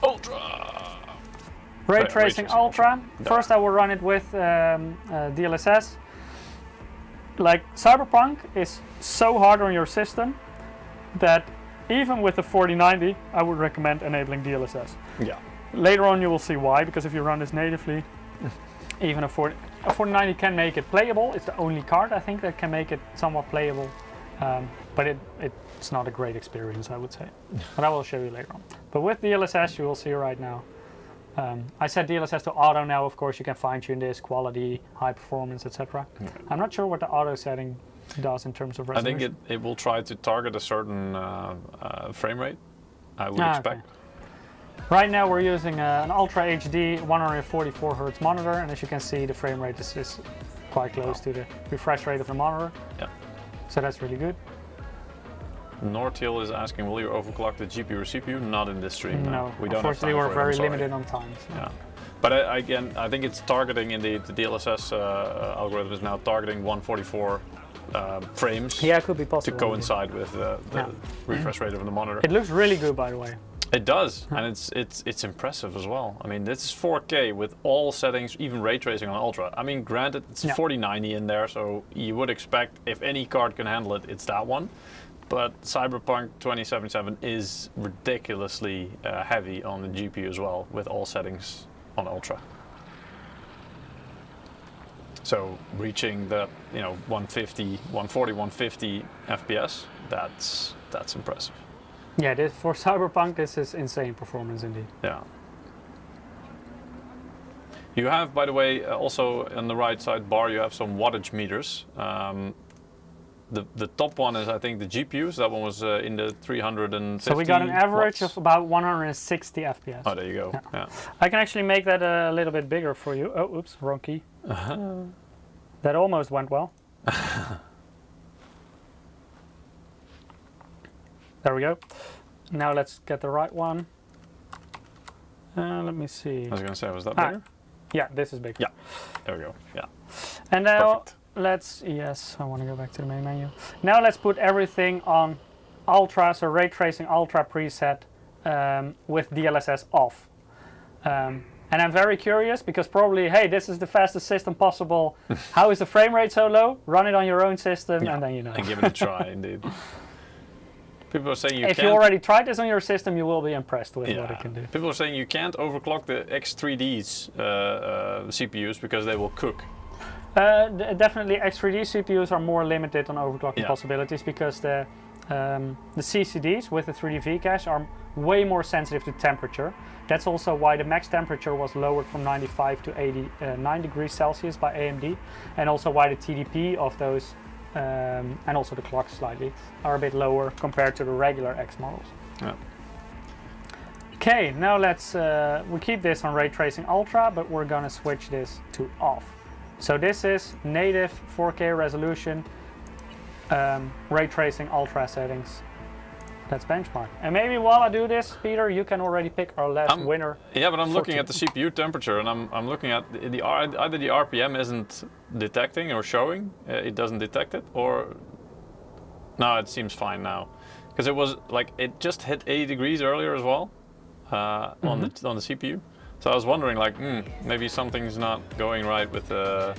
Ultra! Ray Tracing Ultra. First I will run it with DLSS. Like, Cyberpunk is so hard on your system that even with the 4090 I would recommend enabling DLSS. Yeah. Later on you will see why, because if you run this natively, even a 4090 can make it playable. It's the only card I think that can make it somewhat playable, but it's not a great experience, I would say. But I will show you later on. But with DLSS you will see right now. I set DLSS to auto now. Of course you can fine tune this, quality, high performance, etc. I'm not sure what the auto setting does in terms of resolution. I think it will try to target a certain frame rate, I would expect. Okay. Right now we're using an Ultra HD 144 Hz monitor, and as you can see the frame rate is quite close to the refresh rate of the monitor. Yeah. So that's really good. Nortil is asking, will you overclock the GPU or CPU? Not in this stream. No, we don't have unfortunately time we're for it, very I'm sorry. limited on time. So. Yeah. But again, I think it's targeting, indeed, the DLSS algorithm is now targeting 144 frames Yeah, it could be possible. to coincide with the refresh rate of the monitor. It looks really good, by the way. It does, and it's impressive as well. I mean, this is 4K with all settings, even ray tracing on Ultra. I mean, granted, it's 4090 in there, so you would expect if any card can handle it, it's that one. But Cyberpunk 2077 is ridiculously heavy on the GPU as well, with all settings on Ultra. So reaching the 140, 150 FPS, that's impressive. Yeah, for Cyberpunk this is insane performance indeed. Yeah. You have, by the way, also on the right side bar, you have some wattage meters. The top one is, I think, the GPUs. That one was in the 350. So we got an average watts. of about 160 FPS. Oh, there you go. Yeah. I can actually make that a little bit bigger for you. Oh, oops, wrong key. That almost went well. There we go. Now let's get the right one. Let me see. I was going to say, was that bigger? Yeah, this is big. Yeah, there we go. Yeah. And now Perfect. yes, I want to go back to the main menu. Now let's put everything on Ultra, so Ray Tracing Ultra preset with DLSS off. And I'm very curious because probably, hey, this is the fastest system possible. How is the frame rate so low? Run it on your own system and then you know. And give it a try, indeed. People are saying if you already tried this on your system, you will be impressed with what it can do. People are saying you can't overclock the X3D's CPUs because they will cook. Definitely X3D CPUs are more limited on overclocking possibilities because the CCDs with the 3D V-cache are way more sensitive to temperature. That's also why the max temperature was lowered from 95 to 89 degrees Celsius by AMD, and also why the TDP of those and also the clock slightly are a bit lower compared to the regular X models. Yeah. Okay, now let's we keep this on Ray Tracing Ultra, but we're gonna switch this to off. So this is native 4K resolution, Ray Tracing Ultra settings. Let's benchmark. And maybe while I do this, Peter, you can already pick our last winner. Yeah, but I'm looking at the CPU temperature, and I'm looking at either the RPM isn't detecting or showing, it doesn't detect it, or no, it seems fine now, because it was like it just hit 80 degrees earlier as well on the CPU. So I was wondering, like, maybe something's not going right with the.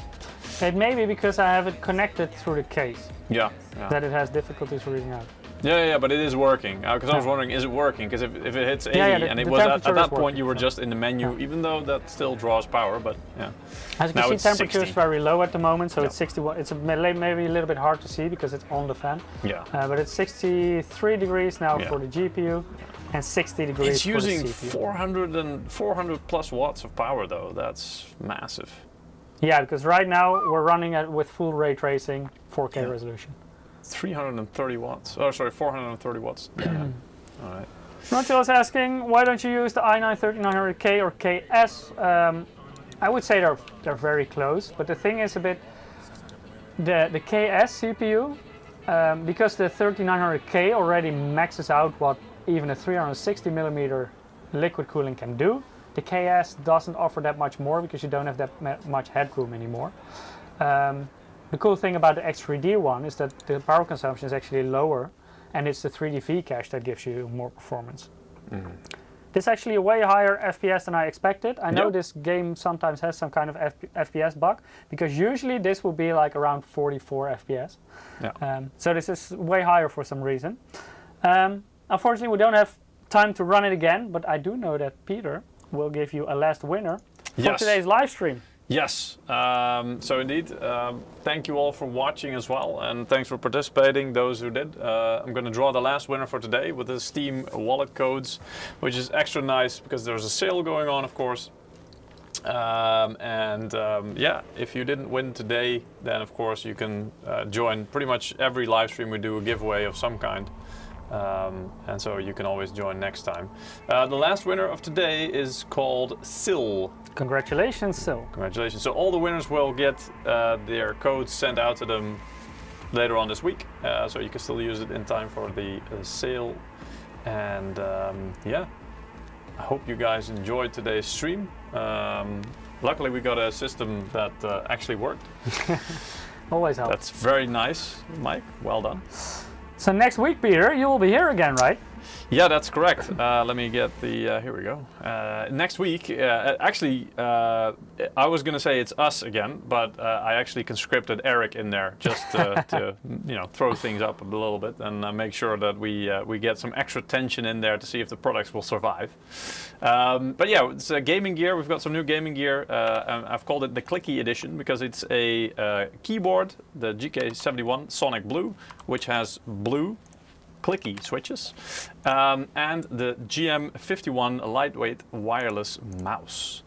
It may be because I have it connected through the case. Yeah. That it has difficulties reading out. Yeah, but it is working. Because I was wondering, is it working? Because if it hits 80, and it was at that point you were just in the menu, even though that still draws power, but yeah. As you can see, temperature is very low at the moment, so it's 61. It's maybe a little bit hard to see because it's on the fan. Yeah. But it's 63 degrees now for the GPU, and 60 degrees it's using for the CPU. 400 plus watts of power though. That's massive. Yeah, because right now we're running it with full ray tracing, 4K resolution. 330 watts. Oh, sorry, 430 watts. Yeah. All right. Notch was asking, why don't you use the i9 3900K or KS? I would say they're very close, but the thing is a bit the KS CPU, because the 3900K already maxes out what even a 360mm liquid cooling can do. The KS doesn't offer that much more because you don't have that much headroom anymore. The cool thing about the X3D one is that the power consumption is actually lower, and it's the 3D V cache that gives you more performance. This is actually a way higher FPS than I expected. I know this game sometimes has some kind of FPS bug, because usually this will be like around 44 FPS. So this is way higher for some reason. Unfortunately, we don't have time to run it again, but I do know that Peter will give you a last winner for today's live stream. Yes, so indeed, thank you all for watching as well, and thanks for participating, those who did. I'm going to draw the last winner for today with the Steam wallet codes, which is extra nice because there's a sale going on, of course. Yeah, if you didn't win today, then of course you can join pretty much every live stream we do a giveaway of some kind. And so you can always join next time. The last winner of today is called Sill. Congratulations, Sill. Congratulations. So all the winners will get their codes sent out to them later on this week. So you can still use it in time for the sale. And yeah, I hope you guys enjoyed today's stream. Luckily we got a system that actually worked. Always helps. That's very nice, Mike. Well done. So next week, Peter, you will be here again, right? Yeah, that's correct. Let me get the, here we go. Next week, actually, I was going to say it's us again, but I actually conscripted Eric in there just to you know, throw things up a little bit and make sure that we get some extra tension in there to see if the products will survive. But yeah, it's gaming gear. We've got some new gaming gear. I've called it the Clicky Edition because it's a keyboard, the GK71 Sonic Blue, which has blue clicky switches, and the GM51 lightweight wireless mouse,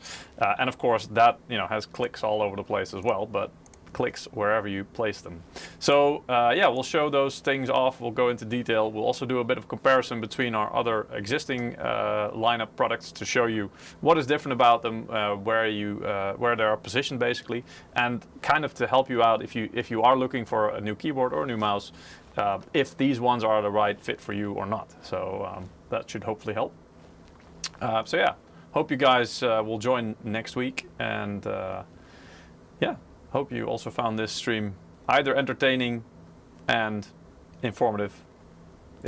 and of course that, you know, has clicks all over the place as well, but clicks wherever you place them. So yeah, we'll show those things off. We'll go into detail. We'll also do a bit of comparison between our other existing lineup products to show you what is different about them, where they are positioned basically, and kind of to help you out if you are looking for a new keyboard or a new mouse. If these ones are the right fit for you or not. So that should hopefully help. So yeah, hope you guys will join next week, and yeah, hope you also found this stream either entertaining and informative.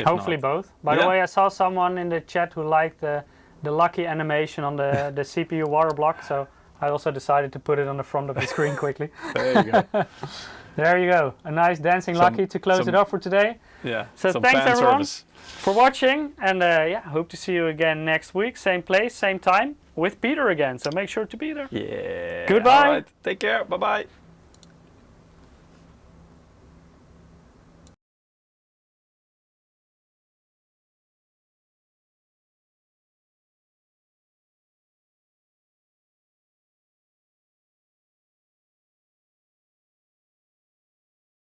Hopefully both. By the way, I saw someone in the chat who liked the lucky animation on the CPU water block, so I also decided to put it on the front of the screen quickly. There you go. There you go. A nice dancing lucky to close it off for today. Yeah. So thanks everyone for watching, and yeah, hope to see you again next week. Same place, same time, with Peter again. So make sure to be there. Yeah. Goodbye. All right. Take care. Bye-bye.